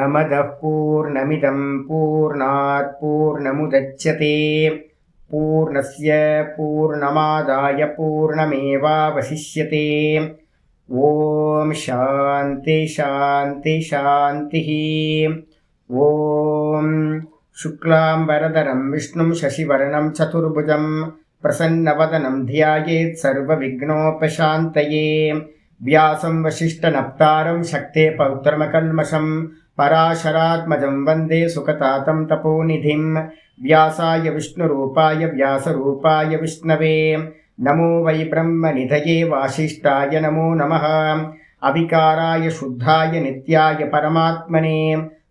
पूर्णमदः पूर्णमिदं पूर्णात् पूर्णमुदच्यते पूर्णस्य पूर्णमादाय पूर्णमेवावशिष्यते। ॐ शान्ति शान्ति शान्तिः। ॐ शुक्लाम्बरधरं विष्णुं शशिवर्णं चतुर्भुजं प्रसन्नवदनं ध्यायेत् सर्वविघ्नोपशान्तये। व्यासं वसिष्ठनप्तारं शक्ते पौत्रमकल्मषं पराशरात्मजं वन्दे सुखतातं तपोनिधिं। व्यासाय विष्णुरूपाय व्यासरूपाय विष्णवे नमो वै ब्रह्मनिधये वासिष्ठाय नमो नमः। अविकाराय शुद्धाय नित्याय परमात्मने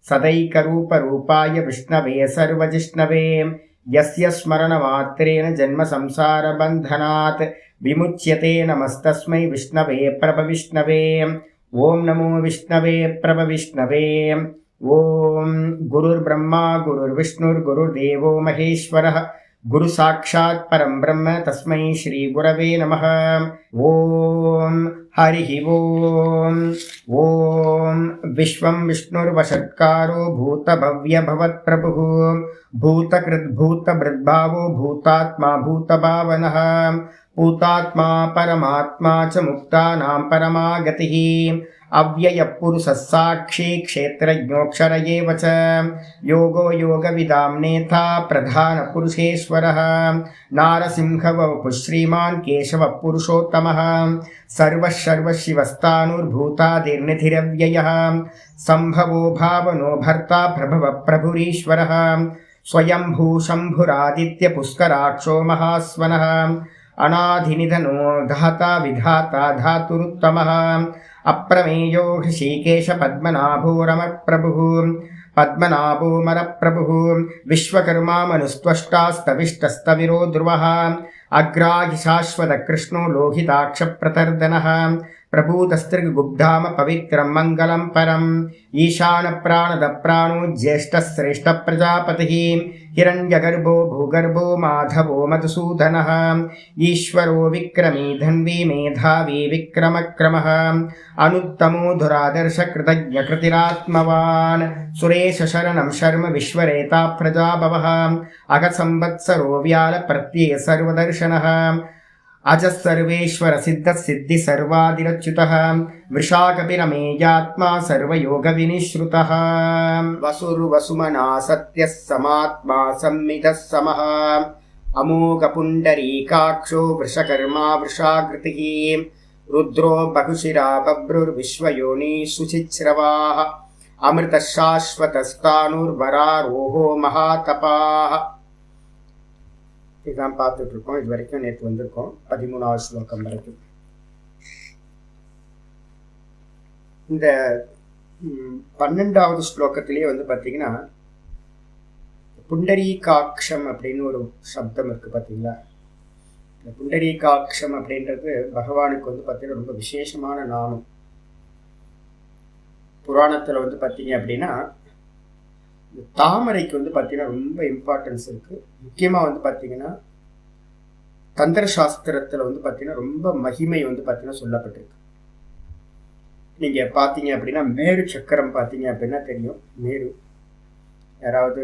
सदैकरूपरूपाय विष्णवे सर्वजिष्णवे यस्य स्मरणमात्रेण जन्मसंसारबन्धनात् विमुच्यते। नमस्तस्मै विष्णवे प्रभविष्णवे। ॐ नमो विष्णवे प्रभविष्णवे। ॐ गुरुर्ब्रह्मा गुरुर्विष्णुर्गुरुर्देवो महेश्वरः गुरुसाक्षात् परं ब्रह्म तस्मै श्रीगुरवे नमः। ॐ हरिः ॐ। ॐ विश्वं विष्णुर्वषट्कारो भूतभव्यभवत्प्रभुः भूतकृद्भूतभृद्भावो भूतात्मा भूतभावनः भूतात्मा परमात्मा च मुक्तानां परमा गतिः। अव्ययपुरुषः साक्षी क्षेत्रज्ञोऽक्षर एव च योगो योगविदां नेता प्रधानपुरुषेश्वरः नारसिंहवपुः श्रीमान् केशवः पुरुषोत्तमः सर्वशिवस्तानुर्भूतादिर्निधिरव्ययः सम्भवो भावनो भर्ता प्रभवः प्रभुरीश्वरः स्वयंभू शम्भुरादित्यपुष्कराक्षो महास्वनः अनाधिनिधनो धाता विधाता धातुरुत्तमः अप्रमेयो ऋषिकेश पद्मनाभोरमप्रभुः पद्मनाभोमरप्रभुः विश्वकर्मा मनुस्त्वष्टास्तविष्टस्तविरो ध्रुवः अग्राहि शाश्वतकृष्णो लोहिताक्षप्रतर्दनः प्रभूतस्त्रिगुब्धाम पवित्रं मङ्गलं परम् ईशानप्राणदप्राणो ज्येष्ठश्रेष्ठप्रजापतिः हिरण्यगर्भो भूगर्भो माधवो मधुसूदनः ईश्वरो विक्रमी धन्वी मेधावी विक्रमक्रमः अनुत्तमो धुरादर्शकृतज्ञकृतिरात्मवान् सुरेशशरणं शर्म विश्वरेता प्रजाभवः अगसंवत्सरो व्यालप्रत्यय सर्वदर्शनः अजः सर्वेश्वर सिद्धः सिद्धि सर्वादिरच्युतः वृषाकपिरमेयात्मा सर्वयोगविनिश्रुतः वसुर्वसुमना सत्यः समात्मा संमितः समः अमोघपुण्डरीकाक्षो वृषकर्मा वृषाकृतिः रुद्रो बहुशिरा बभ्रुर्विश्वयोनिः शुचिच्छ्रवाः अमृतः शाश्वतस्तानुर्वरारोहो महातपाः। இதான் பார்த்துட்டு இருக்கோம். இது வரைக்கும் நேற்று வந்திருக்கோம் 13வது ஸ்லோகம் வரைக்கும். இந்த 12வது ஸ்லோகத்திலேயே வந்து பார்த்தீங்கன்னா புண்டரீகாட்சம் அப்படின்னு ஒரு சப்தம் இருக்கு பார்த்தீங்களா. இந்த புண்டரீகாட்சம் அப்படின்றது பகவானுக்கு வந்து பார்த்தீங்கன்னா ரொம்ப விசேஷமான நாமம். புராணத்தில் வந்து பார்த்தீங்க அப்படின்னா தாமரைக்கு வந்து பார்த்தீங்கன்னா ரொம்ப இம்பார்ட்டன்ஸ் இருக்குது. முக்கியமாக வந்து பார்த்தீங்கன்னா தந்திர சாஸ்திரத்தில் வந்து பார்த்தீங்கன்னா ரொம்ப மகிமை வந்து பார்த்தீங்கன்னா சொல்லப்பட்டிருக்கு. நீங்கள் பார்த்தீங்க அப்படின்னா மேரு சக்கரம் பார்த்தீங்க அப்படின்னா தெரியும். மேரு யாராவது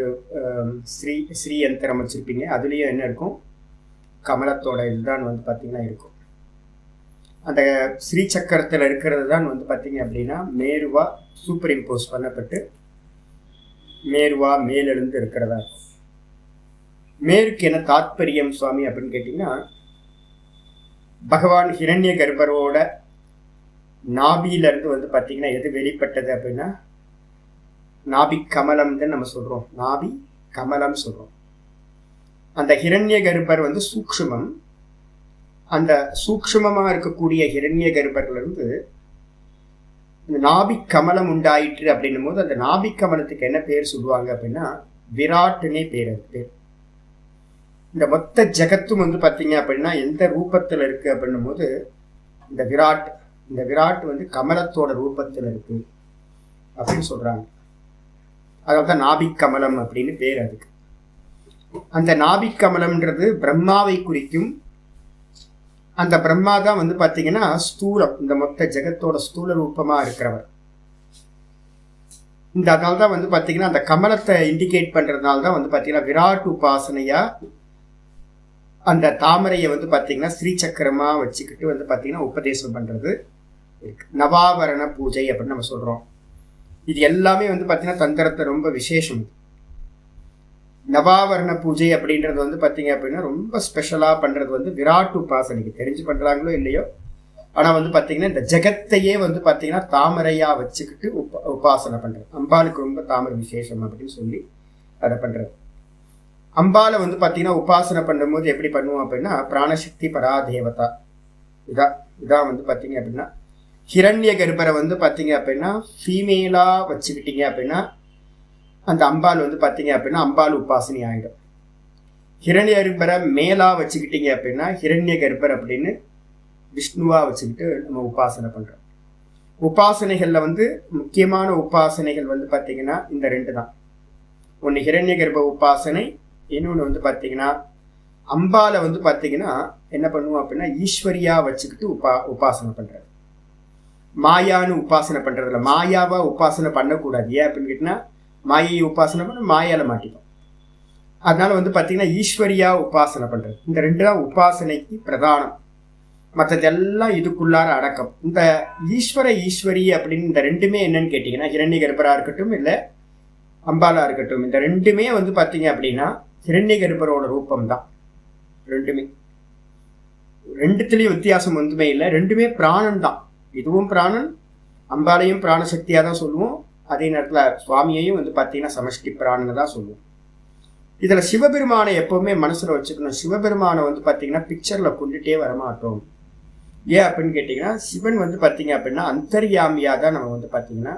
ஸ்ரீ யந்திரம் வச்சுருப்பீங்க, அதுலேயும் என்ன இருக்கும், கமலத்தோட இதுதான் வந்து பார்த்தீங்கன்னா இருக்கும். அந்த ஸ்ரீ சக்கரத்தில் இருக்கிறது தான் வந்து பார்த்தீங்க அப்படின்னா மேருவா சூப்பர் இம்போஸ் பண்ணப்பட்டு மேருவா மேலெழுந்து இருக்கிறதா இருக்கும். மேருக்கு என்ன தாத்பரியம் சுவாமி அப்படின்னு கேட்டிங்கன்னா, பகவான் ஹிரண்ய கர்ப்பரோட நாபியிலிருந்து வந்து பார்த்தீங்கன்னா எது வெளிப்பட்டது அப்படின்னா நாபி கமலம் தான் நம்ம சொல்கிறோம். நாபி கமலம் சொல்கிறோம். அந்த ஹிரண்ய கர்ப்பர் வந்து சூக்ஷ்மம். அந்த சூக்ஷ்மமாக இருக்கக்கூடிய ஹிரண்ய கர்ப்பர்லேருந்து இந்த நாபி கமலம் உண்டாயிற்று அப்படின்னும் போது அந்த நாபி கமலத்துக்கு என்ன பேர் சொல்லுவாங்க அப்படின்னா விராட்டுனே பேர். அது பேர். இந்த மொத்த ஜகத்தும் வந்து பார்த்தீங்க அப்படின்னா எந்த ரூபத்தில் இருக்கு அப்படின்னும் போது இந்த விராட் வந்து கமலத்தோட ரூபத்தில் இருக்கு அப்படின்னு சொல்றாங்க. அதாவது நாபி கமலம் அப்படின்னு பேர் அதுக்கு. அந்த நாபி கமலம்ன்றது பிரம்மாவை குறிக்கும். அந்த பிரம்மா தான் வந்து பார்த்தீங்கன்னா ஸ்தூலம், இந்த மொத்த ஜெகத்தோட ஸ்தூல ரூபமாக இருக்கிறவர். இந்த அதனால தான் வந்து பார்த்தீங்கன்னா அந்த கமலத்தை இண்டிகேட் பண்ணுறதுனால தான் வந்து பார்த்தீங்கன்னா விராட் உபாசனையாக அந்த தாமரையை வந்து பார்த்தீங்கன்னா ஸ்ரீசக்கரமாக வச்சுக்கிட்டு வந்து பார்த்தீங்கன்னா உபதேசம் பண்ணுறது இருக்கு. நவாவரண பூஜை அப்படின்னு நம்ம சொல்கிறோம். இது எல்லாமே வந்து பார்த்தீங்கன்னா தந்திரத்தை ரொம்ப விசேஷம். நவாவரண பூஜை அப்படின்றது வந்து பார்த்தீங்க அப்படின்னா ரொம்ப ஸ்பெஷலாக பண்ணுறது வந்து விராட் உபாசனைக்கு தெரிஞ்சு பண்ணுறாங்களோ இல்லையோ, ஆனால் வந்து பார்த்தீங்கன்னா இந்த ஜெகத்தையே வந்து பார்த்தீங்கன்னா தாமரையாக வச்சுக்கிட்டு உபாசனை பண்ணுறது. அம்பாளுக்கு ரொம்ப தாமரை விசேஷம் அப்படின்னு சொல்லி அதை பண்ணுறது. அம்பாலை வந்து பார்த்தீங்கன்னா உபாசனை பண்ணும்போது எப்படி பண்ணுவோம் அப்படின்னா பிராணசக்தி பராதேவதா இதான் வந்து பார்த்தீங்க அப்படின்னா ஹிரண்ய கர்ப்பரை வந்து பார்த்தீங்க அப்படின்னா ஃபீமேலாக வச்சுக்கிட்டீங்க அப்படின்னா அந்த அம்பாள் வந்து பார்த்தீங்க அப்படின்னா அம்பாள் உபாசனை ஆகிடும். ஹிரண்ய கர்ப்பரை மேலாக வச்சுக்கிட்டீங்க அப்படின்னா ஹிரண்ய கர்ப்பர் அப்படின்னு விஷ்ணுவாக வச்சுக்கிட்டு நம்ம உபாசனை பண்ணுறோம். உபாசனைகளில் வந்து முக்கியமான உபாசனைகள் வந்து பார்த்தீங்கன்னா இந்த 2 தான். ஒன்று ஹிரண்ய கர்ப்ப உபாசனை, இன்னொன்று வந்து பார்த்தீங்கன்னா அம்பாலை வந்து பார்த்தீங்கன்னா என்ன பண்ணுவோம் அப்படின்னா ஈஸ்வரியா வச்சுக்கிட்டு உபாசனை பண்ணுறது. மாயான்னு உபாசனை பண்ணுறதில்ல. மாயாவா உபாசனை பண்ணக்கூடாது. ஏன் அப்படின்னு கேட்டிங்கன்னா மாயை உபாசனை பண்ண மாயால மாட்டிக்கும். அதனால வந்து பார்த்தீங்கன்னா ஈஸ்வரியா உபாசனை பண்ணுறது. இந்த 2 தான் உபாசனைக்கு பிரதானம். மற்றதெல்லாம் இதுக்குள்ளார அடக்கம். இந்த ஈஸ்வரி அப்படின்னு இந்த 2மே என்னன்னு கேட்டிங்கன்னா ஹிரண்ய கர்ப்பராக இருக்கட்டும் இல்லை அம்பாலா இருக்கட்டும், இந்த 2மே வந்து பார்த்தீங்க அப்படின்னா ஹிரண்ய கர்ப்பரோட ரூபம் தான். 2மே 2த்துலேயும் வித்தியாசம் ஒன்றுமே இல்லை. 2மே பிராணன் தான். இதுவும் பிராணன், அம்பாலையும் பிராணசக்தியாக தான் சொல்லுவோம். அதே நேரத்தில் சுவாமியையும் வந்து பார்த்தீங்கன்னா சமஷ்டி பிராணனை தான் சொல்லுவோம். இதில் சிவபெருமானை எப்போவுமே மனசில் வச்சுக்கணும். சிவபெருமானை வந்து பார்த்தீங்கன்னா பிக்சரில் கொண்டுட்டே வரமாட்டோம். ஏன் அப்படின்னு கேட்டிங்கன்னா சிவன் வந்து பார்த்தீங்க அப்படின்னா அந்தர்யாமியாக தான் நம்ம வந்து பார்த்தீங்கன்னா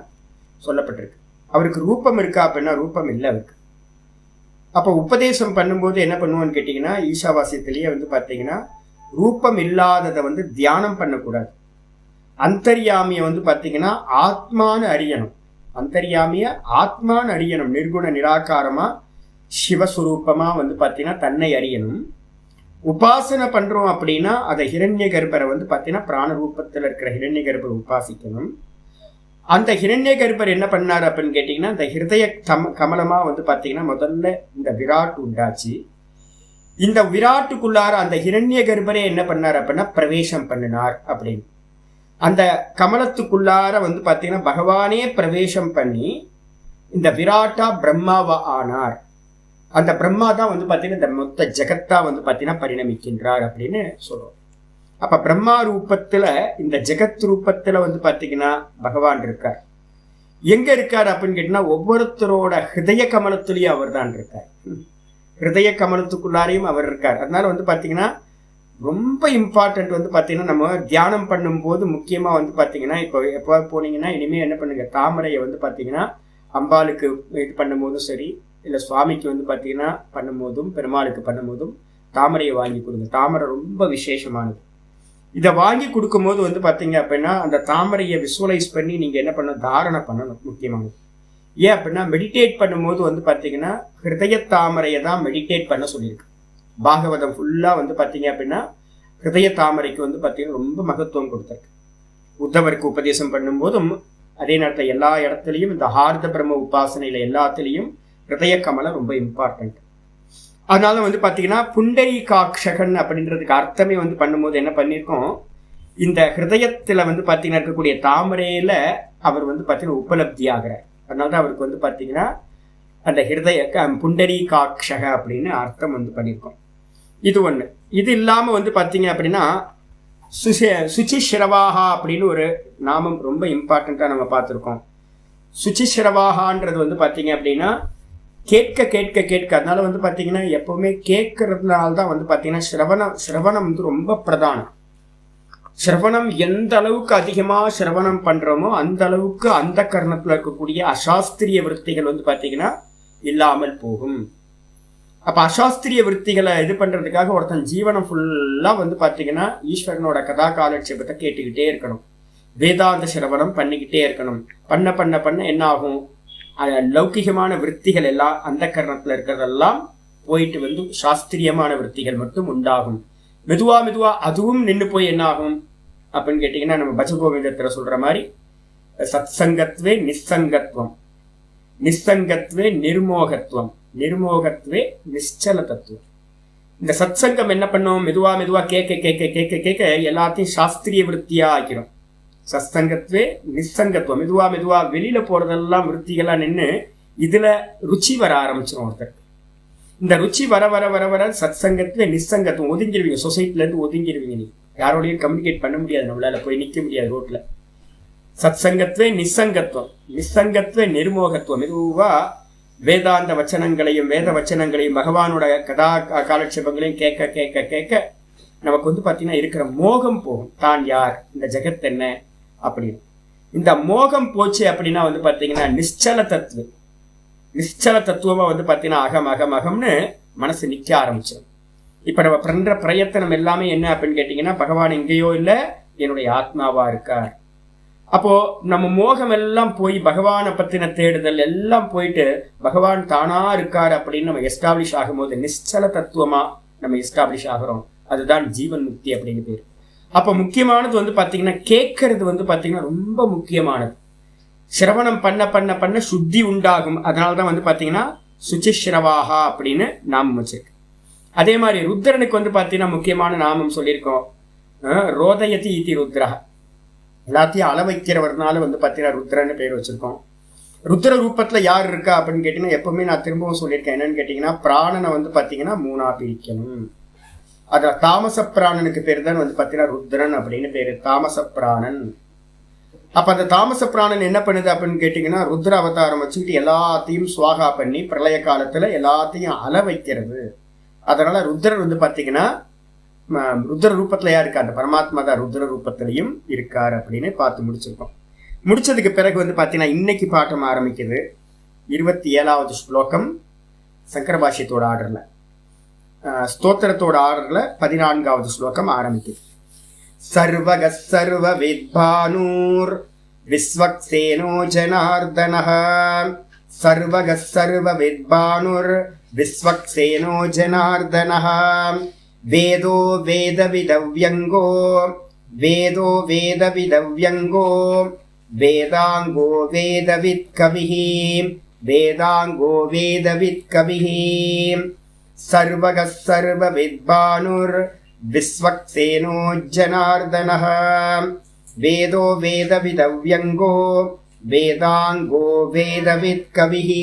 சொல்லப்பட்டிருக்கு. அவருக்கு ரூபம் இருக்கா அப்படின்னா ரூபம் இல்லை அவருக்கு. அப்போ உபதேசம் பண்ணும்போது என்ன பண்ணுவோன்னு கேட்டிங்கன்னா ஈஷாவாசியத்திலேயே வந்து பார்த்தீங்கன்னா ரூபம் இல்லாததை வந்து தியானம் பண்ணக்கூடாது. அந்தர்யாமியை வந்து பார்த்தீங்கன்னா ஆத்மானு அறியணும். அந்தர்யாமிய ஆத்மானு அறியணும். நிர்குண நிராகாரமாக சிவஸ்வரூபமாக வந்து பார்த்தீங்கன்னா தன்னை அறியணும். உபாசனை பண்ணுறோம் அப்படின்னா அதை ஹிரண்ய கர்ப்பரை வந்து பார்த்தீங்கன்னா பிராண ரூபத்தில் இருக்கிற ஹிரண்ய கர்ப்பரை உபாசிக்கணும். அந்த ஹிரண்ய கர்ப்பர் என்ன பண்ணார் அப்படின்னு கேட்டிங்கன்னா இந்த ஹிருதய கமலமாக வந்து பார்த்தீங்கன்னா முதல்ல இந்த விராட் உண்டாச்சு. இந்த விராட்டுக்குள்ளார அந்த ஹிரண்ய கர்ப்பரே என்ன பண்ணார் அப்படின்னா பிரவேசம் பண்ணினார் அப்படின்னு. அந்த கமலத்துக்குள்ளார வந்து பார்த்தீங்கன்னா பகவானே பிரவேசம் பண்ணி இந்த விராட்டா பிரம்மாவா ஆனார். அந்த பிரம்மா தான் வந்து பார்த்தீங்கன்னா இந்த மொத்த ஜெகத்தா வந்து பார்த்தீங்கன்னா பரிணமிக்கின்றார் அப்படின்னு சொல்றோம். அப்ப பிரம்மா ரூபத்துல இந்த ஜெகத் ரூபத்துல வந்து பார்த்தீங்கன்னா பகவான் இருக்கார். எங்க இருக்கார் அப்படின்னு கேட்டீங்கன்னா ஒவ்வொருத்தரோட ஹிருதய கமலத்துலயும் அவர் தான் இருக்கார். ஹிருதய கமலத்துக்குள்ளாரையும் அவர் இருக்கார். அதனால வந்து பார்த்தீங்கன்னா ரொம்ப இம்பார்ட்டன்ட் வந்து பார்த்தீங்கன்னா நம்ம தியானம் பண்ணும்போது முக்கியமாக வந்து பார்த்தீங்கன்னா இப்போ எப்போ போனீங்கன்னா இனிமேல் என்ன பண்ணுங்க, தாமரையை வந்து பார்த்தீங்கன்னா அம்பாளுக்கு இது பண்ணும்போதும் சரி இல்லை சுவாமிக்கு வந்து பார்த்தீங்கன்னா பண்ணும்போதும் பெருமாளுக்கு பண்ணும்போதும் தாமரையை வாங்கி கொடுங்க. தாமரை ரொம்ப விசேஷமானது. இதை வாங்கி கொடுக்கும்போது வந்து பார்த்தீங்க அப்படின்னா அந்த தாமரையை விசுவலைஸ் பண்ணி நீங்கள் என்ன பண்ணணும், தாரணை பண்ணணும் முக்கியமானது. ஏன் அப்படின்னா மெடிடேட் பண்ணும்போது வந்து பார்த்தீங்கன்னா ஹிருதய தாமரையை தான் மெடிடேட் பண்ண சொல்லியிருக்கு. பாகவதம் ஃபுல்லாக வந்து பார்த்தீங்க அப்படின்னா ஹிருதய தாமரைக்கு வந்து பார்த்தீங்கன்னா ரொம்ப மகத்துவம் கொடுத்துருக்கு. உத்தவருக்கு உபதேசம் பண்ணும்போதும் அதே நேரத்தில் எல்லா இடத்துலையும் இந்த ஹார்த பிரம்ம உபாசனையில் எல்லாத்துலேயும் ஹிருதய கமலம் ரொம்ப இம்பார்ட்டன்ட். அதனால வந்து பார்த்தீங்கன்னா புண்டரீகாட்சகன் அப்படின்றதுக்கு அர்த்தமே வந்து பண்ணும்போது என்ன பண்ணியிருக்கோம், இந்த ஹிருதயத்தில் வந்து பார்த்தீங்கன்னா இருக்கக்கூடிய தாமரையில் அவர் வந்து பார்த்தீங்கன்னா உபலப்தி ஆகிறார். அதனால தான் அவருக்கு வந்து பார்த்தீங்கன்னா அந்த ஹிருதய புண்டரீகாட்சக அப்படின்னு அர்த்தம் வந்து பண்ணியிருக்கோம். இது ஒன்று. இது இல்லாமல் வந்து பார்த்தீங்க அப்படின்னா சுச்சிஸ்ரவாகா அப்படின்னு ஒரு நாமம் ரொம்ப இம்பார்ட்டண்ட்டாக நம்ம பார்த்துருக்கோம். சுச்சிஸ்ரவாகான்றது வந்து பார்த்தீங்க அப்படின்னா கேட்க கேட்க கேட்க, அதனால வந்து பார்த்தீங்கன்னா எப்போவுமே கேட்கறதுனால தான் வந்து பார்த்தீங்கன்னா சிரவணம் வந்து ரொம்ப பிரதானம். சிரவணம் எந்த அளவுக்கு அதிகமாக சிரவணம் பண்ணுறோமோ அந்த அளவுக்கு அந்த கர்ணத்தில் இருக்கக்கூடிய அசாஸ்திரிய விருத்திகள் வந்து பார்த்தீங்கன்னா இல்லாமல் போகும். அப்போ அசாஸ்திரிய விருத்திகளை இது பண்ணுறதுக்காக ஒருத்தன் ஜீவனம் ஃபுல்லாக வந்து பார்த்தீங்கன்னா ஈஸ்வரனோட கதா காலட்சேபத்தை கேட்டுக்கிட்டே இருக்கணும். வேதாந்த சிரவணம் பண்ணிக்கிட்டே இருக்கணும். பண்ண பண்ண பண்ண என்ன ஆகும், லௌகிகமான விருத்திகள் எல்லாம் அந்த கர்ணத்தில் இருக்கிறதெல்லாம் போயிட்டு வந்து சாஸ்திரியமான விருத்திகள் மட்டும் உண்டாகும். மெதுவா அதுவும் நின்று போய் என்ன ஆகும் அப்படின்னு கேட்டிங்கன்னா நம்ம பஜகோவிந்தத்தில் சொல்கிற மாதிரி சத் சங்கத்வே நிசங்கத்வம். நிஸ்ஸங்கத்வே நிர்மோகத்துவம், நிர்மோகத்வே நிశ్చல தத்துவம். இந்த சத் சங்கம் என்ன பண்ணும், மெதுவா மெதுவா கேட்க கேட்க கேட்க கேட்க எல்லாத்தையும் சாஸ்திரிய விருத்தியா ஆக்கிறோம். சத்சங்கத்வே நிஸ்ஸங்கத்துவம், மெதுவா மெதுவா வெளியில போறதெல்லாம் விருத்திகளா நின்று இதுல ருச்சி வர ஆரம்பிச்சிடும் ஒருத்தர். இந்த ருச்சி வர வர வர வர சத் சங்கத்வே நிஸ்ஸங்கத்துவம், ஒதுங்கிடுவீங்க, சொசைட்டில இருந்து ஒதுங்கிடுவீங்க. நீ யாரோடையும் கம்யூனிகேட் பண்ண முடியாது, நம்மளால போய் நிக்க முடியாது ரோட்ல. சத் சங்கத்வே நிஸ்ஸங்கத்துவம், நிஸ்ஸங்கத்வே நிர்மோகத்துவம். மெதுவா வேதாந்த வச்சனங்களையும் வேத வச்சனங்களையும் பகவானோட கதா காலட்சேபங்களையும் கேட்க கேட்க கேட்க நமக்கு வந்து பார்த்தீங்கன்னா இருக்கிற மோகம் போகும். தான் யார், இந்த ஜெகத் என்ன அப்படின்னு. இந்த மோகம் போச்சு அப்படின்னா வந்து பார்த்தீங்கன்னா நிశ్చல தத்துவம், நிశ్చல தத்துவமா வந்து பார்த்தீங்கன்னா அகம் அகம் அகம்னு மனசு நிற்க ஆரம்பிச்சிடும். இப்போ நம்ம பண்ற பிரயத்தனம் எல்லாமே என்ன அப்படின்னு கேட்டிங்கன்னா, பகவான் எங்கேயோ இல்லை, என்னுடைய ஆத்மாவா இருக்கார். அப்போ நம்ம மோகம் எல்லாம் போய் பகவானை பத்தின தேடுதல் எல்லாம் போயிட்டு பகவான் தானா இருக்கார் அப்படின்னு நம்ம எஸ்டாப்ளிஷ் ஆகும்போது நிశ్చல தத்துவமா நம்ம எஸ்டாப்ளிஷ் ஆகிறோம். அதுதான் ஜீவன் முக்தி அப்படின்னு பேர். அப்போ முக்கியமானது வந்து பார்த்தீங்கன்னா கேட்கறது வந்து பார்த்தீங்கன்னா ரொம்ப முக்கியமானது. சிரவணம் பண்ண பண்ண பண்ண சுத்தி உண்டாகும். அதனாலதான் வந்து பார்த்தீங்கன்னா சுச்சிஸ்ரவாகா அப்படின்னு நாமம் வச்சிருக்கு. அதே மாதிரி ருத்ரனுக்கு வந்து பார்த்தீங்கன்னா முக்கியமான நாமம் சொல்லியிருக்கோம், ரோதயதி இதி ருத்ரா. எல்லாத்தையும் அள வைக்கிறவர்னால வந்து பார்த்தீங்கன்னா ருத்ரன்னு பேர் வச்சிருக்கோம். ருத்ர ரூபத்துல யார் இருக்கா அப்படின்னு கேட்டீங்கன்னா, எப்பவுமே நான் திரும்பவும் சொல்லியிருக்கேன், என்னன்னு கேட்டீங்கன்னா பிராணனை வந்து பார்த்தீங்கன்னா மூணா பிரிக்கணும். அதுல தாமச பிராணனுக்கு பேர் தான் வந்து பார்த்தீங்கன்னா ருத்ரன் அப்படின்னு பேரு, தாமச பிராணன். அப்ப அந்த தாமச பிராணன் என்ன பண்ணுது அப்படின்னு கேட்டீங்கன்னா, ருத்ர அவதாரம் வச்சுக்கிட்டு எல்லாத்தையும் சுவாகா பண்ணி பிரளய காலத்துல எல்லாத்தையும் அள வைக்கிறது. அதனால ருத்ரன் வந்து பார்த்தீங்கன்னா ருத்ர ரூபத்துல யார் இருக்கா, அந்த பரமாத்மா தான் ருத்ர ரூபத்திலையும் இருக்கார் அப்படின்னு பார்த்து முடிச்சிருக்கோம். முடிச்சதுக்கு பிறகு வந்து பார்த்தீங்கன்னா இன்னைக்கு பாட்டம் ஆரம்பிக்குது. 27வது ஸ்லோகம் சங்கர பாஷ்யத்தோட ஆர்டர்ல, ஸ்தோத்திரத்தோட ஆர்டர்ல 14வது ஸ்லோகம் ஆரம்பிக்குது. சர்வக சர்வ வித்பானூர் விஸ்வக்சேனோ ஜனார்தனஹ, சர்வக சர்வ வித்பானூர் விஸ்வக்சேனோ ஜனார்தனஹ, வேதோ வேத விதவ்யங்கோ வேதோ வேத விதவ்யங்கோ வேதாங்கோ வேதவித் கவிஹி வேதாங்கோ வேதவித் கவிஹி, சர்வக சர்வ வித்பானுர் விஸ்வக்சேனோ ஜனார்தனஹ, வேதோ வேத விதவ்யங்கோ வேதாங்கோ வேதவித் கவிஹி.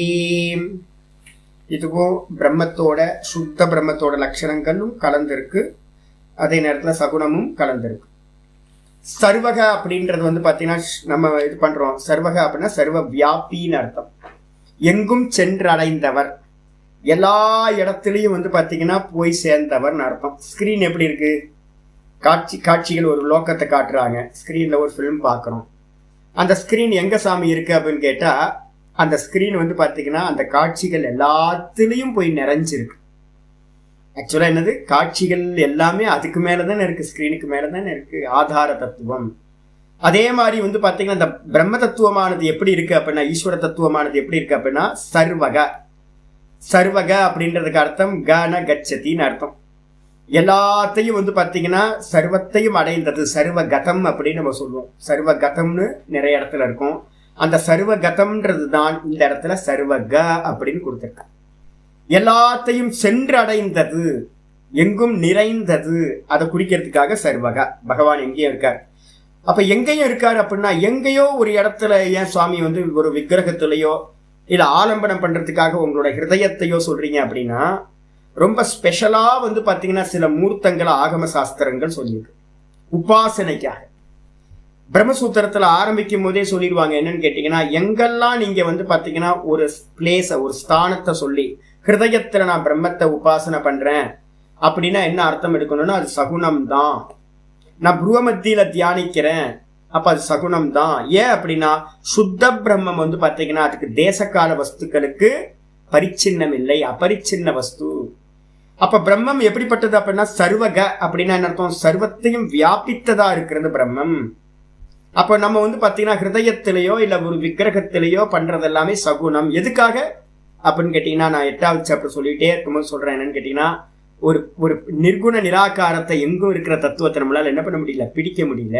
இதுவும் பிரம்மத்தோட சுத்த பிரம்மத்தோட லட்சணங்களும் கலந்திருக்கு, அதே நேரத்தில் சகுனமும் கலந்திருக்கு. சர்வக அப்படின்றது வந்து பார்த்தீங்கன்னா நம்ம இது பண்றோம், சர்வக அப்படின்னா சர்வ வியாபின்னு அர்த்தம். எங்கும் சென்றடைந்தவர், எல்லா இடத்துலையும் வந்து பார்த்தீங்கன்னா போய் சேர்ந்தவர்னு அர்த்தம். ஸ்கிரீன் எப்படி இருக்கு, காட்சிகள் ஒரு லோக்கத்தை காட்டுறாங்க, ஸ்கிரீன்ல ஒரு ஃபிலிம் பார்க்குறோம். அந்த ஸ்கிரீன் எங்க சாமி இருக்கு அப்படின்னு கேட்டா, அந்த ஸ்கிரீன் வந்து பார்த்தீங்கன்னா அந்த காட்சிகள் எல்லாத்துலேயும் போய் நிறைஞ்சிருக்கு. ஆக்சுவலாக என்னது, காட்சிகள் எல்லாமே அதுக்கு மேலே தானே இருக்கு, ஸ்கிரீனுக்கு மேலே தானே இருக்கு, ஆதார தத்துவம். அதே மாதிரி வந்து பார்த்தீங்கன்னா இந்த பிரம்ம தத்துவமானது எப்படி இருக்கு அப்படின்னா, ஈஸ்வர தத்துவமானது எப்படி இருக்கு அப்படின்னா சர்வக. சர்வக அப்படின்றதுக்கு அர்த்தம் கன கச்சத்தின்னு அர்த்தம். எல்லாத்தையும் வந்து பார்த்தீங்கன்னா சர்வத்தையும் அடைந்தது, சர்வகதம் அப்படின்னு நம்ம சொல்லுவோம். சர்வகதம்னு நிறைய இடத்துல இருக்கும். அந்த சர்வகதம்ன்றது தான் இந்த இடத்துல சர்வக அப்படின்னு கொடுத்திருக்க. எல்லாத்தையும் சென்றடைந்தது, எங்கும் நிறைந்தது, அதை குறிக்கிறதுக்காக சர்வக. பகவான் எங்கேயும் இருக்கார். அப்ப எங்கேயும் இருக்காரு அப்படின்னா, எங்கேயோ ஒரு இடத்துல ஏன் சுவாமி வந்து ஒரு விக்கிரகத்திலேயோ இல்ல ஆலம்பனம் பண்றதுக்காக உங்களோட ஹிருதயத்தையோ சொல்றீங்க அப்படின்னா, ரொம்ப ஸ்பெஷலா வந்து பாத்தீங்கன்னா சில மூர்த்தங்கள் ஆகம சாஸ்திரங்கள் சொல்லியிருக்கு உபாசனைக்காக. பிரம்மசூத்திரத்துல ஆரம்பிக்கும் போதே சொல்லிடுவாங்க, என்னன்னு கேட்டீங்கன்னா, எங்கெல்லாம் நீங்க வந்து பாத்தீங்கன்னா ஒரு பிளேஸ ஒரு ஸ்தானத்தை சொல்லி ஹிருதயத்துல நான் பிரம்மத்தை உபாசனை பண்றேன் அப்படின்னா என்ன அர்த்தம் எடுக்கணும்னா, அது சகுனம் தான். நான் புருவ மத்தியில தியானிக்கிறேன், அப்ப அது சகுனம் தான். ஏன் அப்படின்னா சுத்த பிரம்மம் வந்து பாத்தீங்கன்னா அதுக்கு தேசகால வஸ்துக்களுக்கு பரிச்சின்னம் இல்லை, அபரிச்சின்ன வஸ்து. அப்ப பிரம்மம் எப்படிப்பட்டது அப்படின்னா சர்வக அப்படின்னா என்ன அர்த்தம், சர்வத்தையும் வியாபித்ததா இருக்கிறது பிரம்மம். அப்போ நம்ம வந்து பார்த்தீங்கன்னா ஹிருதயத்திலேயோ இல்லை ஒரு விக்கிரகத்திலேயோ பண்றது எல்லாமே சகுனம். எதுக்காக அப்படின்னு கேட்டீங்கன்னா, நான் 8வது சாப்டர் சொல்லிட்டே இருக்கும்போது சொல்றேன், என்னன்னு கேட்டீங்கன்னா, ஒரு ஒரு நிர்குண நிராகாரத்தை எங்கும் இருக்கிற தத்துவத்தை நம்மளால என்ன பண்ண முடியல, பிடிக்க முடியல.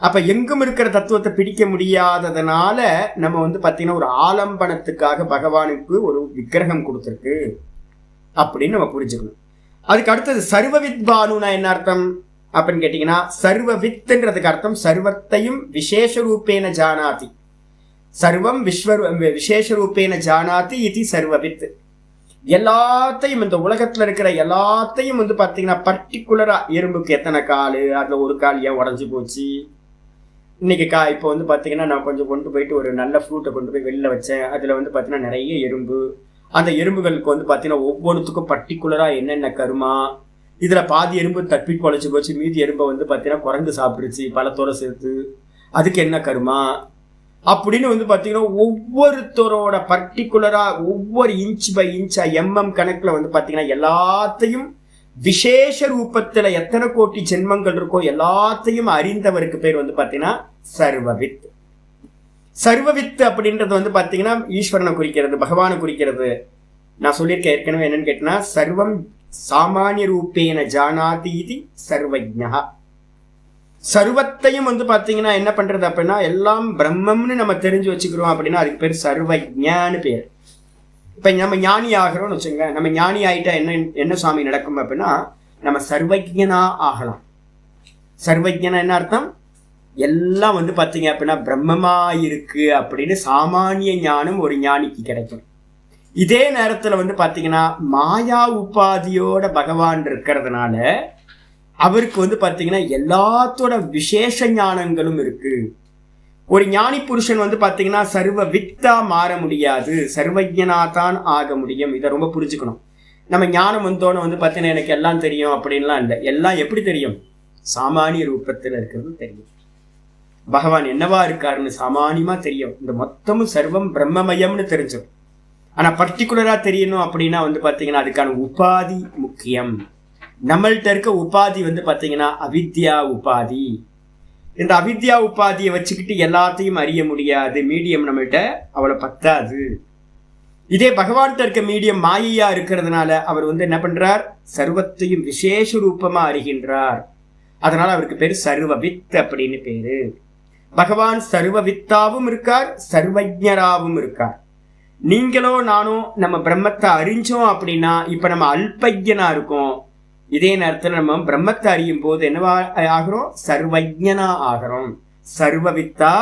அப்ப எங்கும் இருக்கிற தத்துவத்தை பிடிக்க முடியாததுனால நம்ம வந்து பாத்தீங்கன்னா ஒரு ஆலம்பனத்துக்காக பகவானுக்கு ஒரு விக்கிரகம் கொடுத்துருக்கு அப்படின்னு நம்ம புரிஞ்சுக்கணும். அதுக்கு அடுத்தது சர்வவித் பானுனா என்ன அர்த்தம் அப்படின்னு கேட்டீங்கன்னா, சர்வவித்ன்றதுக்கு அர்த்தம் சர்வத்தையும் விசேஷ ரூபேன ஜானாதி. சர்வம் விசேஷ ரூபேன ஜானாதி இது சர்வவித். எல்லாத்தையும் இந்த உலகத்துல இருக்கிற எல்லாத்தையும் வந்து பாத்தீங்கன்னா பர்டிகுலரா எறும்புக்கு எத்தனை காலு, அதுல ஒரு கால் ஏன் உடஞ்சி போச்சு, இன்னைக்கு இப்போ வந்து பாத்தீங்கன்னா நான் கொஞ்சம் கொண்டு போயிட்டு ஒரு நல்ல ஃப்ரூட்டை கொண்டு போய் வெளில வச்சேன், அதுல வந்து பாத்தீங்கன்னா நிறைய எறும்பு, அந்த எறும்புகளுக்கு வந்து பாத்தீங்கன்னா ஒவ்வொன்றுத்துக்கும் பர்டிகுலரா என்னென்ன கருமா, இதுல பாதி எறும்பு தப்பி பொழைச்சு போச்சு, மீதி எறும்பை வந்து பாத்தீங்கன்னா குரங்கு சாப்பிடுச்சு பழத்தோட சேர்த்து, அதுக்கு என்ன கருமா அப்படின்னு வந்து பாத்தீங்கன்னா ஒவ்வொருத்தரோட பர்டிகுலரா ஒவ்வொரு இன்ச் பை இன்ச்சா MM கணக்குல வந்து பாத்தீங்கன்னா எல்லாத்தையும் விசேஷ ரூபத்துல எத்தனை கோடி ஜென்மங்கள் இருக்கோ எல்லாத்தையும் அறிந்தவருக்கு பேர் வந்து பாத்தீங்கன்னா சர்வவித். சர்வவித் அப்படின்றது வந்து பாத்தீங்கன்னா ஈஸ்வரனை குறிக்கிறது, பகவானை குறிக்கிறது. நான் சொல்லியிருக்கேன் ஏற்கனவே, என்னன்னு கேட்டீங்கன்னா சர்வம் சாமானிய ரூபேன ஜானாதி இது சர்வஜ்ஞா. சர்வத்தையும் வந்து பாத்தீங்கன்னா என்ன பண்றது அப்படின்னா எல்லாம் பிரம்மம்னு நம்ம தெரிஞ்சு வச்சுக்கிறோம் அப்படின்னா அதுக்கு பேர் சர்வஜ்ஞான்னு பேர். இப்ப நம்ம ஞானி ஆகிறோம்னு வச்சுங்க, நம்ம ஞானி ஆயிட்டா என்ன சுவாமி நடக்கும் அப்படின்னா நம்ம சர்வஜ்ஞனா ஆகலாம். சர்வஜ்ஞனா என்ன அர்த்தம், எல்லாம் வந்து பாத்தீங்க அப்படின்னா பிரம்மமா இருக்கு அப்படின்னு சாமானிய ஞானம் ஒரு ஞானிக்கு கிடைக்கும். இதே நேரத்துல வந்து பாத்தீங்கன்னா மாயா உபாதியோட பகவான் இருக்கிறதுனால அவருக்கு வந்து பாத்தீங்கன்னா எல்லாத்தோட விசேஷ ஞானங்களும் இருக்கு. ஒரு ஞானி புருஷன் வந்து பாத்தீங்கன்னா சர்வ வித்தா மாற முடியாது, சர்வஜனா தான் ஆக முடியும். இதை ரொம்ப புரிஞ்சுக்கணும். நம்ம ஞானம் வந்தோன்னு வந்து பாத்தீங்கன்னா எனக்கு எல்லாம் தெரியும் அப்படின்லாம் இல்லை. எல்லாம் எப்படி தெரியும், சாமானிய ரூபத்தில் இருக்கிறது தெரியும். பகவான் என்னவா இருக்காருன்னு சாமானியமா தெரியும். இந்த மொத்தமும் சர்வம் பிரம்மமயம்னு தெரிஞ்சிடும். ஆனா பர்டிகுலரா தெரியணும் அப்படின்னா வந்து பாத்தீங்கன்னா அதுக்கான உபாதி முக்கியம். நம்மள்ட்ட இருக்க உபாதி வந்து பாத்தீங்கன்னா அவித்யா உபாதி. இந்த அவித்யா உபாதியை வச்சுக்கிட்டு எல்லாத்தையும் அறிய முடியாது, மீடியம் நம்மள்ட்ட அவ்வளவு பத்தாது. இதே பகவான்கிட்ட இருக்க மீடியம் மாயையா இருக்கிறதுனால அவர் வந்து என்ன பண்றார், சர்வத்தையும் விசேஷ ரூபமா அறிகின்றார். அதனால அவருக்கு பேரு சர்வவித் அப்படின்னு பேரு. பகவான் சர்வவித்தாவும் இருக்கார், சர்வஜராவும் இருக்கார். நீங்களோ நானும் நம்ம பிரம்மத்தை அறிஞ்சோம் அப்படின்னா இப்ப நம்ம அல்பஜ்ஞனா இருக்கோம். இதே நேரத்தில் நம்ம பிரம்மத்தை அறியும் போது என்னவா ஆகிறோம், சர்வஜனா ஆகிறோம். சர்வவித்தா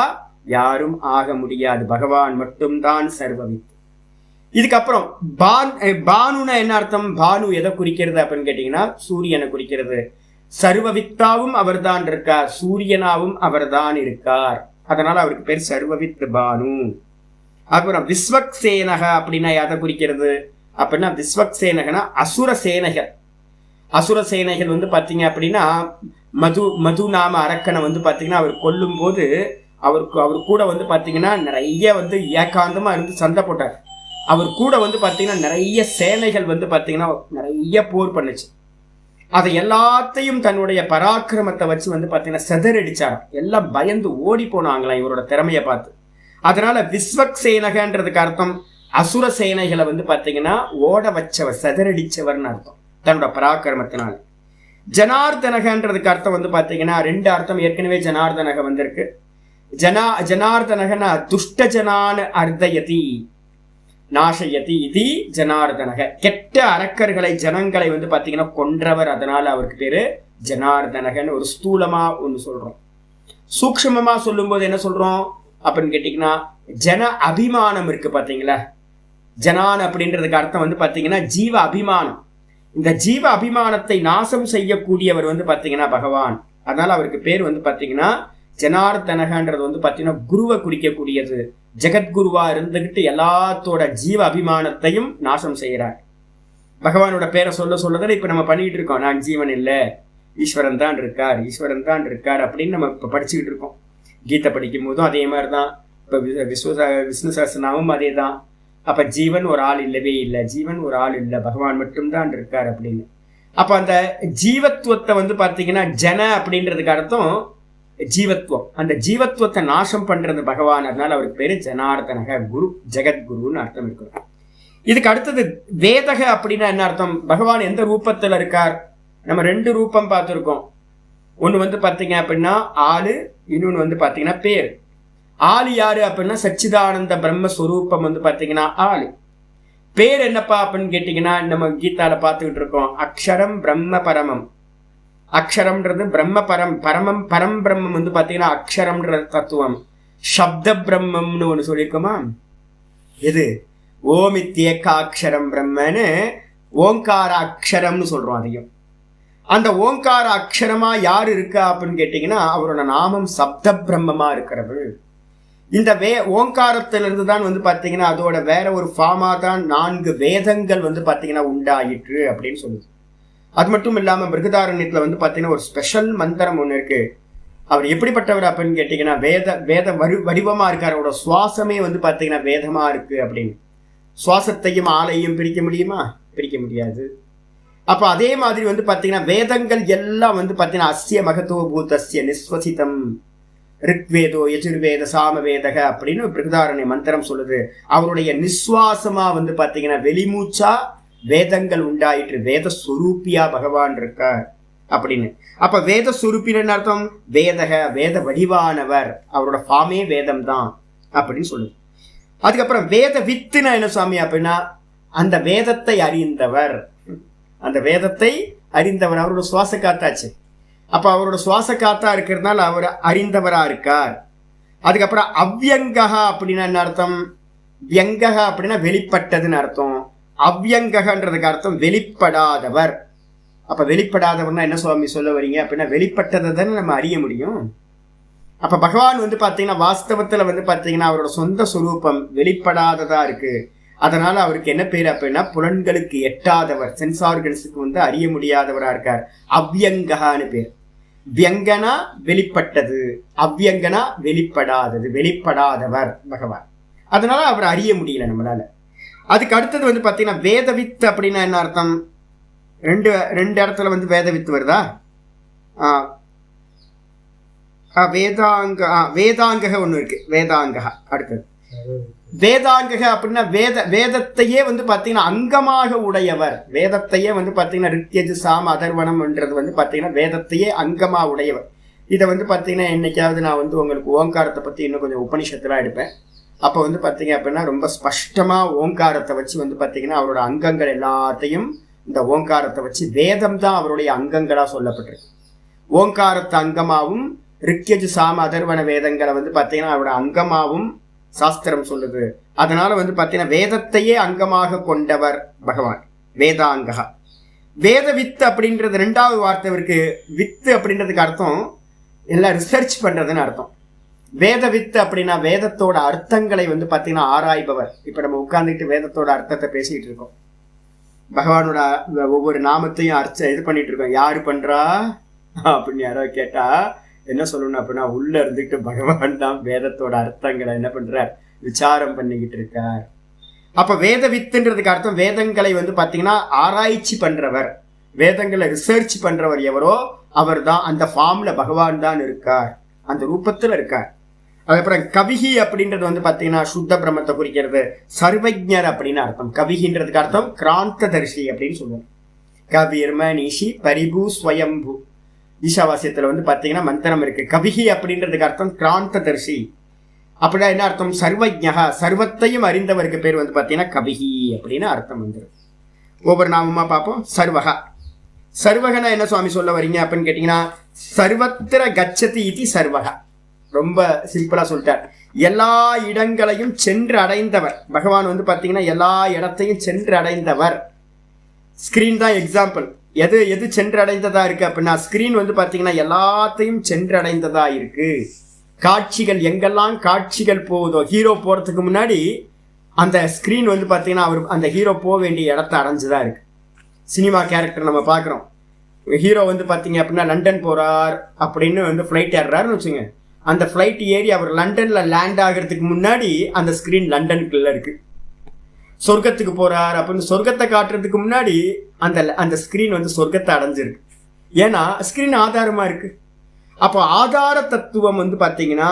யாரும் ஆக முடியாது, பகவான் மட்டும்தான் சர்வவித். இதுக்கப்புறம் பானுனா என்ன அர்த்தம், பானு எதை குறிக்கிறது அப்படின்னு கேட்டீங்கன்னா சூரியனை குறிக்கிறது. சர்வவித்தாவும் அவர்தான் இருக்கார், சூரியனாவும் அவர்தான் இருக்கார். அதனால அவருக்கு பேர் சர்வவித் பானு. அப்புறம் விஸ்வக்சேனக அப்படின்னா எதை குறிக்கிறது அப்படின்னா விஸ்வக்சேனகனா அசுர சேனைகள். அசுர சேனைகள் வந்து பாத்தீங்க அப்படின்னா மது நாம அரக்கனை வந்து பாத்தீங்கன்னா அவர் கொல்லும் போது அவர் கூட வந்து பாத்தீங்கன்னா நிறைய வந்து ஏகாந்தமா இருந்து சண்டை போட்டார். அவர் கூட வந்து பாத்தீங்கன்னா நிறைய சேனைகள் வந்து பாத்தீங்கன்னா நிறைய போர் பண்ணுச்சு. அதை எல்லாத்தையும் தன்னுடைய பராக்கிரமத்தை வச்சு வந்து பாத்தீங்கன்னா செதறடிச்சார். எல்லாம் பயந்து ஓடி போனாங்களாம் இவரோட திறமையை பார்த்து. அதனால விஸ்வக்சேனகன்றதுக்கு அர்த்தம் அசுர சேனைகளை வந்து பாத்தீங்கன்னா ஓட வச்சவர், செதறடிச்சவர்னு அர்த்தம் தன்னோட பராக்கிரமத்தினால. ஜனார்தனகன்றதுக்கு அர்த்தம் வந்து பாத்தீங்கன்னா ரெண்டு அர்த்தம் ஏற்கனவே ஜனார்தனக வந்திருக்கு. ஜனார்தனகனா துஷ்ட ஜனான் அர்த்தயதி நாசயதி இது ஜனார்தனக. கெட்ட அரக்கர்களை ஜனங்களை வந்து பாத்தீங்கன்னா கொன்றவர். அதனால அவருக்கு பேரு ஜனார்தனகன்னு ஒரு ஸ்தூலமா ஒண்ணு சொல்றோம். சூக்ஷ்மமா சொல்லும் போது என்ன சொல்றோம் அப்படின்னு கேட்டீங்கன்னா ஜன அபிமானம் இருக்கு பாத்தீங்களா. ஜனான் அப்படின்றதுக்கு அர்த்தம் வந்து பாத்தீங்கன்னா ஜீவ அபிமானம். இந்த ஜீவ அபிமானத்தை நாசம் செய்யக்கூடியவர் வந்து பாத்தீங்கன்னா பகவான். அதனால அவருக்கு பேர் வந்து பாத்தீங்கன்னா ஜனார்தனகன்றது வந்து பாத்தீங்கன்னா குருவை குறிக்கக்கூடியது. ஜெகத்குருவா இருந்துகிட்டு எல்லாத்தோட ஜீவ அபிமானத்தையும் நாசம் செய்யறார். பகவானோட பேரை சொல்லதான் இப்ப நம்ம பண்ணிட்டு இருக்கோம். நான் ஜீவன் இல்லை, ஈஸ்வரன் தான் இருக்கார், ஈஸ்வரன் தான் இருக்கார் அப்படின்னு நம்ம இப்ப படிச்சுக்கிட்டு இருக்கோம். கீதை படிக்கும் போதும் அதே மாதிரிதான். இப்ப விஷ்ணு சஹஸ்ரநாமம் அதே தான். அப்ப ஜீவன் ஒரு ஆள் இல்லவே இல்லை, ஜீவன் ஒரு ஆள் இல்லை, பகவான் மட்டும்தான் இருக்கார் அப்படின்னு. அப்ப அந்த ஜீவத்துவத்தை வந்து பாத்தீங்கன்னா ஜன அப்படின்றதுக்கு அர்த்தம் ஜீவத்துவம். அந்த ஜீவத்துவத்தை நாசம் பண்றது பகவான். அதனால அவருக்கு பேரு ஜனார்தனக, குரு, ஜெகத்குருன்னு அர்த்தம் இருக்கு. இதுக்கு அடுத்தது வேதக அப்படின்னா என்ன அர்த்தம், பகவான் எந்த ரூபத்துல இருக்கார். நம்ம ரெண்டு ரூபம் பார்த்துருக்கோம். ஒண்ணு வந்து பாத்தீங்க அப்படின்னா ஆளு, இன்னொன்று வந்து பார்த்தீங்கன்னா பேர். ஆளு யாரு அப்படின்னா சச்சிதானந்த பிரம்மஸ்வரூபம் வந்து பார்த்தீங்கன்னா ஆளு. பேர் என்னப்பா அப்படின்னு கேட்டீங்கன்னா நம்ம கீதால பார்த்துக்கிட்டு இருக்கோம், அக்ஷரம் பிரம்ம பரமம். அக்ஷரம்ன்றது பிரம்ம பரமம் பிரம்மம் வந்து பார்த்தீங்கன்னா அக்ஷரம்ன்ற தத்துவம். சப்த பிரம்மம்னு ஒன்று சொல்லியிருக்கோமா, எது ஓமித்யேகாட்சரம் பிரம்மன்னு ஓங்கார அக்ஷரம்னு சொல்றோம். அதையும் அந்த ஓங்கார அக்ஷரமா யார் இருக்கா அப்படின்னு கேட்டீங்கன்னா அவரோட நாமம் சப்த பிரம்மமா இருக்கிறது. இந்த ஓங்காரத்திலிருந்து தான் வந்து பார்த்தீங்கன்னா அதோட வேற ஒரு ஃபார்மா தான் 4 வேதங்கள் வந்து பார்த்தீங்கன்னா உண்டாயிற்று அப்படின்னு சொல்லுது. அது மட்டும் இல்லாமல் பிருகதாரண்யத்தில் வந்து பார்த்தீங்கன்னா ஒரு ஸ்பெஷல் மந்திரம் ஒன்று இருக்கு. அவர் எப்படிப்பட்டவர் அப்படின்னு கேட்டீங்கன்னா வேத வடிவமா இருக்கார். அவரோட சுவாசமே வந்து பார்த்தீங்கன்னா வேதமா இருக்கு அப்படின்னு. சுவாசத்தையும் ஆளையும் பிரிக்க முடியுமா? பிரிக்க முடியாது. அப்ப அதே மாதிரி வந்து பார்த்தீங்கன்னா வேதங்கள் எல்லாம் வந்து பார்த்தீங்கன்னா அஸ்ய மகத்தோ பூதஸ்ய நிஸ்வசிதம் ரிக்வேதோ யஜுர்வேத சாமவேதக அப்படின்னு பிருகதாரண்ய மந்திரம் சொல்லுது. அவருடைய நிஸ்வாசமா வந்து பார்த்தீங்கன்னா வெளிமூச்சா வேதங்கள் உண்டாயிற்று. வேத ஸ்வரூபியா பகவான் இருக்கார் அப்படின்னு. அப்ப வேத ஸ்வரூபின்னு அர்த்தம் வேதக, வேத வடிவானவர், அவரோட ஃபார்மே வேதம் தான் அப்படின்னு சொல்லுது. அதுக்கப்புறம் வேத வித்துனா என்ன சுவாமி அப்படின்னா அந்த வேதத்தை அறிந்தவர். அந்த வேதத்தை அறிந்தவர் அவரோட சுவாச காத்தாச்சு. அப்ப அவரோட சுவாச காத்தா இருக்கிறதுனால அவர் அறிந்தவரா இருக்கார். அதுக்கப்புறம் அவ்யங்கா அப்படின்னா என்ன அர்த்தம்? வியங்கா அப்படின்னா வெளிப்பட்டதுன்னு அர்த்தம். அவ்யங்கன்றதுக்கு அர்த்தம் வெளிப்படாதவர். அப்ப வெளிப்படாதவர்னா என்ன சுவாமி சொல்ல வரீங்க அப்படின்னா வெளிப்பட்டதை தானே நம்ம அறிய முடியும். அப்ப பகவான் வந்து பாத்தீங்கன்னா வாஸ்தவத்துல வந்து பாத்தீங்கன்னா அவரோட சொந்த சுரூபம் வெளிப்படாததா இருக்கு. அதனால அவருக்கு என்ன பேர் அப்படின்னா புலன்களுக்கு எட்டாதவர், சென்ஸ் ஆர்கன்ஸுக்கு வந்து அறிய முடியாதவரா இருக்கார். அவ்யங்ககான்னு பேர். வியங்கனா வெளிப்பட்டது, அவ்யங்கனா வெளிப்படாதது, வெளிப்படாதவர் பகவான். அதனால அவர் அறிய முடியல நம்மளால. அதுக்கு அடுத்தது வந்து பாத்தீங்கன்னா வேதவித் அப்படின்னா என்ன அர்த்தம்? ரெண்டு இடத்துல வந்து வேதவித்து வருதா? வேதாங்க ஒண்ணு இருக்கு. வேதாங்க அடுத்தது வேதாங்க அப்படின்னா வேதத்தையே வந்து பாத்தீங்கன்னா அங்கமாக உடையவர். வேதத்தையே வந்து பாத்தீங்கன்னா ரித்யஜு சாம அதர்வனம்ன்றது வந்து பாத்தீங்கன்னா வேதத்தையே அங்கமா உடையவர். இதை வந்து பாத்தீங்கன்னா என்னைக்காவது நான் வந்து உங்களுக்கு ஓங்காரத்தை பத்தி இன்னும் கொஞ்சம் உபனிஷத்துலாம் எடுப்பேன். அப்போ வந்து பாத்தீங்க அப்படின்னா ரொம்ப ஸ்பஷ்டமா ஓங்காரத்தை வச்சு வந்து பாத்தீங்கன்னா அவரோட அங்கங்கள் எல்லாத்தையும் இந்த ஓங்காரத்தை வச்சு வேதம் தான் அவருடைய அங்கங்களா சொல்லப்பட்டிருக்கு. ஓங்காரத்தை அங்கமாவும் ரித்யஜு சாம அதர்வன வேதங்களை வந்து பாத்தீங்கன்னா அவரோட அங்கமாவும் சாஸ்திரம் சொல்லுது. அதனால வந்து பாத்தீங்கன்னா வேதத்தையே அங்கமாக கொண்டவர் பகவான் வேதாங்கா. வேத வித்து அப்படின்றது 2வது வார்த்தை இருக்கு. வித்து அப்படின்றதுக்கு அர்த்தம் எல்லாம் ரிசர்ச் பண்றதுன்னு அர்த்தம். வேத வித்து அப்படின்னா வேதத்தோட அர்த்தங்களை வந்து பாத்தீங்கன்னா ஆராய்பவர். இப்ப நம்ம உட்கார்ந்துட்டு வேதத்தோட அர்த்தத்தை பேசிட்டு இருக்கோம். பகவானோட ஒவ்வொரு நாமத்தையும் இது பண்ணிட்டு இருக்கோம். யாரு பண்றா அப்படின்னு யாரோ கேட்டா என்ன சொல்லணும் அப்படின்னா உள்ள இருந்துட்டு பகவான் தான் வேதத்தோட அர்த்தங்களை என்ன பண்றார், விசாரம் பண்ணிக்கிட்டு இருக்கார். அப்ப வேத வித்துன்றதுக்கு அர்த்தம் வேதங்களை வந்து பாத்தீங்கன்னா ஆராய்ச்சி பண்றவர், வேதங்களை ரிசர்ச் பண்றவர் எவரோ அவர் தான். அந்த ஃபார்ம்ல பகவான் தான் இருக்கார், அந்த ரூபத்துல இருக்கார். அதுக்கப்புறம் கவிஹி அப்படின்றது வந்து பாத்தீங்கன்னா சுத்த பிரம்மத்தை குறிக்கிறது. சர்வஜர் அப்படின்னு அர்த்தம். கவிஹின்றதுக்கு அர்த்தம் கிராந்த தரிசி அப்படின்னு சொல்லுவோம். கவிர் மனிஷி பரிபு ஸ்வயம்பு. ஈஷாவாசியத்துல வந்து பாத்தீங்கன்னா மந்திரம் இருக்கு. கவிஹி அப்படின்றதுக்கு அர்த்தம் கிராந்த தரிசி. அப்படின்னா என்ன அர்த்தம்? சர்வஜ்ஞா, சர்வத்தையும் அறிந்தவருக்கு பேர் வந்து பாத்தீங்கன்னா கவிஹி அப்படின்னு அர்த்தம் வந்துடும். ஒவ்வொரு நாமமா பார்ப்போம். சர்வகா. சர்வகனா என்ன சுவாமி சொல்ல வரீங்க அப்படின்னு கேட்டீங்கன்னா சர்வத்திர கச்சதி இது சர்வகா. ரொம்ப சிம்பிளா சொல்லிட்டார். எல்லா இடங்களையும் சென்று அடைந்தவர் பகவான் வந்து பாத்தீங்கன்னா எல்லா இடத்தையும் சென்று அடைந்தவர். ஸ்கிரீன் தான் எக்ஸாம்பிள். எது சென்று அடைந்ததா இருக்கு அப்படின்னா ஸ்கிரீன் வந்து பாத்தீங்கன்னா எல்லாத்தையும் சென்று அடைந்ததா இருக்கு. காட்சிகள் எங்கெல்லாம் காட்சிகள் போகுதோ, ஹீரோ போறதுக்கு முன்னாடி அந்த ஸ்கிரீன் வந்து பாத்தீங்கன்னா அவர் அந்த ஹீரோ போக வேண்டிய இடத்த அடைஞ்சுதான் இருக்கு. சினிமா கேரக்டர் நம்ம பாக்குறோம். ஹீரோ வந்து பாத்தீங்க அப்படின்னா லண்டன் போறார் அப்படின்னு வந்து ஃபிளைட் ஏறுறாருன்னு வச்சுங்க. அந்த ஃபிளைட் ஏறி அவர் லண்டன்ல லேண்ட் ஆகிறதுக்கு முன்னாடி அந்த ஸ்கிரீன் லண்டனுக்குள்ள இருக்கு. சொர்க்கத்துக்கு போறார் அப்படின்னு சொர்க்கத்தை காட்டுறதுக்கு முன்னாடி அந்த ஸ்கிரீன் வந்து சொர்க்கத்தை அடைஞ்சிருக்கு. ஏன்னா ஸ்கிரீன் ஆதாரமா இருக்கு. அப்போ ஆதார தத்துவம் வந்து பாத்தீங்கன்னா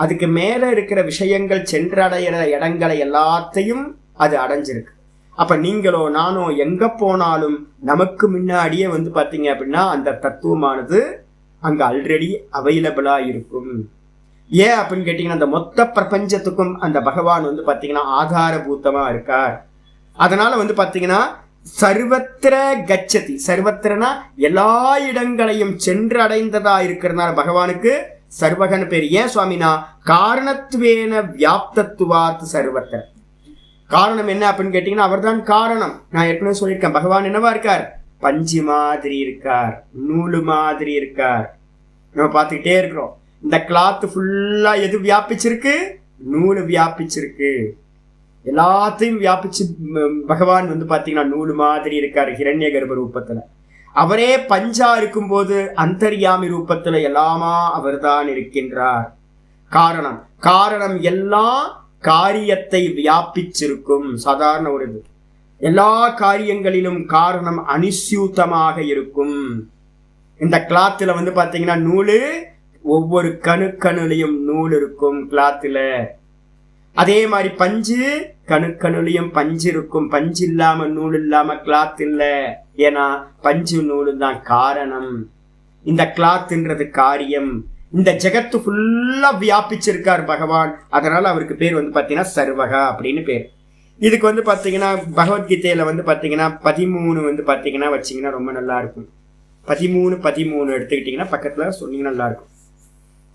அதுக்கு மேல இருக்கிற விஷயங்கள் சென்றடைகிற இடங்களை எல்லாத்தையும் அது அடைஞ்சிருக்கு. அப்ப நீங்களோ நானோ எங்க போனாலும் நமக்கு முன்னாடியே வந்து பாத்தீங்க அப்படின்னா அந்த தத்துவமானது அங்க ஆல்ரெடி அவைலபிளா இருக்கும். ஏன் அப்படின்னு கேட்டீங்கன்னா, அந்த மொத்த பிரபஞ்சத்துக்கும் அந்த பகவான் வந்து பாத்தீங்கன்னா ஆதாரபூத்தமா இருக்கார். அதனால வந்து பாத்தீங்கன்னா சர்வத்திர கச்சதி, சர்வத்திரனா எல்லா இடங்களையும் சென்று அடைந்ததா இருக்கிறதுனால பகவானுக்கு சர்வகன் பேர். ஏன் சுவாமினா காரணத்துவேன வியாப்தத்துவாத் சர்வத்திர. காரணம் என்ன அப்படின்னு கேட்டீங்கன்னா அவர் தான் காரணம். நான் ஏற்கனவே சொல்லியிருக்கேன், பகவான் என்னவா இருக்கார்? பஞ்சு மாதிரி இருக்கார், நூலு மாதிரி இருக்கார். நம்ம பார்த்துக்கிட்டே இருக்கிறோம். இந்த கிளாத் ஃபுல்லா எது வியாபிச்சிருக்கு? நூலு வியாபிச்சிருக்கு. எல்லாத்தையும் வியாபிச்சு பகவான் வந்து பாத்தீங்கன்னா நூலு மாதிரி இருக்காரு ஹிரண்ய கர்ப்ப ரூபத்துல. அவரே பஞ்சா இருக்கும் போது அந்தர்யாமி ரூபத்துல எல்லாமா அவர் தான் இருக்கின்றார். காரணம், காரணம் எல்லாம் காரியத்தை வியாபிச்சிருக்கும். சாதாரண ஒரு இது. எல்லா காரியங்களிலும் காரணம் அனிஸ்யூத்தமாக இருக்கும். இந்த கிளாத்துல வந்து பாத்தீங்கன்னா நூலு, ஒவ்வொரு கணுக்கணுலையும் நூல் இருக்கும் கிளாத்துல. அதே மாதிரி பஞ்சு, கணுக்கணுலையும் பஞ்சு இருக்கும். பஞ்சு இல்லாம நூல் இல்லாம கிளாத் இல்ல. ஏன்னா பஞ்சு நூலு தான் காரணம், இந்த கிளாத்ன்றது காரியம். இந்த ஜெகத்து ஃபுல்லா வியாபிச்சிருக்கார் பகவான். அதனால அவருக்கு பேர் வந்து பாத்தீங்கன்னா சர்வகா அப்படின்னு பேர். இதுக்கு வந்து பாத்தீங்கன்னா பகவத்கீதையில வந்து பாத்தீங்கன்னா 13 வந்து பாத்தீங்கன்னா வச்சீங்கன்னா ரொம்ப நல்லா இருக்கும். 13 எடுத்துக்கிட்டீங்கன்னா பக்கத்துல சொன்னீங்கன்னா நல்லா இருக்கும்.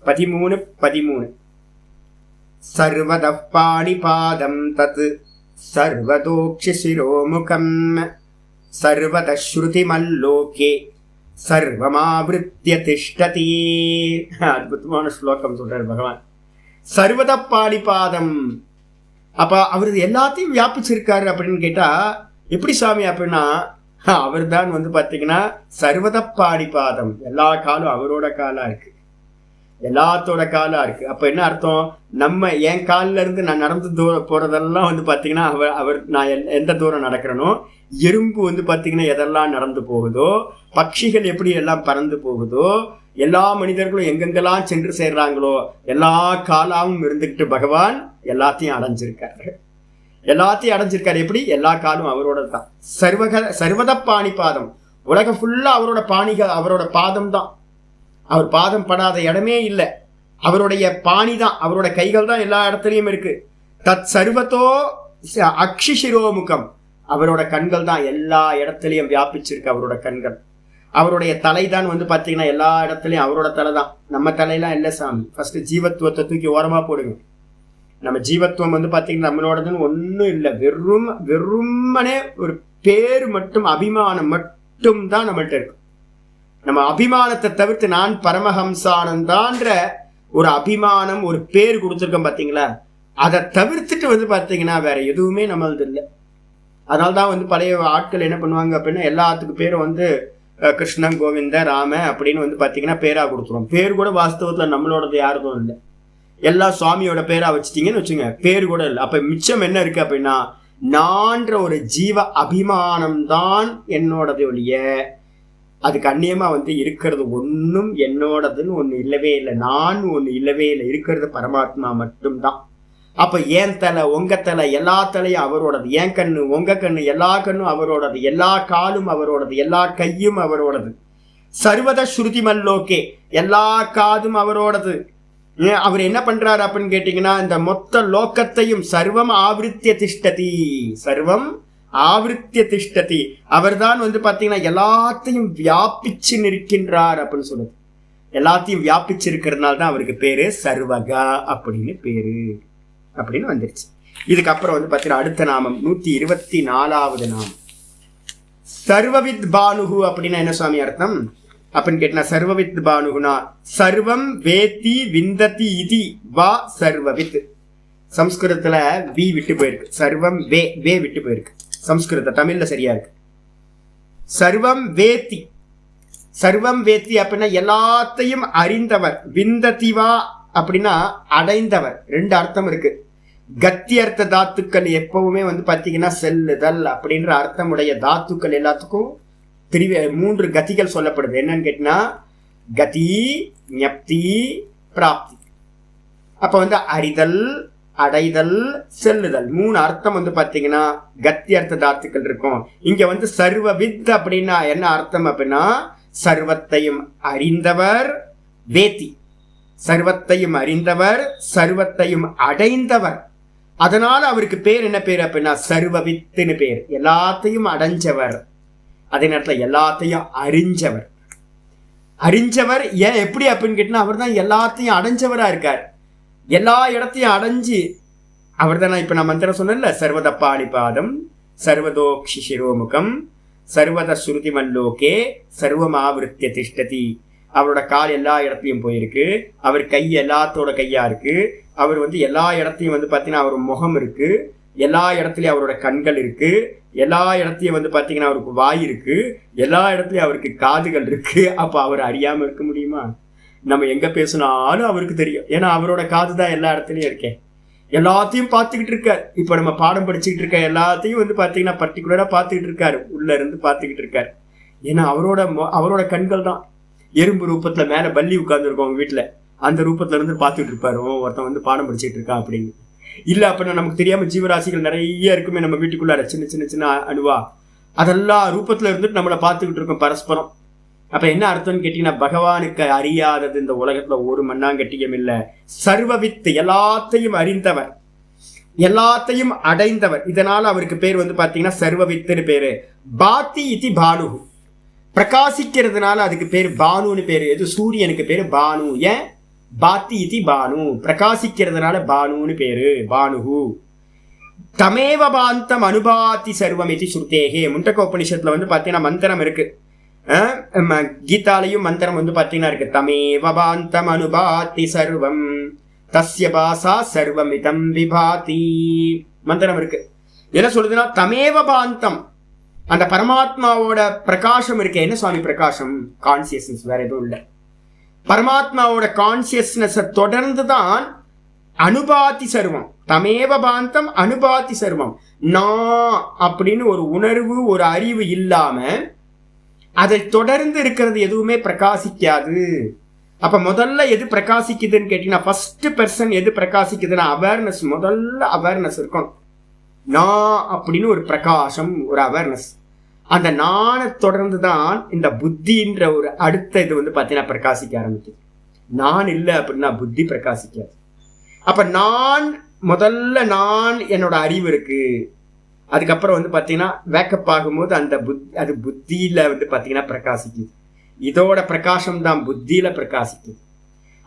13 சர்வத பாணிபாதம் தத் சர்வதோக்ஷி சிரோமுகம் சர்வத ஸ்ருதி மல்லோகே சர்வமாவிருத்திய திஷ்டதி. அற்புதமான ஸ்லோகம் சொல்றாரு பகவான். சர்வத பாணிபாதம். அப்ப அவரு எல்லாத்தையும் வியாபிச்சிருக்காரு அப்படின்னு கேட்டா எப்படி சாமி அப்படின்னா, அவர் தான் வந்து பாத்தீங்கன்னா சர்வத பாணிபாதம். எல்லா காலும் அவரோட காலா இருக்கு, எல்லாத்தோட காலா இருக்கு. அப்ப என்ன அர்த்தம்? நம்ம என் காலில இருந்து நான் நடந்து போறதெல்லாம் வந்து பாத்தீங்கன்னா அவர் நான் எந்த தூரம் நடக்கிறனோ, எறும்பு வந்து பாத்தீங்கன்னா எதெல்லாம் நடந்து போகுதோ, பட்சிகள் எப்படி எல்லாம் பறந்து போகுதோ, எல்லா மனிதர்களும் எங்கெங்கெல்லாம் சென்று சேர்றாங்களோ எல்லா காலாவும் இருந்துகிட்டு பகவான் எல்லாத்தையும் அடைஞ்சிருக்காரு. எல்லாத்தையும் அடைஞ்சிருக்காரு. எப்படி? எல்லா காலும் அவரோட தான். சர்வத பாணிபாதம். உலகம் ஃபுல்லா அவரோட பாணிகள், அவரோட பாதம் தான். அவர் பாதம் படாத இடமே இல்லை. அவருடைய பாணி தான், அவரோட கைகள் தான் எல்லா இடத்துலயும் இருக்கு. தத் சர்வத்தோ அக்ஷி சிரோமுகம். அவரோட கண்கள் தான் எல்லா இடத்துலயும் வியாபிச்சிருக்கு. அவரோட கண்கள். அவருடைய தலை தான் வந்து பாத்தீங்கன்னா எல்லா இடத்துலயும் அவரோட தலை தான். நம்ம தலையெல்லாம் இல்லை சாமி. ஃபர்ஸ்ட் ஜீவத்துவத்தை தூக்கி ஓரமா போடுங்க. நம்ம ஜீவத்துவம் வந்து பாத்தீங்கன்னா நம்மளோடதுன்னு ஒன்னும் இல்லை. வெறுமனே ஒரு பேரு மட்டும், அபிமானம் மட்டும் தான் நம்மள்ட்ட இருக்கு. நம்ம அபிமானத்தை தவிர்த்து நான் பரமஹம்சானந்தான்ற ஒரு அபிமானம், ஒரு பேர் கொடுத்துருக்கோம் பாத்தீங்களா, அதை தவிர்த்துட்டு வந்து பாத்தீங்கன்னா வேற எதுவுமே நம்மளது இல்லை. அதனால்தான் வந்து பழைய ஆட்கள் என்ன பண்ணுவாங்க அப்படின்னா எல்லாத்துக்கும் பேரும் வந்து கிருஷ்ணன், கோவிந்த, ராம அப்படின்னு வந்து பாத்தீங்கன்னா பேரா கொடுத்துருவோம். பேர் கூட வாஸ்தவத்துல நம்மளோடது யாருதும் இல்லை. எல்லாம் சுவாமியோட பேரா வச்சுட்டீங்கன்னு வச்சுங்க, பேர் கூட இல்லை. அப்ப மிச்சம் என்ன இருக்கு அப்படின்னா நான்ற ஒரு ஜீவ அபிமானம் தான் என்னோடது ஒழிய அதுக்கு அந்நியமா வந்து இருக்கிறது ஒன்றும் என்னோடதுன்னு ஒண்ணு இல்லவே இல்லை. நான் ஒண்ணு இல்லவே இல்லை. இருக்கிறது பரமாத்மா மட்டும்தான். அப்ப ஏன் தலை, உங்க தலை, எல்லா தலையும் அவரோடது. ஏன் கண்ணு, உங்க கண்ணு, எல்லா கண்ணும் அவரோடது. எல்லா காலும் அவரோடது. எல்லா கையும் அவரோடது. சர்வத ஸ்ருதி மல்லோகே. எல்லா காதும் அவரோடது. அவர் என்ன பண்றாரு அப்படின்னு கேட்டீங்கன்னா இந்த மொத்த லோக்கத்தையும் சர்வம் ஆவிருத்திய திஷ்டதி, சர்வம் ஆவிருத்திய திஷ்டதி. அவர் தான் வந்து பாத்தீங்கன்னா எல்லாத்தையும் வியாபிச்சு நிற்கின்றார் அப்படின்னு சொல்லுது. எல்லாத்தையும் வியாபிச்சு இருக்கிறதுனால தான் அவருக்கு பேரு சர்வகா அப்படின்னு பேரு அப்படின்னு வந்துருச்சு. இதுக்கப்புறம் வந்து பாத்தீங்கன்னா அடுத்த நாமம் 124வது நாமம் சர்வவித் பானுகு. அப்படின்னா என்ன சுவாமி அர்த்தம் அப்படின்னு கேட்டா, சர்வவித் பானுகுனா சர்வம் வேத்தி விந்ததி இதி வா சர்வவித். சம்ஸ்கிருதத்துல வி விட்டு போயிருக்கு, சர்வம் வே விட்டு போயிருக்கு. சம்ஸ்கிருத தமிழ்ல சரியா இருக்கு. சர்வம் வேத்தி, சர்வம் வேத்தி அப்படின்னா எல்லாத்தையும் அறிந்தவர். விந்ததிவா அப்படின்னா அடைந்தவர். ரெண்டு அர்த்தம் இருக்கு. கத்தியர்த்த தாத்துக்கள் எப்பவுமே வந்து பாத்தீங்கன்னா செல்லுதல் அப்படின்ற அர்த்தமுடைய தாத்துக்கள் எல்லாத்துக்கும் 3 கதிகள் சொல்லப்படுது. என்னன்னு கேட்டீங்கன்னா கதி, ஞப்தி, பிராப்தி. அப்ப வந்து அறிதல், அடைதல், செல்லுதல் 3 அர்த்தம் வந்து பாத்தீங்கன்னா கத்தியர்த்த தாத்துக்கள் இருக்கும். இங்க வந்து சர்வவித் அப்படின்னா என்ன அர்த்தம் அப்படின்னா சர்வத்தையும் அறிந்தவர் வேத்தி, சர்வத்தையும் அறிந்தவர், சர்வத்தையும் அடைந்தவர். அதனால அவருக்கு பேர் என்ன பேர் அப்படின்னா சர்வவித்துன்னு பேர். எல்லாத்தையும் அடைஞ்சவர், அதே நேரத்தில் எல்லாத்தையும் அறிஞ்சவர். அறிஞ்சவர் ஏன் எப்படி அப்படின்னு கேட்டீங்கன்னா அவர் தான் எல்லாத்தையும் அடைஞ்சவரா இருக்கார். எல்லா இடத்தையும் அடைஞ்சு அவர் தான். இப்ப நான் மந்திரம் சொன்னேன்ல, சர்வத பாணிபாதம் சர்வதோக்ஷி சிரோமுகம் சர்வத ஸ்ருதி மல்லோகே சர்வமாவிருத்திய திஷ்டதி. அவரோட கால் எல்லா இடத்துலையும் போயிருக்கு, அவர் கை எல்லாத்தோட கையா இருக்கு, அவர் எல்லா இடத்தையும் பார்த்தீங்கன்னா அவர் முகம் இருக்கு, எல்லா இடத்துலயும் அவரோட கண்கள் இருக்கு, எல்லா இடத்தையும் பார்த்தீங்கன்னா அவருக்கு வாய் இருக்கு, எல்லா இடத்துலயும் அவருக்கு காதுகள் இருக்கு. அப்ப அவர் அறியாம இருக்க முடியுமா? நம்ம எங்க பேசினாலும் அவருக்கு தெரியும். ஏன்னா அவரோட காது தான் எல்லா இடத்துலயும் இருக்கேன், எல்லாத்தையும் பார்த்துக்கிட்டு இருக்காரு. இப்ப நம்ம பாடம் படிச்சுக்கிட்டு இருக்க எல்லாத்தையும் பார்த்தீங்கன்னா பர்டிகுலரா பார்த்துக்கிட்டு இருக்காரு, உள்ள இருந்து பார்த்துக்கிட்டு இருக்காரு. ஏன்னா அவரோட கண்கள் தான். எறும்பு ரூபத்துல மேல பள்ளி உட்கார்ந்துருக்கோம் அவங்க வீட்டுல, அந்த ரூபத்துல இருந்து பார்த்துட்டு இருப்பாரு. ஒருத்தன் பாடம் படிச்சுட்டு இருக்கான் அப்படின்னு. இல்ல அப்படின்னா நமக்கு தெரியாம ஜீவராசிகள் நிறைய இருக்குமே நம்ம வீட்டுக்குள்ளார, சின்ன சின்ன சின்ன அணுவா, அதெல்லாம் ரூபத்துல இருந்துட்டு நம்மளை பார்த்துக்கிட்டு இருக்கோம் பரஸ்பரம். அப்ப என்ன அர்த்தம்னு கேட்டீங்கன்னா பகவானுக்கு அறியாதது இந்த உலகத்துல ஒரு மண்ணாங்கட்டியம் இல்ல. சர்வவித்து, எல்லாத்தையும் அறிந்தவர், எல்லாத்தையும் அடைந்தவர். இதனால அவருக்கு பேர் பாத்தீங்கன்னா சர்வவித்துன்னு பேரு. பாத்தி இதி பானு, பிரகாசிக்கிறதுனால அதுக்கு பேர் பானுன்னு பேரு. எது? சூரியனுக்கு பேரு பானு. ஏன்? பாத்தி இதி பானு, பிரகாசிக்கிறதுனால பானுன்னு பேரு, பானுகு. தமேவ பாந்தம் அனுபாதி சர்வம் இது ஸ்ருதேகே. முண்டகோபனிஷத்துல பாத்தீங்கன்னா மந்திரம் இருக்கு, கீதாலையும் மந்திரம் பாத்தீங்கன்னா இருக்கு. தமேவ பாந்தம் அனுபாதி சர்வம் தஸ்ய பாசா சர்வம் இதம் விபாதி மந்திரம் இருக்கு. என்ன சொல்லுதுன்னா தமேவ பாந்தம், அந்த பரமாத்மாவோட பிரகாசம் இருக்கு. என்ன சுவாமி பிரகாசம்? கான்சியஸ்னஸ், வேற எதுவும் இல்லை. பரமாத்மாவோட கான்சியஸ்னஸ் தொடர்ந்து தான் அனுபாதி சர்வம். தமேவ பாந்தம் அனுபாதி சர்வம். நான் அப்படின்னு ஒரு உணர்வு, ஒரு அறிவு இல்லாம அதை தொடர்ந்து இருக்கிறது எதுவுமே பிரகாசிக்காது. அப்ப முதல்ல எது பிரகாசிக்குதுன்னு கேட்டீங்கன்னா ஃபர்ஸ்ட் பர்சன் எது பிரகாசிக்குதுன்னா அவேர்னஸ். முதல்ல அவேர்னஸ் இருக்கணும். நான் அப்படின்னு ஒரு பிரகாசம், ஒரு அவேர்னஸ். அந்த நானை தொடர்ந்து தான் இந்த புத்தின்ற ஒரு அடுத்த இது பாத்தீங்கன்னா பிரகாசிக்க ஆரம்பிக்குது. நான் இல்லை அப்படின்னா புத்தி பிரகாசிக்காது. அப்ப நான் முதல்ல நான் என்னோட அறிவு இருக்கு. அதுக்கப்புறம் பாத்தீங்கன்னா வேக்கப் ஆகும்போது அந்த அது புத்தியில பாத்தீங்கன்னா பிரகாசிக்குது. இதோட பிரகாசம் தான் புத்தியில பிரகாசிக்குது.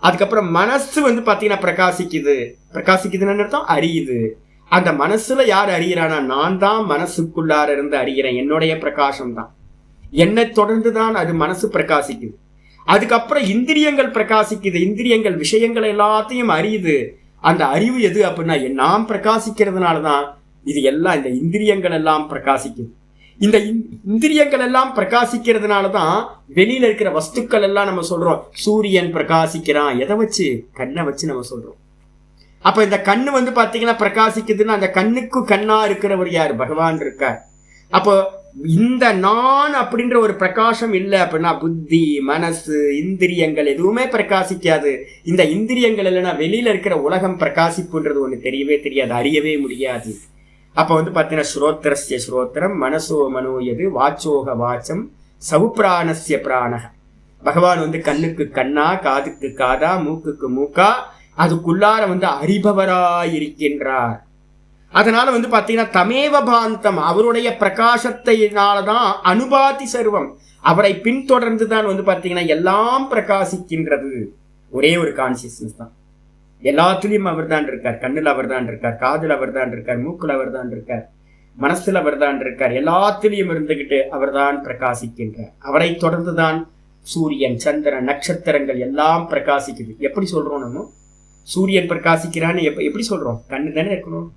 அதுக்கப்புறம் மனசு பாத்தீங்கன்னா பிரகாசிக்குதுன்னு அர்த்தம், அறியுது. அந்த மனசுல யார் அறிகிறானா? நான் தான் மனசுக்குள்ளார இருந்து அறிகிறேன். என்னுடைய பிரகாசம் தான், என்னை தொடர்ந்துதான் அது மனசு பிரகாசிக்குது. அதுக்கப்புறம் இந்திரியங்கள் பிரகாசிக்குது. இந்திரியங்கள் விஷயங்கள் எல்லாத்தையும் அறியுது. அந்த அறிவு எது அப்படின்னா நாம் பிரகாசிக்கிறதுனாலதான் இது எல்லாம், இந்த இந்திரியங்கள் எல்லாம் பிரகாசிக்குது. இந்த இந்திரியங்கள் எல்லாம் பிரகாசிக்கிறதுனாலதான் வெளியில இருக்கிற வஸ்துக்கள் எல்லாம் நம்ம சொல்றோம் சூரியன் பிரகாசிக்கிறான். எதை வச்சு? கண்ணை வச்சு நம்ம சொல்றோம். அப்ப இந்த கண்ணு பாத்தீங்கன்னா பிரகாசிக்குதுன்னா அந்த கண்ணுக்கு கண்ணா இருக்கிறவர் யார்? பகவான் இருக்கார். அப்போ இந்த நான் அப்படின்ற ஒரு பிரகாசம் இல்லை அப்படின்னா புத்தி, மனசு, இந்திரியங்கள் எதுவுமே பிரகாசிக்காது. இந்த இந்திரியங்கள் இல்லைன்னா வெளியில இருக்கிற உலகம் பிரகாசிப்புன்றது ஒண்ணு தெரியவே தெரியாது, அறியவே முடியாது. அப்ப பாத்தீங்கன்னா ஸ்ரோத்திரஸ்ய ஸ்ரோத்திரம் மனசோ மனோயது வாச்சோக வாச்சம் சவுப்பிராணஸ்ய பிராணக. பகவான் கண்ணுக்கு கண்ணா, காதுக்கு காதா, மூக்குக்கு மூக்கா, அதுக்குள்ளார அறிபவராயிருக்கின்றார். அதனால பாத்தீங்கன்னா தமேவ பாந்தம், அவருடைய பிரகாசத்தினாலதான் அனுபாதி சர்வம், அவரை பின்தொடர்ந்துதான் பாத்தீங்கன்னா எல்லாம் பிரகாசிக்கின்றது. ஒரே ஒரு கான்சியஸ்னஸ் தான். எல்லாத்துலயும் அவர் தான் இருக்கார். கண்ணுல அவர் தான் இருக்கார், காதுல அவர் தான் இருக்கார், மூக்குல அவர் தான் இருக்கார், மனசுல அவர் தான் இருக்கார். எல்லாத்திலையும் இருந்துகிட்டு அவர் தான் பிரகாசிக்கின்றார். அவரை தொடர்ந்துதான் சூரியன், சந்திரன், நட்சத்திரங்கள் எல்லாம் பிரகாசிக்குது. எப்படி சொல்றோம் நம்ம? சூரியன் பிரகாசிக்கிறான்னு எப்படி சொல்றோம்? கண்ணு தானே இருக்கணும்.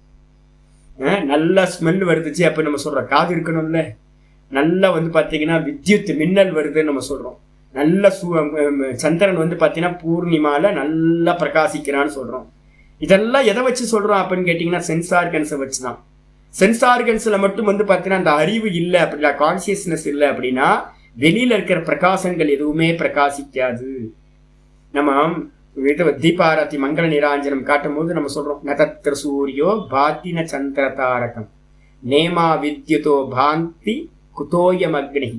நல்ல ஸ்மெல் வருதுச்சு அப்ப நம்ம சொல்றோம் காது இருக்கணும்ல. நல்லா பாத்தீங்கன்னா வித்யுத் மின்னல் வருதுன்னு நம்ம சொல்றோம். நல்ல சந்திரன் பாத்தீங்கன்னா பூர்ணிமால நல்லா பிரகாசிக்கிறான்னு சொல்றோம். இதெல்லாம் எதை வச்சு சொல்றோம் அப்படின்னு கேட்டீங்கன்னா சென்ஸ் ஆர்கன்ஸை வச்சுதான். சென்ஸ் ஆர்கன்ஸ்ல மட்டும் பாத்தீங்கன்னா அந்த அறிவு இல்லை அப்படின்னா, கான்சியஸ்னஸ் இல்லை அப்படின்னா வெளியில இருக்கிற பிரகாசங்கள் எதுவுமே பிரகாசிக்காது. நம்ம தீபாராத்தி மங்கள நிராஞ்சனம் காட்டும் போது நம்ம சொல்றோம் நதத்திர சூரியோ பாத்தின சந்திர தாரகம் நேமா வித்யுதோ பாந்தி குதோயம் அக்னி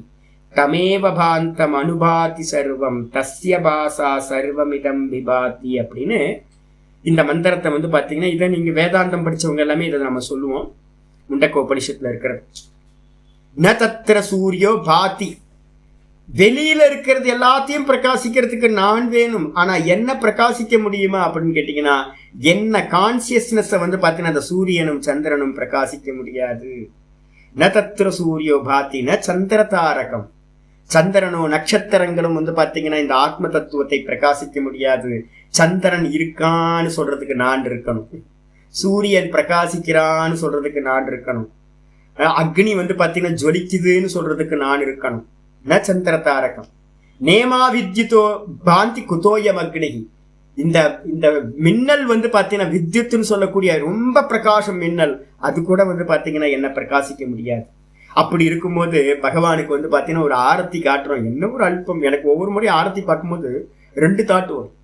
தமேவ பாந்தம் அனுபாதி சர்வம் தஸ்ய பாசா சர்வமிதம் விபாதி அப்படின்னு இந்த மந்திரத்தை வந்து பாத்தீங்கன்னா, இதை நீங்க வேதாந்தம் படிச்சவங்க எல்லாமே இதை நம்ம சொல்லுவோம். முண்டக்கோபனிஷத்துல இருக்கிறது. ந தத்திர சூரியோ பாதி, வெளியில இருக்கிறது எல்லாத்தையும் பிரகாசிக்கிறதுக்கு நான் வேணும். ஆனா என்ன பிரகாசிக்க முடியுமா அப்படின்னு கேட்டீங்கன்னா, என்ன கான்சியஸ்னஸ் வந்து பாத்தீங்கன்னா அந்த சூரியனும் சந்திரனும் பிரகாசிக்க முடியாது. ந தத்திர சூரியோ பாதி ந சந்திர தாரகம், சந்திரனோ நட்சத்திரங்களும் வந்து பாத்தீங்கன்னா இந்த ஆத்ம தத்துவத்தை பிரகாசிக்க முடியாது. சந்திரன் இருக்கான்னு சொல்றதுக்கு நான் இருக்கணும், சூரியன் பிரகாசிக்கிறான்னு சொல்றதுக்கு நான் இருக்கணும், அக்னி வந்து பாத்தீங்கன்னா ஜொலிக்குதுன்னு சொல்றதுக்கு நான் இருக்கணும். ந சந்திர தாரகம் நேமா வித்யுத்தோ பாந்தி குதோயம் அக்னி. இந்த இந்த மின்னல் வந்து பாத்தீங்கன்னா வித்யுத்துன்னு சொல்லக்கூடிய ரொம்ப பிரகாசம் மின்னல், அது கூட வந்து பாத்தீங்கன்னா என்ன பிரகாசிக்க முடியாது. அப்படி இருக்கும்போது பகவானுக்கு வந்து பாத்தீங்கன்னா ஒரு ஆரத்தி காட்டுறோம், என்ன ஒரு அல்பம். எனக்கு ஒவ்வொரு முறையும் ஆரத்தி பார்க்கும்போது 2 தாட் வரும்.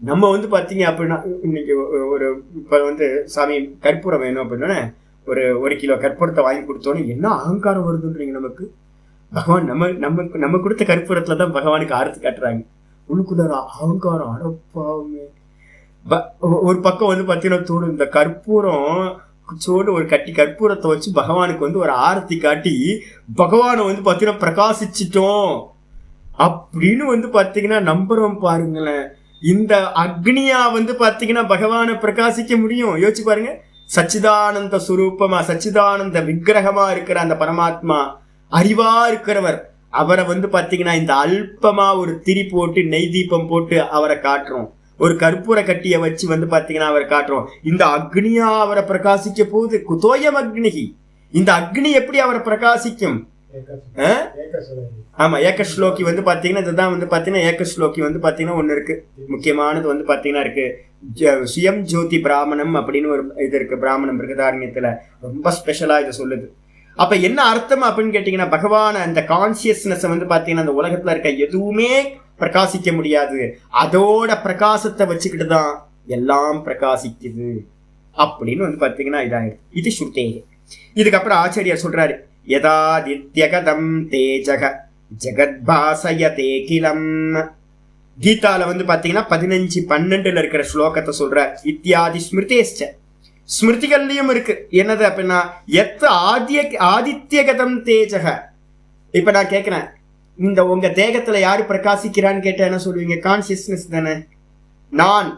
நம்ம வந்து பாத்தீங்க அப்படின்னா, இன்னைக்கு ஒரு இப்ப வந்து சாமி கற்பூரம் வேணும் அப்படின்னா ஒரு 1 கிலோ கற்பூரத்தை வாங்கி கொடுத்தோன்னு என்ன அகங்காரம் வருதுன்றீங்க நமக்கு. பகவான் நம்ம கொடுத்த கற்பூரத்துலதான் பகவானுக்கு ஆரத்தி காட்டுறாங்க. உள்ளுக்குள்ள அகங்காரம் அடப்பாவுமே. ஒரு பக்கம் வந்து பாத்தீங்கன்னா தோடு இந்த கற்பூரம் சோடு ஒரு கட்டி கற்பூரத்தை வச்சு பகவானுக்கு வந்து ஒரு ஆரத்தி காட்டி பகவானை வந்து பாத்தீங்கன்னா பிரகாசிச்சிட்டோம் அப்படின்னு வந்து பாத்தீங்கன்னா நம்புறோம். பாருங்களேன், இந்த அக்னியா வந்து பாத்தீங்கன்னா பகவானை பிரகாசிக்க முடியும். யோசிச்சு பாருங்க. சச்சிதானந்த சுரூபமா சச்சிதானந்த விக்கிரகமா இருக்கிற அந்த பரமாத்மா, அறிவா இருக்கிறவர், அவரை வந்து பாத்தீங்கன்னா இந்த அல்பமா ஒரு திரி போட்டு நெய் தீபம் போட்டு அவரை காட்டுறோம். ஒரு கற்பூர கட்டிய வச்சு வந்து பாத்தீங்கன்னா அவரை காட்டுறோம். இந்த அக்னியா அவரை பிரகாசிக்க போகுது. குதோயம் அக்னிகி, இந்த அக்னி எப்படி அவரை பிரகாசிக்கும்? ஆமா, ஏகஸ்லோகி வந்து பாத்தீங்கன்னா இதுதான் வந்து பாத்தீங்கன்னா ஏகஸ்லோகி வந்து பாத்தீங்கன்னா ஒண்ணு இருக்கு, முக்கியமானது வந்து பாத்தீங்கன்னா இருக்கு. சுயம் ஜோதி பிராமணம் அப்படின்னு ஒரு இது இருக்கு, பிராமணம் பிருகதாரண்யத்துல ரொம்ப ஸ்பெஷலா இதை சொல்லுது. அப்ப என்ன அர்த்தம் அப்படின்னு கேட்டீங்கன்னா, பகவான் அந்த கான்சியஸ்னஸ் வந்து பாத்தீங்கன்னா அந்த உலகத்துல இருக்க எதுவுமே பிரகாசிக்க முடியாது, அதோட பிரகாசத்தை வச்சுக்கிட்டு தான் எல்லாம் பிரகாசிக்குது அப்படின்னு வந்து பாத்தீங்கன்னா இதாயிரு. இது ஸ்ருதே. இதுக்கப்புறம் ஆச்சாரியார் சொல்றாரு, யதாதித்யகதம் தேஜக ஜெகத்பாசயதே கிலம். கீதால வந்து பாத்தீங்கன்னா 15:12 இருக்கிற ஸ்லோகத்தை சொல்ற. இத்தியாதி ஸ்மிருதேஷ்ச, ஸ்மிருதிகள்லயும் இருக்கு. என்னது அப்படின்னா, ஆதித்யகதம் தேஜக. இப்ப நான் கேட்கிறேன், இந்த உங்க தேகத்துல யாரு பிரகாசிக்கிறான்னு கேட்டா என்ன சொல்லுவீங்க? கான்சியஸ்னஸ் தானே. நான்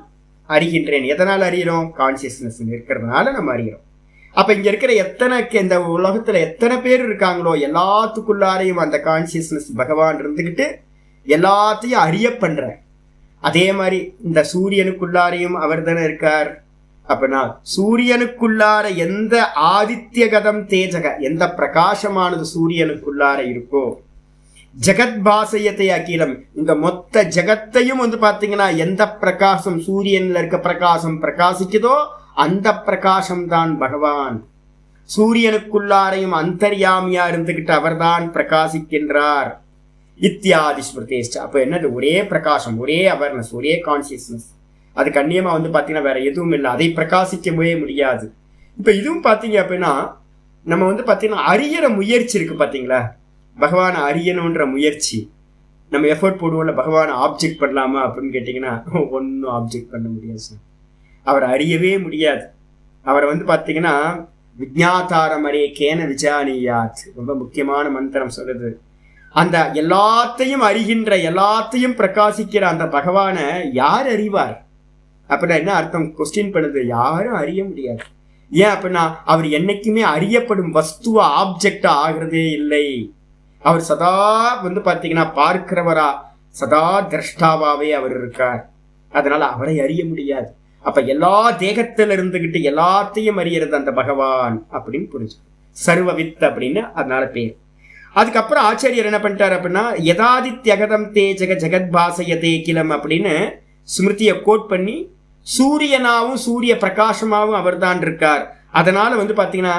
அறிகின்றேன். எதனால அறிகிறோம்? கான்சியஸ்னஸ் இருக்கிறதுனால நம்ம அறிகிறோம். அப்ப இங்க இருக்கிற இந்த உலகத்துல எத்தனை பேர் இருக்காங்களோ எல்லாத்துக்குள்ளாரையும் அந்த கான்சியஸ்னஸ் பகவான் இருந்துகிட்டு எல்லாத்தையும் அறிய பண்ற. அதே மாதிரி இந்த சூரியனுக்குள்ளாரையும் அவர் தானே இருக்கார். அப்படின்னா சூரியனுக்குள்ளார எந்த ஆதித்யகதம் தேஜக, எந்த பிரகாசமானது சூரியனுக்குள்ளார இருக்கோ, ஜெகத் பாசயத்தை அகிலம், இந்த மொத்த ஜெகத்தையும் வந்து பாத்தீங்கன்னா எந்த பிரகாசம் சூரியன்ல இருக்க பிரகாசம் பிரகாசிக்குதோ அந்த பிரகாசம் தான் பகவான். சூரியனுக்குள்ளாரையும் அந்தர்யாமியா இருந்துகிட்டு அவர்தான் பிரகாசிக்கின்றார். இத்தியாதி ஸ்மிருதேஷ்ட. அப்ப என்னது? ஒரே பிரகாசம், ஒரே அவேர்னஸ், ஒரே கான்சியஸ்னஸ். அது கண்ணியமா வந்து பாத்தீங்கன்னா வேற எதுவும் இல்லை, அதை பிரகாசிக்கவே முடியாது. இப்ப இதுவும் பாத்தீங்க அப்படின்னா நம்ம வந்து பாத்தீங்கன்னா அறியற முயற்சி இருக்கு பாத்தீங்களா, பகவானை அறியணுன்ற முயற்சி. நம்ம எஃபர்ட் போடுவோம்ல, பகவானை ஆப்ஜெக்ட் பண்ணலாமா அப்படின்னு கேட்டீங்கன்னா ஒன்னும் ஆப்ஜெக்ட் பண்ண முடியாது சார். அவரை அறியவே முடியாது. அவரை வந்து பாத்தீங்கன்னா விஜ்ஞாதாரமரே கேன விஜானியாத், ரொம்ப முக்கியமான மந்திரம் சொல்லுது. அந்த எல்லாத்தையும் அறிகின்ற எல்லாத்தையும் பிரகாசிக்கிற அந்த பகவானை யார் அறிவார் அப்படின்னா என்ன அர்த்தம்? கொஸ்டின் பண்ணுது. யாரும் அறிய முடியாது. ஏன் அப்படின்னா அவர் என்னைக்குமே அறியப்படும் வஸ்துவா ஆப்ஜெக்டா ஆகிறதே இல்லை. அவர் சதா வந்து பாத்தீங்கன்னா பார்க்கிறவரா, சதா திரஷ்டாவாவே அவர் இருக்கார். அதனால அவரை அறிய முடியாது. அப்ப எல்லா தேகத்துல இருந்துகிட்டு எல்லாத்தையும் அறியறது அந்த பகவான் அப்படின்னு புரிஞ்சு, சர்வவித் அப்படின்னு அதனால பேர். அதுக்கப்புறம் ஆச்சாரியர் என்ன பண்ணிட்டார் அப்படின்னா, யதாதித்யகதம் தேஜக ஜெகத் பாசயதே கிலம் அப்படின்னு ஸ்மிருதியை கோட் பண்ணி, சூரியனாவும் சூரிய பிரகாசமாவும் அவர் தான் இருக்கார். அதனால வந்து பாத்தீங்கன்னா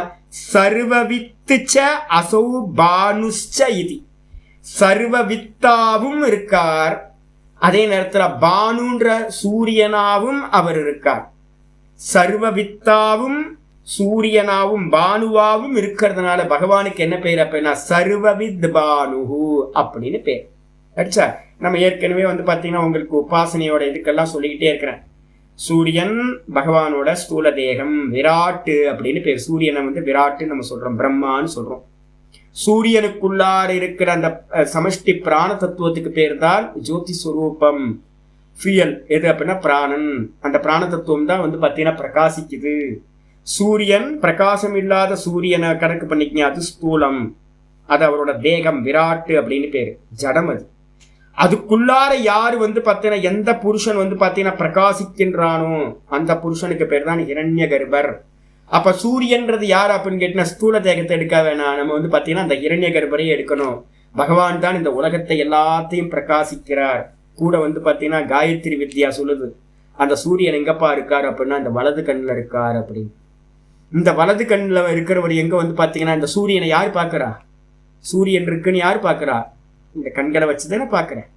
சர்வவித்துச்ச அசௌ பானுஷ்ச இதி, சர்வவித்தாவும் இருக்கார், அதே நேரத்துல பானுன்ற சூரியனாவும் அவர் இருக்கார். சர்வவித்தாவும் சூரியனாவும் பானுவாவும் இருக்கிறதுனால பகவானுக்கு என்ன பேர் அப்படின்னா சர்வவித் பானு அப்படின்னு பேர். அடிச்சா நம்ம ஏற்கனவே பாத்தீங்கன்னா உங்களுக்கு உபாசனையோட இதுக்கெல்லாம் சொல்லிக்கிட்டே இருக்கிறேன். சூரியன் பகவானோட ஸ்தூல தேகம், விராட்டு அப்படின்னு பேர். சூரியனை விராட்டு நம்ம சொல்றோம், பிரம்மான்னு சொல்றோம். சூரியனுக்குள்ளார இருக்கிற அந்த சமஷ்டி பிராண தத்துவத்துக்கு பேர் தான் ஜோதி ஸ்வரூபம். ஃபியல் எது அப்படின்னா பிராணன். அந்த பிராண தத்துவம் தான் பாத்தீங்கன்னா பிரகாசிக்குது. சூரியன் பிரகாசம் இல்லாத சூரியனை கணக்கு பண்ணிக்கங்க, அது ஸ்தூலம். அது அவரோட தேகம், விராட்டு அப்படின்னு பேரு, ஜடம். அது அதுக்குள்ளார யாரு பாத்தீங்கன்னா எந்த புருஷன் பாத்தீங்கன்னா பிரகாசிக்கின்றானோ அந்த புருஷனுக்கு பேர் தான் ஹிரண்ய கர்ப்பர். அப்ப சூரியன்றது யார் அப்படின்னு கேட்டீங்கன்னா ஸ்தூல தேகத்தை எடுக்க வேணாம், நம்ம பாத்தீங்கன்னா அந்த ஹிரண்ய கர்ப்பரையே எடுக்கணும். பகவான் தான் இந்த உலகத்தை எல்லாத்தையும் பிரகாசிக்கிறார். கூட பாத்தீங்கன்னா காயத்ரி வித்யா சொல்லுது, அந்த சூரியன் எங்கப்பா இருக்காரு அப்படின்னா இந்த வலது கண்ணில் இருக்கார் அப்படின்னு. இந்த வலது கண்ணில் இருக்கிறவர் எங்க பாத்தீங்கன்னா இந்த சூரியனை யார் பார்க்கறா? சூரியன் இருக்குன்னு யார் பார்க்கறா? இந்த கண்களை வச்சுதானே பார்க்கிறேன்.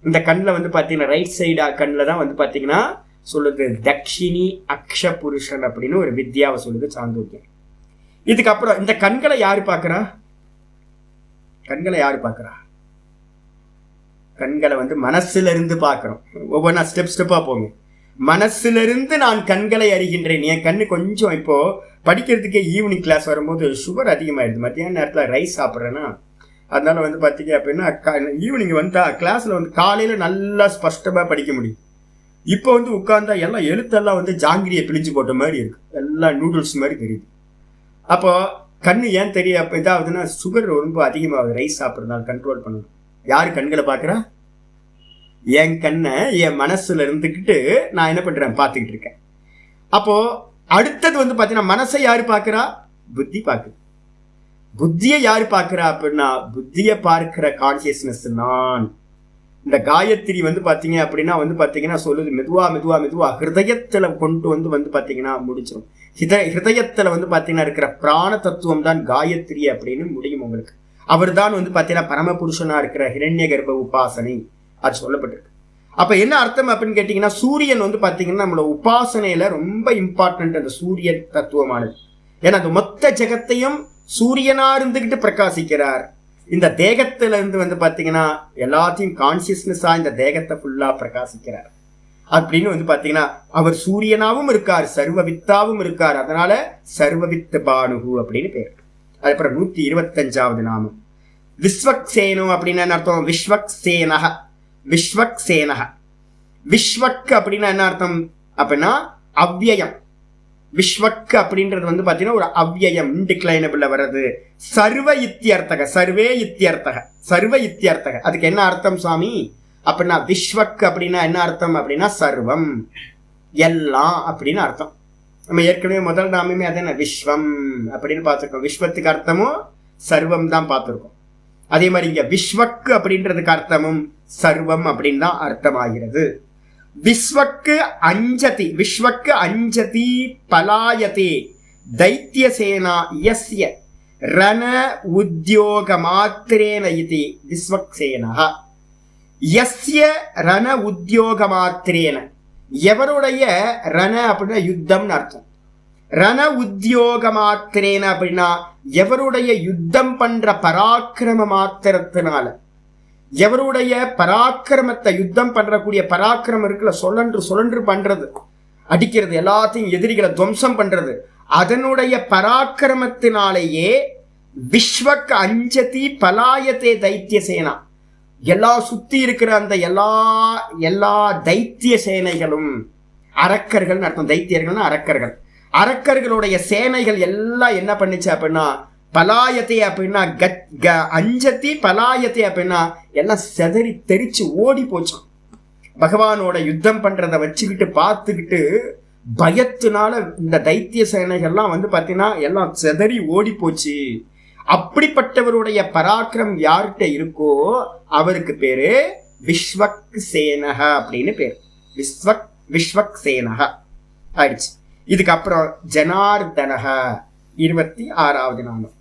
இந்த கண்ணில் பாத்தீங்கன்னா ரைட் சைடா கண்ணில் தான் பாத்தீங்கன்னா சொல்லுது தக்ஷினி அக்ஷ புருஷன் அப்படின்னு ஒரு வித்யாவை சொல்லுது சாந்தோக்கியம். இதுக்கப்புறம் இந்த கண்களை யாரு பார்க்கறா? கண்களை யாரு பார்க்கறா? கண்களை மனசுல இருந்து பார்க்கிறோம். ஒவ்வொன்றா ஸ்டெப்பா போங்க. மனசுல இருந்து நான் கண்களை அறிகின்றேன். என் கண்ணு கொஞ்சம் இப்போ படிக்கிறதுக்கே ஈவினிங் கிளாஸ் வரும்போது சுகர் அதிகமாயிடுது. மத்தியான நேரத்தில் ரைஸ் சாப்பிட்றேன்னா அதனால பார்த்தீங்க அப்படின்னா ஈவினிங் கிளாஸ்ல காலையில நல்லா ஸ்பஷ்டமா படிக்க முடியும். இப்போ உட்கார்ந்தா எல்லாம் எழுத்தெல்லாம் ஜாங்கிரியை பிழிஞ்சு போட்ட மாதிரி இருக்கு, எல்லாம் நூடுல்ஸ் மாதிரி தெரியுது. அப்போ கண்ணு ஏன் தெரிய இதாகுதுன்னா சுகர் ரொம்ப அதிகமாகுது. ரைஸ் சாப்பிட்றதுனால கண்ட்ரோல் பண்ணணும். யாரு கண்களை பார்க்குறா? என் கண்ணை என் மனசுல இருந்துக்கிட்டு நான் என்ன பண்றேன், பார்த்துக்கிட்டு இருக்கேன். அப்போ அடுத்தது பார்த்தீங்கன்னா மனசை யாரு பார்க்கிறா? புத்தி பார்க்குது. புத்தியை யாரு பார்க்கிறா அப்படின்னா புத்தியை பார்க்கிற கான்சியஸ்னஸ் நான். இந்த காயத்ரி பாத்தீங்க அப்படின்னா பாத்தீங்கன்னா சொல்லுது மெதுவா மெதுவா மெதுவா ஹிருதயத்துல கொண்டு பாத்தீங்கன்னா முடிச்சிடும். ஹிருதயத்துல பாத்தீங்கன்னா இருக்கிற பிராண தத்துவம் தான் காயத்ரி அப்படின்னு முடியும் உங்களுக்கு. அவர் தான் பாத்தீங்கன்னா பரமபுருஷனா இருக்கிற ஹிரண்ய கர்ப்ப உபாசனை அது சொல்லப்பட்டிருக்கு. அப்ப என்ன அர்த்தம் அப்படின்னு கேட்டீங்கன்னா சூரியன் பாத்தீங்கன்னா நம்மளோட உபாசனையில ரொம்ப இம்பார்ட்டன்ட் அந்த சூரிய தத்துவமானது. ஏன்னா அந்த மொத்த ஜெகத்தையும் சூரியனா இருந்துகிட்டு பிரகாசிக்கிறார். இந்த தேகத்துல இருந்து பாத்தீங்கன்னா எல்லாத்தையும் கான்சியஸ்னஸா இந்த தேகத்தை ஃபுல்லா பிரகாசிக்கிறார் அப்படின்னு பாத்தீங்கன்னா அவர் சூரியனாவும் இருக்கார், சர்வவித்தாவும் இருக்கார். அதனால சர்வவித் பானுகு அப்படின்னு பேர். அதுக்கப்புறம் 125வது நாமம் விஸ்வக்சேனோ அப்படின்னு என்ன அர்த்தம்? விஸ்வக்சேனக. விஸ்வக்சேனக. விஸ்வக் அப்படின்னா என்ன அர்த்தம் அப்படின்னா அவ்யயம். விஸ்வக் அப்படின்றது பாத்தீங்கன்னா ஒரு அவ்யயம், இன்டிக்ளைனபிள்ல வர்றது. சர்வ இத்தியர்த்தக. சர்வே இத்தியர்த்தக. சர்வ இத்தியர்த்தக. அதுக்கு என்ன அர்த்தம் சுவாமி அப்படின்னா விஸ்வக் அப்படின்னா என்ன அர்த்தம் அப்படின்னா சர்வம், எல்லாம் அப்படின்னு அர்த்தம். நம்ம ஏற்கனவே முதல் நாமமே அதே விஸ்வம் அப்படின்னு பார்த்துருக்கோம். விஸ்வத்துக்கு அர்த்தமும் சர்வம் தான் பார்த்துருக்கோம். அதே மாதிரி இங்க விஸ்வக்கு அப்படின்றதுக்கு அர்த்தமும் சர்வம் அப்படின்னு தான் அர்த்தமாகிறது. விஸ்வக்கு அஞ்சதி. விஸ்வக்கு அஞ்சதி பலாயதே தைத்திய சேனா யஸ்ய ரண உத்யோக மாத்திரேன இதி விஸ்வக்சேனஹ. யஸ்ய ரண உத்யோக மாத்திரேன, எவருடைய ரண அப்படின்னா யுத்தம்னு அர்த்தம். ரண உத்யோக மாத்திரேன அப்படின்னா எவருடைய யுத்தம் பண்ற பராக்கிரம மாத்திரத்தினால, எவருடைய பராக்கிரமத்தை யுத்தம் பண்றக்கூடிய பராக்கிரமம் இருக்குல்ல, சுழன்று பண்றது, அடிக்கிறது, எல்லாத்தையும் எதிரிகளை துவம்சம் பண்றது, அதனுடைய பராக்கிரமத்தினாலேயே விஸ்வக் அஞ்சதி பலாயத்தே தைத்திய சேனா, எல்லா சுத்தி இருக்கிற அந்த எல்லா தைத்திய சேனைகளும், அரக்கர்கள் அர்த்தம். தைத்தியர்கள்னா அரக்கர்கள். அரக்கர்களுடைய சேனைகள் எல்லாம் என்ன பண்ணுச்சு அப்படின்னா பலாயத்தை அப்படின்னா அஞ்சத்தி பலாயத்தை அப்படின்னா எல்லாம் செதறி தெரிச்சு ஓடி போச்சான். பகவானோட யுத்தம் பண்றதை வச்சுக்கிட்டு பார்த்துக்கிட்டு பயத்தினால இந்த தைத்திய சேனைகள்லாம் பாத்தீங்கன்னா எல்லாம் செதறி ஓடி போச்சு. அப்படிப்பட்டவருடைய பராக்கிரம் யார்கிட்ட இருக்கோ அவருக்கு பேரு விஸ்வக் சேனக அப்படின்னு பேரு. விஸ்வக் சேனக ஆயிடுச்சு. இதுக்கப்புறம் ஜனார்தனக 26வது நாமம்.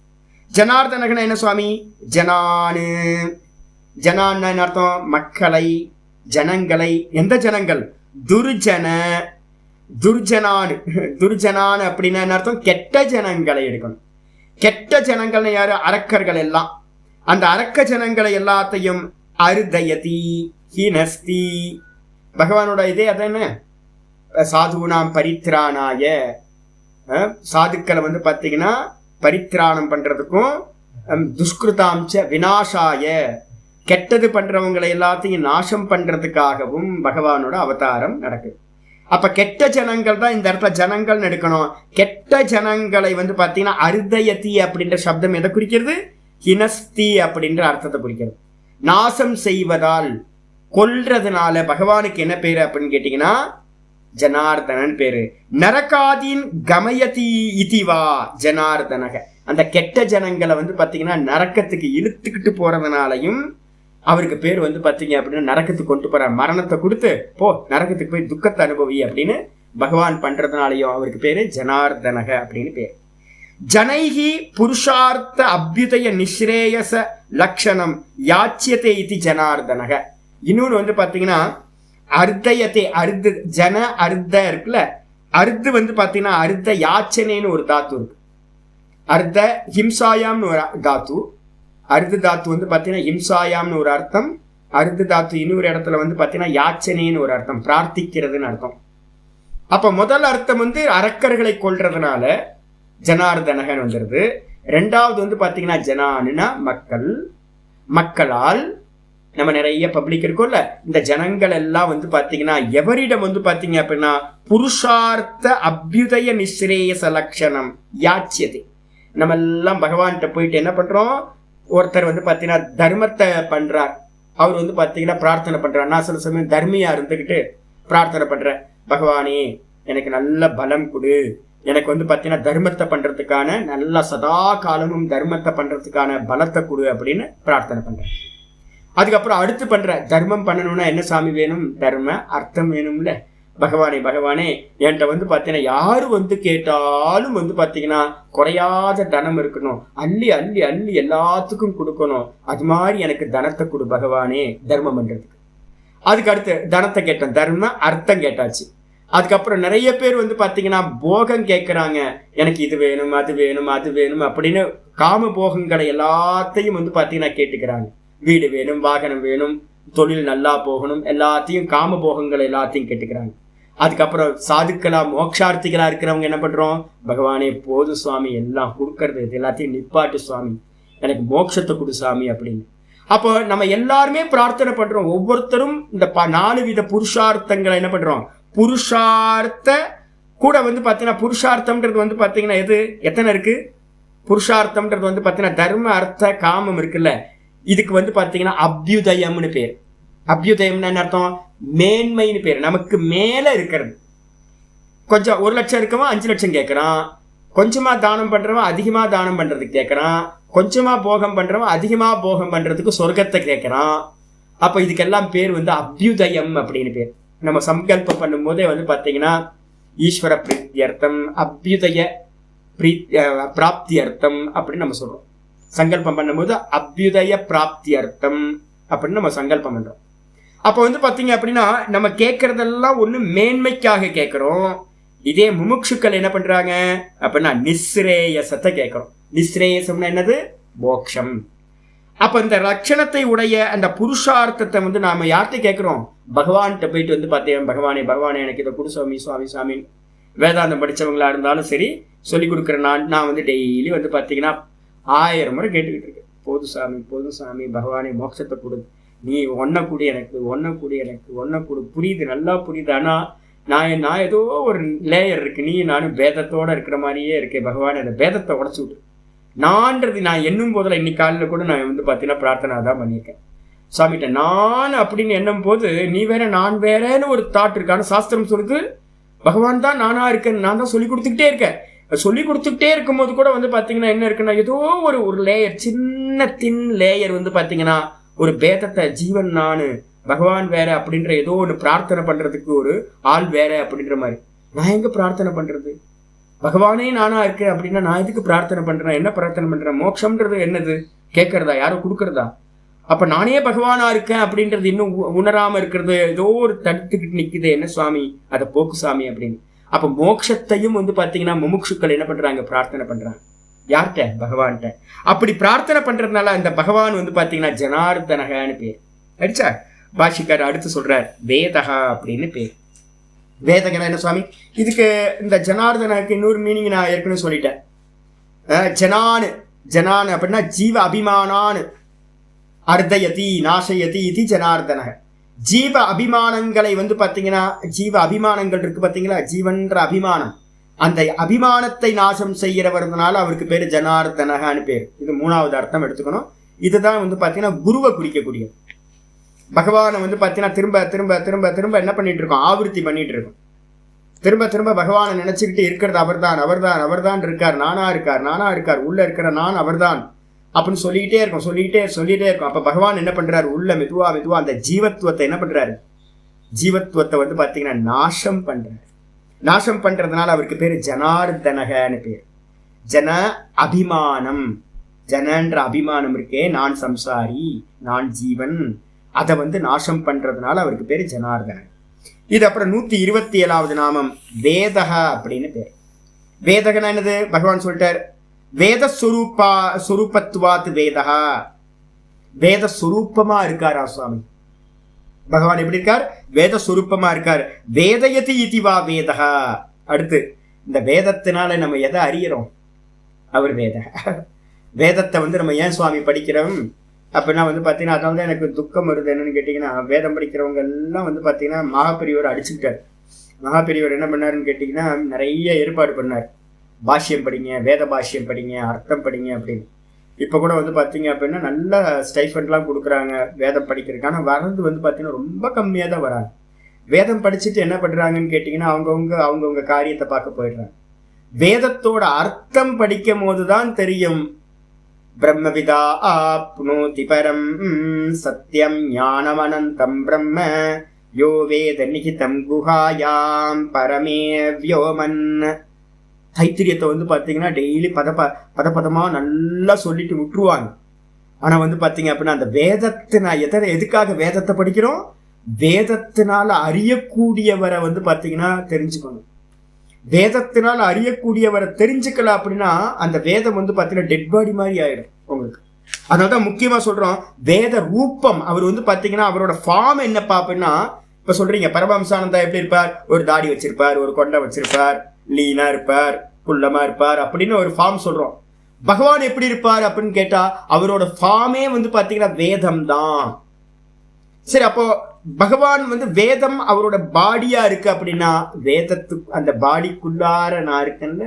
ஜனார்தனகன என்ன சுவாமி? ஜனானு. ஜனான்னு அர்த்தம் மக்களை, ஜனங்களை. எந்த ஜனங்கள்? துர்ஜன துர்ஜனானு. துர்ஜனானு அப்படின்னா என்ன அர்த்தம்? கெட்ட ஜனங்களை எடுக்கணும். கெட்ட ஜனங்கள் யாரு? அரக்கர்கள் எல்லாம். அந்த அரக்க ஜனங்களை எல்லாத்தையும் அருதயதி ஹினஸ்தி. பகவானோட இதே அதான சாதுனாம் பரித்ராணாய. சாதுக்களை வந்து பார்த்தீங்கன்னா பரித்ராணம் பண்றதுக்கும் துஷ்கிருதாம்ச விநாசாய கெட்டது பண்றவங்களை எல்லாத்தையும் நாசம் பண்றதுக்காகவும் பகவானோட அவதாரம் நடக்குது. அப்ப கெட்ட ஜனங்கள் தான் இந்த இடத்துல ஜனங்கள் எடுக்கணும். கெட்ட ஜனங்களை வந்து பார்த்தீங்கன்னா அருதயதி அப்படின்ற சப்தம் எதை குறிக்கிறது? ஹினஸ்தி அப்படின்ற அர்த்தத்தை குறிக்கிறது. நாசம் செய்வதால், கொல்றதுனால பகவானுக்கு என்ன பேரு அப்படின்னு கேட்டீங்கன்னா ஜனார்தனன் பேரு. நரகாதீன் கமயதி இதிவா ஜனார்தனக. அந்த கெட்ட ஜனங்களை வந்து பார்த்தீங்கன்னா நரக்கத்துக்கு இழுத்துக்கிட்டு போறதுனாலையும் அவருக்கு பேர் வந்து பார்த்தீங்க அப்படின்னா நரக்கத்துக்கு கொண்டு போற, மரணத்தை கொடுத்து போ நரக்கத்துக்கு போய் துக்கத்தை அனுபவி அப்படின்னு பகவான் பண்றதுனாலையும் அவருக்கு பேரு ஜனார்தனக அப்படின்னு பேர். ஜனைகி புருஷார்த்த அபியுதய நிஸ்ரேயச லக்ஷணம் யாச்சியத்தை இது ஜனார்தனக. இன்னொன்று வந்து பார்த்தீங்கன்னா அர்த்தயத்தை, அர்த்த ஜன அர்த்த இருக்குல்ல, அர்த்து வந்து பார்த்தீங்கன்னா அர்த்த யாச்சனைன்னு ஒரு தாத்து இருக்கு. அர்த்த ஹிம்சாயாம்னு ஒரு தாத்து. அர்த்த தாத்து வந்து பார்த்தீங்கன்னா ஹிம்சாயாம்னு ஒரு அர்த்தம். அர்த்த தாத்து இன்னொரு இடத்துல வந்து பார்த்தீங்கன்னா யாச்சனைன்னு ஒரு அர்த்தம், பிரார்த்திக்கிறதுன்னு அர்த்தம். அப்ப முதல் அர்த்தம் வந்து அரக்கர்களை கொல்றதுனால ஜனார்தனகன் வந்துடுது. ரெண்டாவது வந்து பார்த்தீங்கன்னா ஜனானுனா மக்கள், மக்களால் நம்ம நிறைய பப்ளிக் இருக்கோம்ல, இந்த ஜனங்கள் எல்லாம் வந்து பாத்தீங்கன்னா எவரிடம் வந்து பாத்தீங்க அப்படின்னா புருஷார்த்த அபியுதய நிஸ்ரேயச லட்சணம் யாச்சியதை. நம்ம எல்லாம் பகவான்கிட்ட போயிட்டு என்ன பண்றோம்? ஒருத்தர் வந்து பாத்தீங்கன்னா தர்மத்தை பண்றார், அவர் வந்து பாத்தீங்கன்னா பிரார்த்தனை பண்றார். நான் சில சமயம் தர்மியா இருந்துகிட்டு பிரார்த்தனை பண்றேன், பகவானே எனக்கு நல்ல பலம் கொடு, எனக்கு வந்து பாத்தீங்கன்னா தர்மத்தை பண்றதுக்கான நல்ல சதா காலமும் தர்மத்தை பண்றதுக்கான பலத்தை கொடு அப்படின்னு பிரார்த்தனை பண்றேன். அதுக்கப்புறம் அடுத்து பண்ற தர்மம் பண்ணணும்னா என்ன சாமி வேணும்? தர்ம அர்த்தம் வேணும்ல. பகவானே பகவானே என்கிட்ட வந்து பார்த்தீங்கன்னா யாரு வந்து கேட்டாலும் வந்து பார்த்தீங்கன்னா குறையாத தனம் இருக்கணும், அள்ளி அள்ளி அள்ளி எல்லாத்துக்கும் கொடுக்கணும், அது மாதிரி எனக்கு தனத்தை கொடு பகவானே தர்மம் பண்றதுக்கு. அதுக்கு அடுத்து தனத்தை கேட்டேன், தர்ம அர்த்தம் கேட்டாச்சு. அதுக்கப்புறம் நிறைய பேர் வந்து பார்த்தீங்கன்னா போகம் கேட்குறாங்க, எனக்கு இது வேணும் அது வேணும் அது வேணும் அப்படின்னு காம போகங்களை எல்லாத்தையும் வந்து பார்த்தீங்கன்னா கேட்டுக்கிறாங்க. வீடு வேணும், வாகனம் வேணும், தொழில் நல்லா போகணும், எல்லாத்தையும் காம போகங்கள் எல்லாத்தையும் கேட்டுக்கிறாங்க. அதுக்கப்புறம் சாதுக்களா மோட்சார்த்திகளா இருக்கிறவங்க என்ன பண்றோம்? பகவானே போது சுவாமி, எல்லாம் கொடுக்கறது இது எல்லாத்தையும் நிப்பாட்டு சுவாமி, எனக்கு மோட்சத்தை கொடு சாமி அப்படின்னு. அப்போ நம்ம எல்லாருமே பிரார்த்தனை பண்றோம். ஒவ்வொருத்தரும் இந்த 4 வித புருஷார்த்தங்களை என்ன பண்றோம்? புருஷார்த்த கூட வந்து பாத்தீங்கன்னா புருஷார்த்தம்ன்றது வந்து பாத்தீங்கன்னா எத்தனை இருக்கு? புருஷார்த்தம்ன்றது வந்து பாத்தீங்கன்னா தர்ம அர்த்த காமம் இருக்குல்ல, இதுக்கு வந்து பாத்தீங்கன்னா அபியுதயம்னு பேர். அபியுதயம்னு என்ன அர்த்தம்? மேன்மைன்னு பேர். நமக்கு மேல இருக்கிறது. கொஞ்சம் 1 லட்சம் இருக்கவன் 5 லட்சம் கேட்கறான், கொஞ்சமா தானம் பண்றவன் அதிகமா தானம் பண்றதுக்கு கேட்கறான், கொஞ்சமா போகம் பண்றவன் அதிகமா போகம் பண்றதுக்கு சொர்க்கத்தை கேட்கறான். அப்ப இதுக்கெல்லாம் பேர் வந்து அபியுதயம் அப்படின்னு பேர். நம்ம சங்கல்பம் பண்ணும் போதே வந்து பாத்தீங்கன்னா ஈஸ்வர பிரீத்தியர்த்தம், அபியுதய பிராப்தி அர்த்தம் அப்படின்னு நம்ம சொல்றோம். சங்கல்பம் பண்ணும்போது அபியுதய பிராப்தி அர்த்தம் அப்படின்னு நம்ம சங்கல்பம் பண்றோம். அப்ப வந்து பாத்தீங்க அப்படின்னா நம்ம கேட்கறதெல்லாம் ஒண்ணு மேன்மைக்காக கேட்கிறோம். இதே முமுட்சுக்கள் என்ன பண்றாங்க அப்படின்னா நிஸ்ரேயசத்தை கேட்கிறோம். நிஸ்ரேயசம்னா என்னது? மோட்சம். அப்ப இந்த லட்சணத்தை உடைய அந்த புருஷார்த்தத்தை வந்து நாம யார்கிட்ட கேட்கிறோம்? பகவான்கிட்ட போயிட்டு வந்து பார்த்தீங்கன்னா பகவானே பகவானே எனக்கு இதை கொடு சுவாமி சுவாமி சுவாமி. வேதாந்தம் படிச்சவங்களா இருந்தாலும் சரி, சொல்லி கொடுக்குற நான் வந்து டெய்லி வந்து பார்த்தீங்கன்னா 1000 முறை கேட்டுக்கிட்டு இருக்கேன், போது சாமி போது சாமி, பகவானே மோட்சத்தை கொடு, நீ ஒன்ன கூடி எனக்கு ஒன்ன கூடி எனக்கு ஒன்ன கூடு. புரியுது, நல்லா புரியுது. ஆனா நான் ஏதோ ஒரு லேயர் இருக்கு, நீ நானும் பேதத்தோட இருக்கிற மாதிரியே இருக்கேன். பகவான் அந்த பேதத்தை உடச்சு விட்டு நான்றது நான் எண்ணும் போதில் இன்னைக்கு காலையில் கூட நான் வந்து பார்த்தீங்கன்னா பிரார்த்தனை தான் பண்ணியிருக்கேன் சாமிகிட்ட. நான் அப்படின்னு எண்ணும் போது நீ வேற நான் வேறேன்னு ஒரு தாட் இருக்கான சாஸ்திரம் சொல்லுது. பகவான் தான் நானா இருக்கேன், நான் தான் சொல்லி கொடுத்துக்கிட்டே இருக்கேன். சொல்லி கொடுத்துக்கிட்டே இருக்கும்போது கூட வந்து பார்த்தீங்கன்னா என்ன இருக்குன்னா ஏதோ ஒரு லேயர், சின்ன தின் லேயர் வந்து பார்த்தீங்கன்னா ஒரு பேதத்தை, ஜீவன் நானு பகவான் வேற அப்படின்ற ஏதோ ஒன்று பிரார்த்தனை பண்றதுக்கு ஒரு ஆள் வேற அப்படின்ற மாதிரி. நான் எங்க பிரார்த்தனை பண்றது? பகவானே நானா இருக்கேன் அப்படின்னா நான் எதுக்கு பிரார்த்தனை பண்றேன்? என்ன பிரார்த்தனை பண்றேன்? மோட்சம்ன்றது என்னது? கேட்கறதா? யாரும் கொடுக்கறதா? அப்ப நானே பகவானா இருக்கேன் அப்படின்றது இன்னும் உணராம இருக்கிறது ஏதோ ஒரு தடுத்துக்கிட்டு நிக்குது. என்ன சுவாமி, அதை போக்கு சாமி அப்படின்னு. அப்ப மோட்சத்தையும் வந்து பாத்தீங்கன்னா முமுட்சுக்கள் என்ன பண்றாங்க, பிரார்த்தனை பண்றாங்க. யார்கிட்ட? பகவான்கிட்ட. அப்படி பிரார்த்தனை பண்றதுனால அந்த பகவான் வந்து பாத்தீங்கன்னா ஜனார்தனகன்னு பேர். அடிச்சா பாஷிக்கார் அடுத்து சொல்றார் வேதகா அப்படின்னு பேர். வேதகனா என்ன சுவாமி? இதுக்கு இந்த ஜனார்தனுக்கு இன்னொரு மீனிங் நான் ஏற்கனவே சொல்லிட்டேன். ஜனான் அப்படின்னா ஜீவ அபிமானான் அர்த்தயதி நாசயதி இது ஜனார்தன. ஜீவ அபிமானங்களை வந்து பாத்தீங்கன்னா, ஜீவ அபிமானங்கள் இருக்கு பாத்தீங்களா, ஜீவன்ற அபிமானம், அந்த அபிமானத்தை நாசம் செய்கிறவர்னால அவருக்கு பேரு ஜனார்தனகான்னு பேர். இது மூணாவது அர்த்தம் எடுத்துக்கணும். இதுதான் வந்து பாத்தீங்கன்னா குருவை குறிக்கக்கூடியது. பகவானை வந்து பாத்தீங்கன்னா திரும்ப திரும்ப திரும்ப திரும்ப என்ன பண்ணிட்டு இருக்கோம், ஆவர்த்தி பண்ணிட்டு இருக்கோம். திரும்ப திரும்ப பகவானை நினைச்சுக்கிட்டு இருக்கிறது அவர்தான் அவர்தான் அவர்தான் இருக்கார், நானா இருக்கார், உள்ள இருக்கிற நான் அவர்தான் அப்படின்னு சொல்லிட்டே இருக்கும். அப்ப பகவான் என்ன பண்றாரு, உள்ள மெதுவா அந்த ஜீவத்துவத்தை என்ன பண்றாரு, ஜீவத்துவத்தை வந்து பாத்தீங்கன்னா நாசம் பண்றாரு. நாசம் பண்றதுனால அவருக்கு பேரு ஜனார்தனகன்னு பேர். ஜன அபிமானம், ஜனன்ற அபிமானம் இருக்கே, நான் சம்சாரி, நான் ஜீவன், அதை வந்து நாசம் பண்றதுனால அவருக்கு பேரு ஜனார்தனன். இது அப்புறம் 127வது நாமம் வேதக அப்படின்னு பேர். வேதகனா என்னது, பகவான் சொல்லிட்டார் வேத சுரூபத்துவாத் வேதகா. வேத சுரூபமா இருக்காரா சுவாமி பகவான்? எப்படி இருக்கார்? வேத சுரூபமா இருக்கார். வேதயதி இதிவா வேதகா. அடுத்து இந்த வேதத்தினால நம்ம எதை அறியறோம், அவர் வேத. வேதத்தை வந்து நம்ம ஏன் சுவாமி படிக்கிறோம் அப்படின்னா வந்து பார்த்தீங்கன்னா, அதான் எனக்கு துக்கம் வருது என்னன்னு கேட்டிங்கன்னா, வேதம் படிக்கிறவங்க எல்லாம் வந்து பார்த்தீங்கன்னா மகாபெரியவர் அடிச்சுக்கிட்டார். மகாபெரியவர் என்ன பண்ணாருன்னு கேட்டிங்கன்னா, நிறைய ஏற்பாடு பண்ணார். பாஷ்யம் படிங்க, வேத பாஷ்யம் படிங்க, அர்த்தம் படிங்க அப்படின்னு. இப்போ கூட வந்து பார்த்தீங்க அப்படின்னா நல்ல ஸ்டைஃபண்ட்லாம் கொடுக்குறாங்க வேதம் படிக்கிறதுக்கு. ஆனால் வரது வந்து பார்த்தீங்கன்னா ரொம்ப கம்மியாக தான் வராங்க. வேதம் படிச்சுட்டு என்ன பண்ணுறாங்கன்னு கேட்டிங்கன்னா, அவங்கவுங்க காரியத்தை பார்க்க போயிடுறாங்க. வேதத்தோட அர்த்தம் படிக்கும் போது தான் தெரியும், பிரம்மவிதா ஆப்னோதி பரம் சத்யம் ஞானமனந்தம் பிரம்ம யோ வேத நிகிதம் குஹாயாம் பரமே வியோமன். தைத்திரியத்தை வந்து பார்த்தீங்கன்னா டெய்லி பதமா நல்லா சொல்லிட்டு விட்டுருவாங்க. ஆனால் வந்து பார்த்தீங்க அப்படின்னா அந்த வேதத்தினால் எதுக்காக வேதத்தை படிக்கிறோம், வேதத்தினால அறியக்கூடியவரை வந்து பார்த்தீங்கன்னா தெரிஞ்சுக்கணும். வேதத்தினால் அறியக்கூடியவரை தெரிஞ்சுக்கல அப்படின்னா அந்த வேதம் வந்து பார்த்தீங்கன்னா டெட் பாடி மாதிரி ஆயிடும் உங்களுக்கு. அதனால தான் முக்கியமாக சொல்கிறோம் வேத ரூபம். அவர் வந்து பார்த்தீங்கன்னா அவரோட ஃபார்ம் என்னப்பா அப்படின்னா, இப்போ சொல்கிறீங்க பரமஹம்சானந்தா எப்படி இருப்பார், ஒரு தாடி வச்சிருப்பார், ஒரு கொண்டை வச்சிருப்பார், லீனா இருப்பார், குள்ளமா இருப்பார் அப்படின்னு ஒரு ஃபார்ம் சொல்கிறோம். பகவான் எப்படி இருப்பார் அப்படின்னு கேட்டால் அவரோட ஃபார்மே வந்து பார்த்தீங்கன்னா வேதம் தான். சரி, அப்போ பகவான் வந்து வேதம் அவரோட பாடியா இருக்கு அப்படின்னா அந்த பாடிக்குள்ளார நான் இருக்கேன்ல,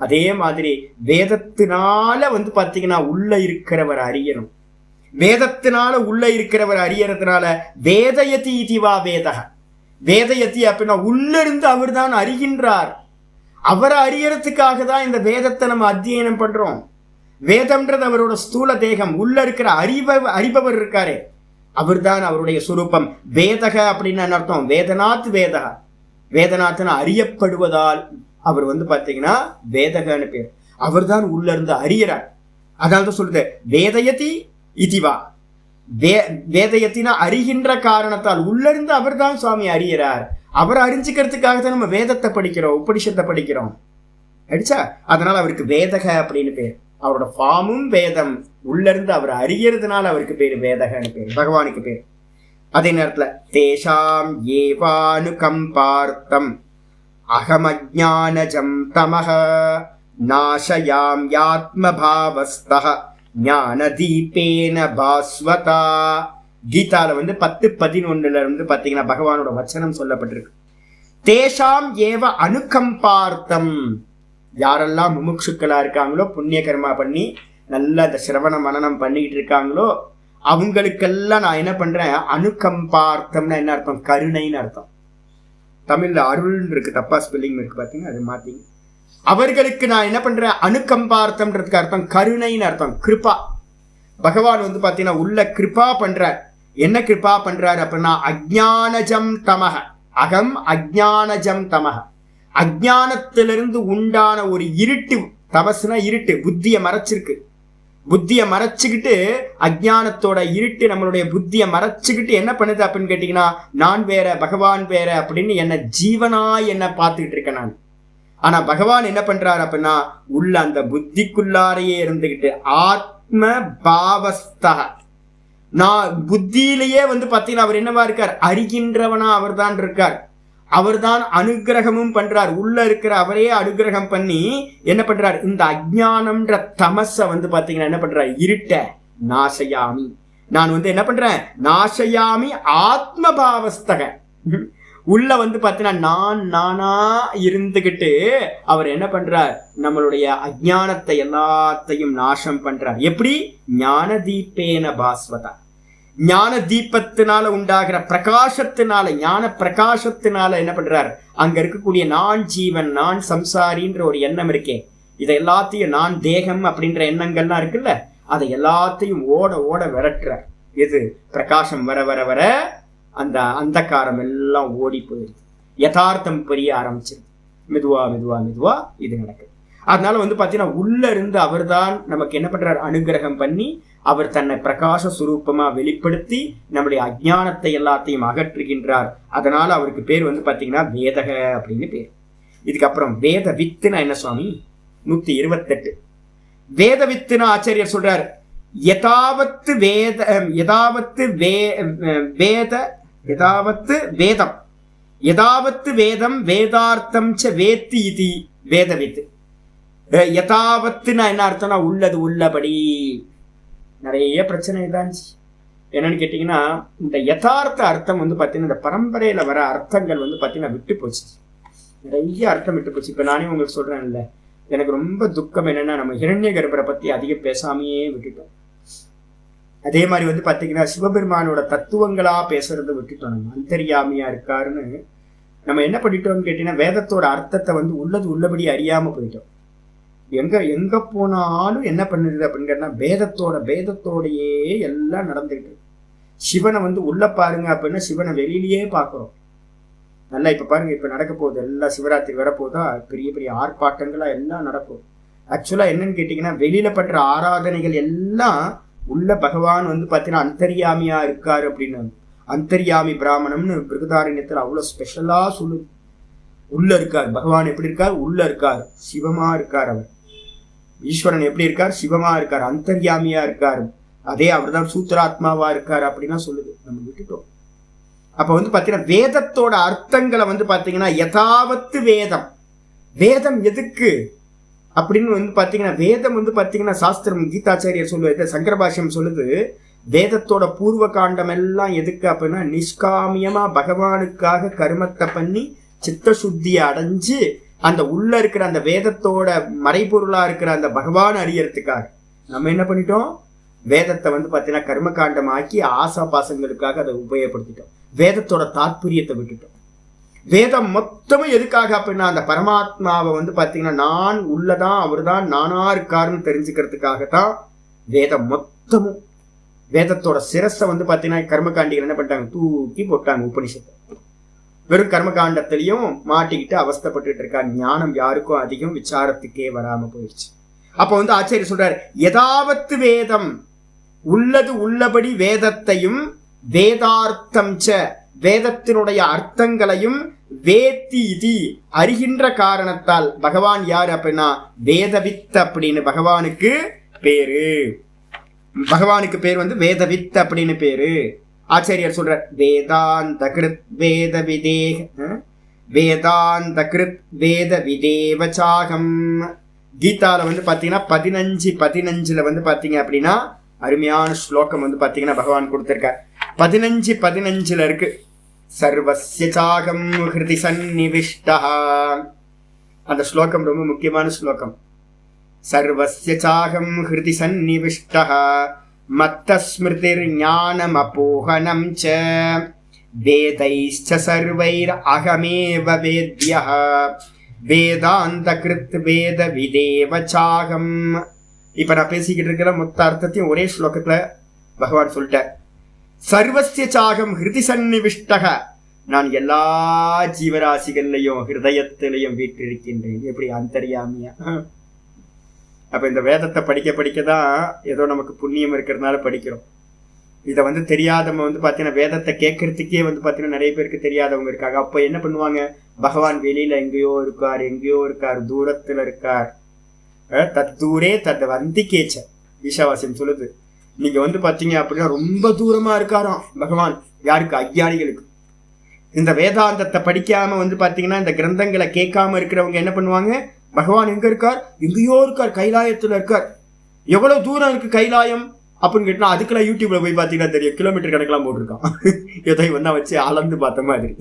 அதே மாதிரி வேதத்தினால வந்து பாத்தீங்கன்னா உள்ள இருக்கிறவர் அறியணும். வேதத்தினால உள்ள இருக்கிறவர் அறியறதுனால வேதயதி இதுவா வேதக. வேதயதி அப்படின்னா உள்ள இருந்து அவர் தான் அறிகின்றார். அவரை அறியறதுக்காக தான் இந்த வேதத்தை நம்ம அத்தியனம் பண்றோம். வேதம்ன்றது அவரோட ஸ்தூல தேகம், உள்ள இருக்கிற அறிபவர் இருக்காரே அவர் தான் அவருடைய சுரூபம். வேதக அப்படின்னு என்ன அர்த்தம், வேதநாத் வேதக, வேதநாத்னு அறியப்படுவதால் அவர் வந்து பார்த்தீங்கன்னா வேதகன்னு பேர். அவர் தான் உள்ள இருந்து அறியறார். அதனால தான் சொல்றது வேதயதி இதுவா. வேதயத்தினா அறிகின்ற காரணத்தால் உள்ள இருந்து அவர் தான் சுவாமி அறியறார். அவரை அறிஞ்சிக்கிறதுக்காக தான் நம்ம வேதத்தை படிக்கிறோம், உபனிஷத்தை படிக்கிறோம். அடிச்சா அதனால அவருக்கு வேதக அப்படின்னு பேர். அவரோட ஃபார்மும் வேதம், உள்ள இருந்து அவர் அறியறதுனால அவருக்கு பேரு வேதகன்னு பேர், பகவானுக்கு பேர். அதே நேரத்துல தேஷாம் ஏவானுகம்பார்த்தம் அகமஜ்ஞானஜம் தமஹ நாசயாம் யாத்மபாவஸ்தஹ ஞானதீபேன பாஸ்வதா. கீதால வந்து 10:11 வந்து பாத்தீங்கன்னா பகவானோட வச்சனம் சொல்லப்பட்டிருக்கு. தேஷாம் ஏவ அனுகம்பார்த்தம், யாரெல்லாம் முமுட்சுக்களா இருக்காங்களோ, புண்ணிய கர்மா பண்ணி நல்ல அந்த சிரவண மனனம் பண்ணிட்டு இருக்காங்களோ அவங்களுக்கெல்லாம் நான் என்ன பண்றேன், அனுகம்பார்த்தம்னா என்ன அர்த்தம், கருணைன்னு அர்த்தம். தமிழ்ல அருள்னு இருக்கு, தப்பா ஸ்பெல்லிங் இருக்கு பாத்தீங்க, அது மாத்தீங்க. அவர்களுக்கு நான் என்ன பண்றேன், அனுகம்பார்த்தம்ன்றதுக்கு அர்த்தம் கருணைன்னு அர்த்தம், கிருபா. பகவான் வந்து பாத்தீங்கன்னா உள்ள கிருபா பண்றார். என்ன கிருபா பண்றாரு அப்படின்னா அஜ்ஞானஜம் தமக, அகம் அஜ்ஞானஜம் தமக, அஜ்ஞானத்திலிருந்து உண்டான ஒரு இருட்டு, தபசுனா இருட்டு, புத்தியை மறைச்சிருக்கு. புத்தியை மறைச்சுக்கிட்டு, அஜ்ஞானத்தோட இருட்டு நம்மளுடைய புத்தியை மறைச்சுக்கிட்டு என்ன பண்ணுது அப்படின்னு கேட்டீங்கன்னா, நான் வேற பகவான் வேற அப்படின்னு என்ன ஜீவனா என்ன பார்த்துக்கிட்டு இருக்கேன் நான். ஆனா பகவான் என்ன பண்றாரு அப்படின்னா, உள்ள அந்த புத்திக்குள்ளாரையே இருந்துகிட்டு ஆத்ம பாவஸ்தா, நான் புத்தியிலேயே பாத்தீங்கன்னா அவர் என்னவா இருக்கார், அறிகின்றவனா அவர் தான் இருக்கார். அவர் தான் அனுகிரகமும் பண்றார். உள்ள இருக்கிற அவரே அனுகிரகம் பண்ணி என்ன பண்றார், இந்த அஜ்ஞானம்ன்ற தமச பாத்தீங்கன்னா என்ன பண்றார், இருட்ட நாசயாமி, நான் என்ன பண்றேன், நாசயாமி ஆத்ம பாவஸ்தக. உள்ள பாத்தீங்கன்னா நான் நானா இருந்துகிட்டு அவர் என்ன பண்றார், நம்மளுடைய அஜ்ஞானத்தை எல்லாத்தையும் நாசம் பண்றார். எப்படி, ஞான தீபேன பாஸ்வதா, ஞான தீபத்தினால உண்டாகிற பிரகாசத்தினால, ஞான பிரகாசத்தினால என்ன பண்றார், அங்க இருக்கக்கூடிய நான் ஜீவன் நான் சம்சாரின்ற ஒரு எண்ணம் இருக்கே, இதை எல்லாத்தையும் நான் தேகம் அப்படின்ற எண்ணங்கள்லாம் இருக்குல்ல, அதை எல்லாத்தையும் ஓட ஓட விரட்டுறார். இது பிரகாசம் வர வர வர அந்த அந்தகாரம் எல்லாம் ஓடி போயிடுது, யதார்த்தம் புரிய ஆரம்பிச்சிருது. மெதுவா மெதுவா மெதுவா இது நடக்குது. அதனால பாத்தீங்கன்னா உள்ள இருந்து அவர் தான் நமக்கு என்ன பண்றார், அனுகிரகம் பண்ணி அவர் தன்னை பிரகாச சுரூபமா வெளிப்படுத்தி நம்முடைய அஜ்ஞானத்தை எல்லாத்தையும் அகற்றுகின்றார். அதனால அவருக்கு பேர் பாத்தீங்கன்னா வேதக அப்படின்னு பேர். இதுக்கப்புறம் வேத வித்துனா என்ன சுவாமி, 128 வேத வித்துனா ஆச்சாரியர் சொல்றார், யதாவத்து வேத யதாவத்து வேத யதாவத்து வேதம் யதாவத்து வேதம் வேதார்த்தம் ச வேத்தி இது வேதவித்து. யதாவத்துனா என்ன அர்த்தம்னா உள்ளது உள்ளபடி. நிறைய பிரச்சனை இதாச்சு. என்னன்னு கேட்டீங்கன்னா, இந்த யதார்த்த அர்த்தம் பாத்தீங்கன்னா இந்த பரம்பரையில வர அர்த்தங்கள் பாத்தீங்கன்னா விட்டு போச்சு. நிறைய அர்த்தம் விட்டு போச்சு. இப்ப நானே உங்களுக்கு சொல்றேன் இல்ல, எனக்கு ரொம்ப துக்கம் என்னன்னா, நம்ம ஹிரண்ய கர்ப்பரை பத்தி அதிகம் பேசாமையே விட்டுட்டோம். அதே மாதிரி பாத்தீங்கன்னா சிவபெருமானோட தத்துவங்களா பேசுறதை விட்டுட்டோம். நம்ம அந்தர்யாமியா இருக்காருன்னு நம்ம என்ன பண்ணிட்டோம்னு கேட்டீங்கன்னா, வேதத்தோட அர்த்தத்தை உள்ளது உள்ளபடி அறியாம போயிட்டோம். எங்க போனாலும் என்ன பண்ணுது அப்படின்னா, வேதத்தோடையே எல்லாம் நடந்துகிட்டு. சிவனை உள்ள பாருங்க அப்படின்னா சிவனை வெளியிலேயே பாக்குறோம். நல்லா இப்ப பாருங்க, இப்ப நடக்க போகுது எல்லாம், சிவராத்திரி வரப்போதா, பெரிய பெரிய ஆர்ப்பாட்டங்களா எல்லாம் நடக்கும். ஆக்சுவலா என்னன்னு கேட்டீங்கன்னா, வெளியில பற்ற ஆராதனைகள் எல்லாம் உள்ள பகவான் பாத்தீங்கன்னா அந்தர்யாமியா இருக்காரு அப்படின்னு. அந்தர்யாமி பிராமணம்னு பிருகதாரண்யத்துல அவ்வளவு ஸ்பெஷலா சொல்லுது. உள்ள இருக்கார் பகவான். எப்படி இருக்கார், உள்ள இருக்கார், சிவமா இருக்கார். அவர் ஈஸ்வரன் எப்படி இருக்கார், சிவமா இருக்கார், அந்தர்யாமியா இருக்காரு. அதே அவர் தான் சூத்திராத்மாவா இருக்காரு அப்படின்னா சொல்லுது. நம்ம விட்டுட்டோம். அப்ப பாத்தீங்கன்னா வேதத்தோட அர்த்தங்களை பாத்தீங்கன்னா யதாவத்து வேதம். வேதம் எதுக்கு அப்படின்னு பாத்தீங்கன்னா, வேதம் பாத்தீங்கன்னா சாஸ்திரம் கீதாச்சாரியர் சொல்லுவது, சங்கர பாஷ்யம் சொல்லுது, வேதத்தோட பூர்வ காண்டம் எல்லாம் எதுக்கு அப்படின்னா, நிஷ்காமியமா பகவானுக்காக கர்மத்தை பண்ணி சித்த சுத்தியை அடைஞ்சு அந்த உள்ள இருக்கிற அந்த வேதத்தோட மறைபொருளா இருக்கிற அந்த பகவான் அறியறதுக்காக. நம்ம என்ன பண்ணிட்டோம், வேதத்தை பாத்தீங்கன்னா கர்ம காண்டம் ஆக்கி ஆசா பாசங்களுக்காக அதை உபயோகப்படுத்திட்டோம். வேதத்தோட தாத்பரியத்தை விட்டுட்டோம். வேதம் மொத்தமும் எதுக்காக அப்படின்னா, அந்த பரமாத்மாவை பாத்தீங்கன்னா நான் உள்ளதான், அவர் தான் நானா இருக்காருன்னு தெரிஞ்சுக்கிறதுக்காகத்தான் வேதம் மொத்தமும். வேதத்தோட சிரஸை பாத்தீங்கன்னா கர்மகாண்டிகள் என்ன பண்ணிட்டாங்க, தூக்கி போட்டாங்க உபனிஷத்தை. வெறும் கர்மகாண்டத்திலையும் மாட்டிக்கிட்டு அவஸ்தப்பட்டு இருக்காங்க. ஞானம் யாருக்கும் அதிகம் விசாரத்துக்கே வராம போயிடுச்சு. அப்ப ஆச்சாரியர் சொல்றாரு, யதாவத்து வேதம், உள்ளது உள்ளபடி வேதத்தையும் வேதார்த்தம் ச, வேதத்தினுடைய அர்த்தங்களையும் வேத்தி இதி அறிகின்ற காரணத்தால். பகவான் யாரு அப்படின்னா வேதவித் அப்படின்னு பகவானுக்கு பேரு. பகவானுக்கு பேர் வேதவித் அப்படின்னு பேரு. ஆச்சாரியர் சொல்ற, வேதாந்த கிருத் வேத விதேக வேதாந்த கிருத் வேத விதேவச்சாகம். கீதால பாத்தீங்கன்னா 15:15 பாத்தீங்க அப்படின்னா அருமையான ஸ்லோகம் பாத்தீங்கன்னா பகவான் கொடுத்திருக்கார். 15:15 இருக்கு, சர்வஸ்ய சாகம் ஹிருதி சந்நிவிஷ்டா. அந்த ஸ்லோகம் ரொம்ப முக்கியமான ஸ்லோகம். சர்வஸ்ய சாகம் ஹிருதி சந்நிவிஷ்டா மத்த ஸ்மிருதிர் ஞானம் அபோகனம் ச வேதைஸ்ச சர்வைர் அகமேவ வேத்யஹ வேதாந்த கிருத் வேத விதேவச்சாகம். இப்ப நான் பேசிக்கிட்டு இருக்கிற மொத்த அர்த்தத்தையும் ஒரே ஸ்லோகத்துல பகவான் சொல்லிட்டார். சர்வஸ்ய சாகம் ஹிருதி சந்நிவிஷ்டக, நான் எல்லா ஜீவராசிகள்லையும் ஹிருதயத்திலையும் வீற்றிருக்கின்றேன். எப்படி அந்தர்யாமியா. அப்ப இந்த வேதத்தை படிக்கதான் ஏதோ நமக்கு புண்ணியம் இருக்கிறதுனால படிக்கிறோம். இதை வந்து தெரியாதவங்க வந்து பாத்தீங்கன்னா வேதத்தை கேட்கறதுக்கே வந்து பாத்தீங்கன்னா நிறைய பேருக்கு தெரியாதவங்க இருக்காங்க. அப்ப என்ன பண்ணுவாங்க, பகவான் வெளியில எங்கேயோ இருக்கார், தூரத்துல இருக்கார். தத்தூரே தத்த வந்தி கேச்ச ஈஷாவாசியம் சொல்லுது. நீங்க வந்து பாத்தீங்க அப்படின்னா ரொம்ப தூரமா இருக்காராம் பகவான். யாருக்கு? அஞ்ஞானிகளுக்கு. இந்த வேதாந்தத்தை படிக்காம வந்து பாத்தீங்கன்னா இந்த கிரந்தங்களை கேட்காம இருக்கிறவங்க என்ன பண்ணுவாங்க, பகவான் எங்க இருக்கார், எங்கேயோ இருக்கார், கைலாயத்துல இருக்கார். எவ்வளவு தூரம் இருக்கு கைலாயம் அப்படின்னு கேட்டா அதுக்கெல்லாம் யூடியூப்ல போய் பாத்தீங்கன்னா தெரியும், கிலோமீட்டர் கணக்கெல்லாம் போட்டிருக்கான். எதை ஒன்னா வச்சு அளந்து பார்த்த மாதிரி.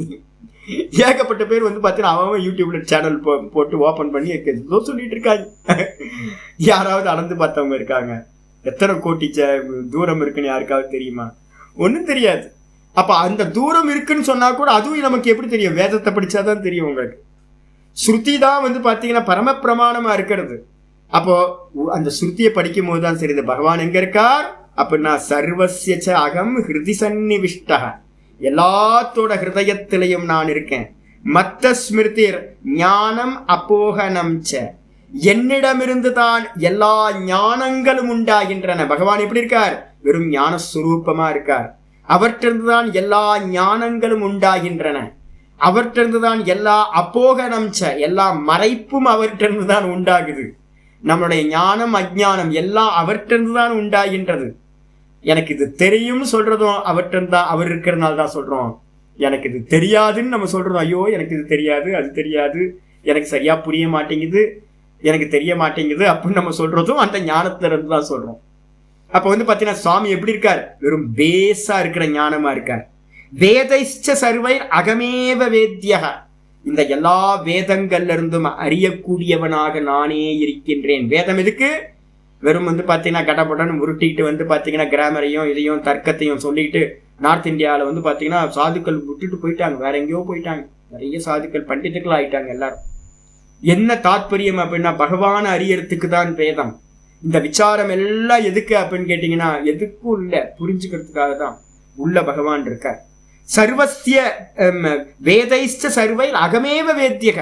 ஏகப்பட்ட பேர் வந்து பாத்தீங்கன்னா அவன் யூடியூப்ல சேனல் போட்டு ஓபன் பண்ணி ஏதோ சொல்லிட்டு இருக்காங்க. யாராவது அளந்து பார்த்தவங்க இருக்காங்க? எத்தனை கோட்டி தூரம் இருக்குன்னு யாருக்காவது தெரியுமா? ஒன்னும் தெரியாது. அப்ப அந்த தூரம் இருக்குன்னு சொன்னா கூட அதுவும் நமக்கு எப்படி தெரியும்? வேதத்தை படிச்சாதான் தெரியும் உங்களுக்கு. ஸ்ருதி தான் வந்து பாத்தீங்கன்னா பரம பிரமாணமா இருக்கிறது. அப்போ அந்த ஸ்ருதியை படிக்கும் போதுதான் சரி, இந்த பகவான் எங்க இருக்கார் அப்படின்னா சர்வஸ்ய அகம் ஹிருதி சன்னிவிஷ்ட, எல்லாத்தோட ஹிருதயத்திலையும் நான் இருக்கேன். மத்த ஸ்மிருதிர் ஞானம் அப்போகனம் ச, என்னிடமிருந்து தான் எல்லா ஞானங்களும் உண்டாகின்றன. பகவான் எப்படி இருக்கார்? வெறும் ஞான சுரூபமா இருக்கார். அவற்றிருந்துதான் எல்லா ஞானங்களும் உண்டாகின்றன. அவற்றிருந்துதான் எல்லா அப்போகனம் ச, எல்லா மறைப்பும் அவற்றிருந்துதான் உண்டாகுது. நம்மளுடைய ஞானம் அஜ்ஞானம் எல்லாம் அவற்றிருந்துதான் உண்டாகின்றது. எனக்கு இது தெரியும் சொல்றதும் அவற்றிருந்தான், அவர் இருக்கிறதுனால தான் சொல்றோம். எனக்கு இது தெரியாதுன்னு நம்ம சொல்றோம். ஐயோ எனக்கு இது தெரியாது, அது தெரியாது, எனக்கு சரியா புரிய மாட்டேங்குது, எனக்கு தெரிய மாட்டேங்குது அப்படின்னு நம்ம சொல்றதும் அந்த ஞானத்துல இருந்து தான் சொல்றோம். அப்ப வந்து பாத்தீங்கன்னா சுவாமி எப்படி இருக்கார்? வெறும் பேஸா இருக்கிற ஞானமா இருக்கார். வேதைச்ச சர்வை அகமேவ வேத்யக, இந்த எல்லா வேதங்கள்ல இருந்தும் அறியக்கூடியவனாக நானே இருக்கின்றேன். வேதம் எதுக்கு? வெறும் வந்து பாத்தீங்கன்னா கடப்படன்னு உருட்டிட்டு வந்து பாத்தீங்கன்னா கிராமரையும் இதையும் தர்க்கத்தையும் சொல்லிட்டு நார்த் இந்தியாவில வந்து பாத்தீங்கன்னா சாதுக்கள் விட்டுட்டு போயிட்டாங்க, வேற எங்கேயோ போயிட்டாங்க. நிறைய சாதுக்கள் பண்டித்துக்கள் ஆயிட்டாங்க எல்லாரும். என்ன தாத்பரியம் அப்படின்னா பகவான அறியறதுக்கு தான் வேதம். இந்த விசாரம் எல்லாம் எதுக்கு அப்படின்னு கேட்டீங்கன்னா எதுக்கும் இல்ல, புரிஞ்சுக்கிறதுக்காக தான். உள்ள பகவான் இருக்கார். சர்வஸ்ய வேதைஸ்ட சர்வை அகமேவ வேத்யக,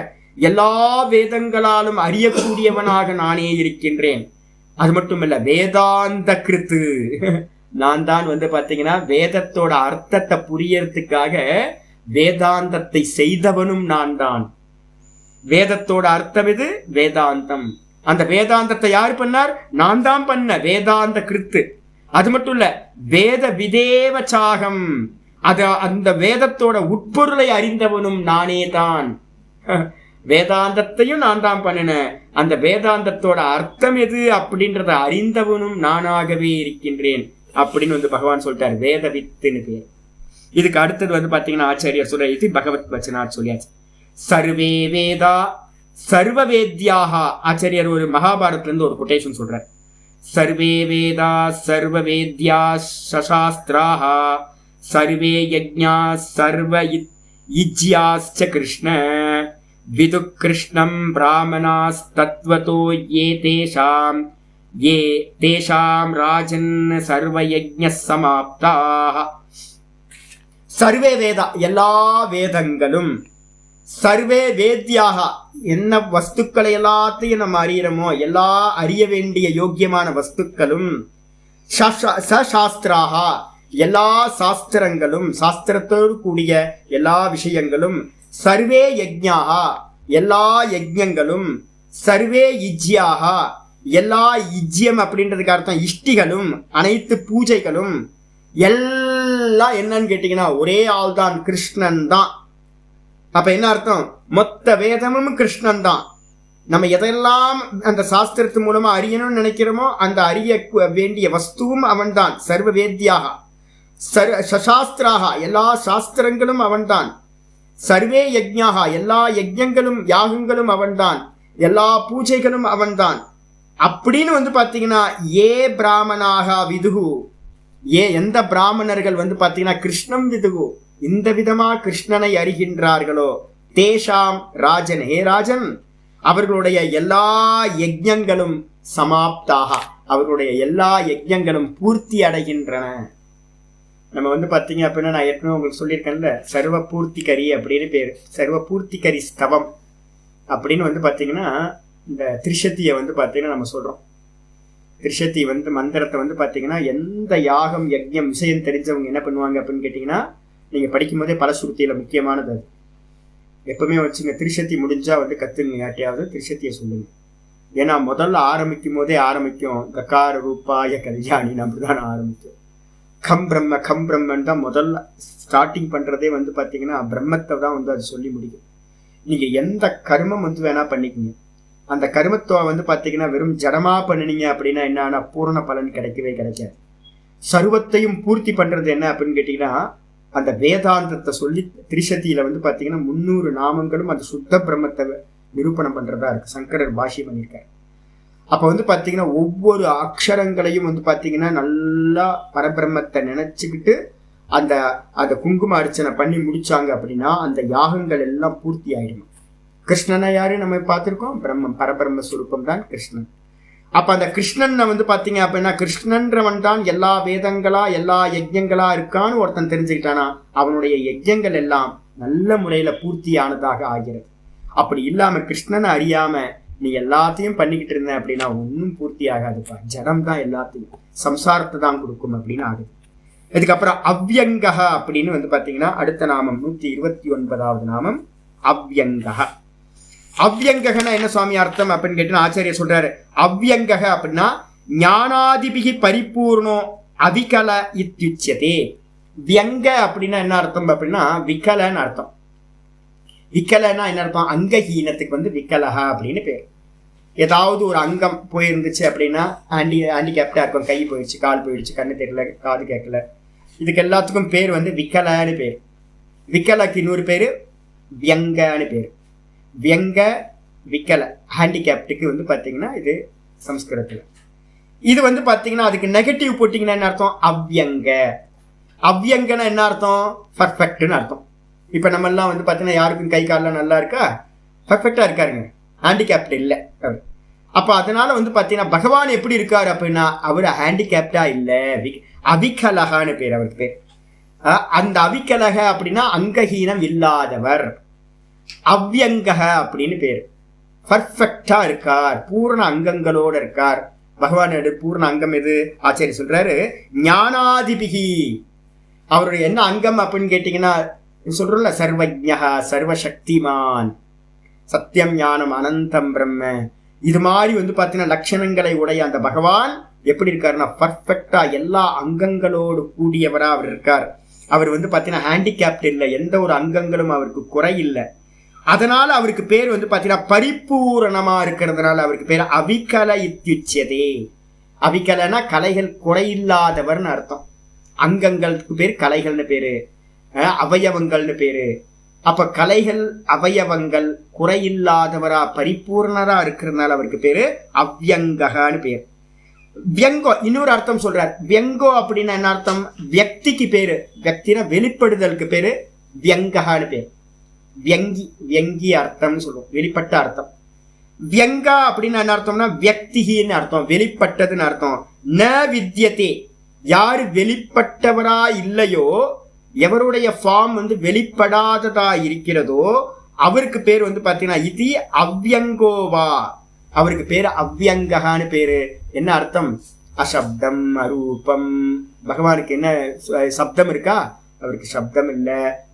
எல்லா வேதங்களாலும் அறியக்கூடியவனாக நானே இருக்கின்றேன். அது மட்டும் இல்ல, வேதாந்த கிருத்து, நான் தான் வந்து பாத்தீங்கன்னா வேதத்தோட அர்த்தத்தை புரியறதுக்காக வேதாந்தத்தை செய்தவனும் நான் தான். வேதத்தோட அர்த்தம் இது வேதாந்தம். அந்த வேதாந்தத்தை யார் பண்ணார்? நான் தான் பண்ண. வேதாந்த கிருத்து. அது மட்டும் இல்ல, வேத விதேவச்சாகம், அந்த வேதத்தோட உட்பொருளை அறிந்தவனும் நானே தான். வேதாந்தத்தையும் நான் தான் பண்ணினேன். அந்த வேதாந்தத்தோட அர்த்தம் எது அப்படின்றத அறிந்தவனும் நானாகவே இருக்கின்றேன் அப்படின்னு வந்து பகவான் சொல்லிட்டார். வேத வித்துன்னு பேர். இதுக்கு அடுத்தது வந்து பாத்தீங்கன்னா ஆச்சாரியர் சொல்ற, இது பகவத் வச்சனார் சொல்லியாச்சு. சர்வே வேதா சர்வ வேத்யாக, ஆச்சாரியர் ஒரு மகாபாரத்ல இருந்து ஒரு கொட்டேஷன் சொல்றார். சர்வே வேதா சர்வ வேத்யா சசாஸ்திராஹ சர்வே யஜ்ஞா சர்வ யிஜ்யாஸ்ச கிருஷ்ண விது கிருஷ்ணம் பிராமணாஸ் தத்வதோ ஏ தேஷாம் ராஜன் சர்வ யஜ்ஞ சமாப்தாஹ. சர்வே வேதா, எல்லா வேதங்களும், சர்வே வேத்யாக, என்ன வஸ்துக்களை எல்லாத்தையும் நம்ம அறியறோமோ எல்லா அறிய வேண்டிய யோக்கியமான வஸ்துக்களும், சசாஸ்திராக, எல்லா சாஸ்திரங்களும், சாஸ்திரத்தோடு கூடிய எல்லா விஷயங்களும், சர்வே யஜ்ஞாக, எல்லா யஜ்ஞங்களும், சர்வே யிஜ்யாக, எல்லா யிஜ்யம் அப்படின்றதுக்கு அர்த்தம் இஷ்டிகளும், அனைத்து பூஜைகளும் எல்லாம் என்னன்னு கேட்டீங்கன்னா ஒரே ஆள் தான், கிருஷ்ணன் தான். அப்ப என்ன அர்த்தம்? மொத்த வேதமும் கிருஷ்ணன் தான். நம்ம எதெல்லாம் அந்த சாஸ்திரத்து மூலமா அறியணும்னு நினைக்கிறோமோ அந்த அறிய வேண்டிய வஸ்துவும் அவன் தான். சர்வ வேத்யாக சசாஸ்திராக, எல்லா சாஸ்திரங்களும் அவன்தான். சர்வே யஜ்ஞாக, எல்லா யஜ்ஞங்களும் யாகங்களும் அவன்தான். எல்லா பூஜைகளும் அவன்தான். அப்படின்னு வந்து பாத்தீங்கன்னா ஏ பிராமணாக விதுகு, எந்த பிராமணர்கள் வந்து பாத்தீங்கன்னா கிருஷ்ணம் விதுகு, இந்த விதமா கிருஷ்ணனை அறிகின்றார்களோ, தேஷாம் ராஜன், ஹே ராஜன், அவர்களுடைய எல்லா யஜ்ஞங்களும் சமாப்தாக, அவர்களுடைய எல்லா யஜ்ஞங்களும் பூர்த்தி அடைகின்றன. நம்ம வந்து பாத்தீங்க அப்படின்னா நான் ஏற்கனவே உங்களுக்கு சொல்லியிருக்கேன்ல, சர்வ பூர்த்திகரி அப்படின்னு பேரு. சர்வ பூர்த்திகரி ஸ்தவம் அப்படின்னு வந்து பாத்தீங்கன்னா இந்த திரிசத்தியை வந்து பாத்தீங்கன்னா நம்ம சொல்றோம். திரிசதி வந்து மந்திரத்தை வந்து பார்த்தீங்கன்னா எந்த யாகம் யஜ்யம் விஷயம் தெரிஞ்சவங்க என்ன பண்ணுவாங்க அப்படின்னு கேட்டிங்கன்னா, நீங்கள் படிக்கும் போதே பலஸ்ருதியில் முக்கியமானது அது. எப்பவுமே வச்சுங்க, திரிசதி முடிஞ்சா வந்து கத்துங்க, யாட்டையாவது திரிசதியை சொல்லுங்க. ஏன்னா முதல்ல ஆரம்பிக்கும் போதே ஆரம்பிக்கும் ககார ரூபாய கல்யாணின்னு அப்படிதான் ஆரம்பிக்கும். கம் பிரம்மன் தான் முதல்ல ஸ்டார்டிங் பண்றதே வந்து பார்த்தீங்கன்னா பிரம்மத்தை தான் வந்து அது சொல்லி முடியும். நீங்க எந்த கர்மம் வந்து வேணா பண்ணிக்கங்க, அந்த கர்மத்துவ வந்து பார்த்தீங்கன்னா வெறும் ஜடமா பண்ணினீங்க அப்படின்னா என்னன்னா பூரண பலன் கிடைக்கவே கிடைக்காது. சர்வத்தையும் பூர்த்தி பண்றது என்ன அப்படின்னு கேட்டீங்கன்னா, அந்த வேதாந்தத்தை சொல்லி திரிசதியில வந்து பார்த்தீங்கன்னா 300 நாமங்களும் அந்த சுத்த பிரம்மத்தை நிரூபணம் பண்றதா இருக்கு. சங்கரர் பாஷ்யம் பண்ணியிருக்காரு. அப்ப வந்து பாத்தீங்கன்னா ஒவ்வொரு அக்ஷரங்களையும் வந்து பாத்தீங்கன்னா நல்லா பரபிரம்மத்தை நினைச்சுக்கிட்டு அந்த குங்கும அர்ச்சனை பண்ணி முடிச்சாங்க அப்படின்னா அந்த யாகங்கள் எல்லாம் பூர்த்தி ஆயிடும். கிருஷ்ணனை யாரு நம்ம பார்த்திருக்கோம், பிரம்மம், பரபிரம்ம சுரூபம் தான் கிருஷ்ணன். அப்ப அந்த கிருஷ்ணன் வந்து பாத்தீங்க அப்படின்னா கிருஷ்ணன்றவன் தான் எல்லா வேதங்களா எல்லா யஜ்யங்களா இருக்கான்னு ஒருத்தன் தெரிஞ்சுக்கிட்டானா அவனுடைய யஜ்யங்கள் எல்லாம் நல்ல முறையில பூர்த்தியானதாக ஆகிறது. அப்படி இல்லாம கிருஷ்ணனை அறியாம நீ எல்லாத்தையும் பண்ணிக்கிட்டு இருந்த அப்படின்னா ஒன்னும் பூர்த்தி ஆகாதுப்பா. ஜடம் தான் எல்லாத்தையும், சம்சாரத்தை தான் கொடுக்கும் அப்படின்னு ஆகுது. இதுக்கப்புறம் அவ்யங்கா அப்படின்னு வந்து பாத்தீங்கன்னா அடுத்த நாமம் 129வது நாமம் அவ்யங்கா. அவ்யங்கனா என்ன சுவாமி அர்த்தம் அப்படின்னு கேட்டு ஆச்சாரியர் சொல்றாரு. அவ்யங்கா அப்படின்னா ஞானாதிபிகி பரிபூர்ணோ அவிகல இத்யுச்யதே. வியங்க அப்படின்னா என்ன அர்த்தம் அப்படின்னா விகலன்னு அர்த்தம். விக்கலன்னா என்ன அர்த்தம், அங்கஹீனத்துக்கு வந்து விக்கலஹா அப்படின்னு பேர். ஏதாவது ஒரு அங்கம் போயிருந்துச்சு அப்படின்னா ஹேண்டிகேப்டா இருக்கும், கை போயிடுச்சு, கால் போயிடுச்சு, கண்ணு தெரியல, காது கேட்கல, இதுக்கு எல்லாத்துக்கும் பேர் வந்து விக்கலன்னு பேர். விக்கலக்கு இன்னொரு பேரு வியங்கன்னு பேர். வியங்க விக்கல ஹேண்டிகேப்டுக்கு வந்து பாத்தீங்கன்னா இது சம்ஸ்கிருதத்துல. இது வந்து பாத்தீங்கன்னா அதுக்கு நெகட்டிவ் போட்டீங்கன்னா என்ன அர்த்தம், அவ்யங்க. அவ்யங்கன்னா என்ன அர்த்தம், பர்ஃபெக்ட்னு அர்த்தம். இப்ப நம்ம எல்லாம் வந்து பாத்தீங்கன்னா யாருக்கும் கை காலெல்லாம் நல்லா இருக்கா, பர்ஃபெக்டா இருக்காருங்க, ஹேண்டிகேப்ட் இல்லை அவர். அப்ப அதனால வந்து பாத்தீங்கன்னா பகவான் எப்படி இருக்காரு அப்படின்னா அவர் ஹேண்டிகேப்டா இல்ல, அவிகலகான்னு பேர் அவருக்கு பேர். அந்த அவிகலக அப்படின்னா அங்கஹீனம் இல்லாதவர். அவ்யங்க அப்படின்னு பேர். பர்ஃபெக்டா இருக்கார், பூர்ண அங்கங்களோட இருக்கார். பகவான் பூர்ண அங்கம் எது ஆச்சாரிய சொல்றாரு, ஞானாதிபிகி. அவருடைய என்ன அங்கம் அப்படின்னு கேட்டீங்கன்னா சொல்றோம்ல, சர்வஜ்ஞா சர்வசக்திமான் சத்தியம் ஞானம் அனந்தம் பிரம்ம. இது மாதிரி வந்து பாத்தீங்கன்னா லட்சணங்களை உடைய அந்த பகவான் எப்படி இருக்காருன்னா பர்ஃபெக்டா எல்லா அங்கங்களோடு கூடியவரா அவர் இருக்கார். அவர் வந்து பாத்தீங்கன்னா ஹேண்டிகேப்ட் இல்லை, எந்த ஒரு அங்கங்களும் அவருக்கு குறை இல்லை. அதனால அவருக்கு பேர் வந்து பாத்தீங்கன்னா பரிபூரணமா இருக்கிறதுனால அவருக்கு பேர் அவிகல இத்யுச்யதே. அவிகலனா கலைகள் குறையில்லாதவர்னு அர்த்தம். அங்கங்களுக்கு பேர் கலைகள்னு பேரு, அவயவங்கள்னு பேரு. அப்ப கலைகள் அவயவங்கள் குறையில்லாதவரா பரிபூர்ணரா இருக்கிறதுனால அவருக்கு பேரு அவ்யங்ககான்னு பேர். வியங்கோ இன்னொரு அர்த்தம் சொல்றார். வியங்கோ அப்படின்னா என்ன அர்த்தம், வியக்திக்கு பேரு, வியக்தினா வெளிப்படுதலுக்கு பேரு வியங்ககான்னு பேர். வியங்கி வியங்கி அர்த்தம்னு சொல்லுவோம், வெளிப்பட்ட அர்த்தம். வியங்கா அப்படின்னு என்ன அர்த்தம்னா வியக்திகின்னு அர்த்தம், வெளிப்பட்டதுன்னு அர்த்தம். ந வித்யதே, யாரு வெளிப்பட்டவரா இல்லையோ, எவருடைய ஃபார்ம் வந்து வெளிப்படாததா இருக்கிறதோ அவருக்கு பேர் வந்து பாத்தீங்கன்னா இது அவ்யங்கோவா, அவருக்கு பேரு அவ்யங்ககான்னு பேரு. என்ன அர்த்தம், அசப்தம் அரூபம். பகவானுக்கு என்ன சப்தம் இருக்கா, அவருக்கு சப்தம் இல்ல.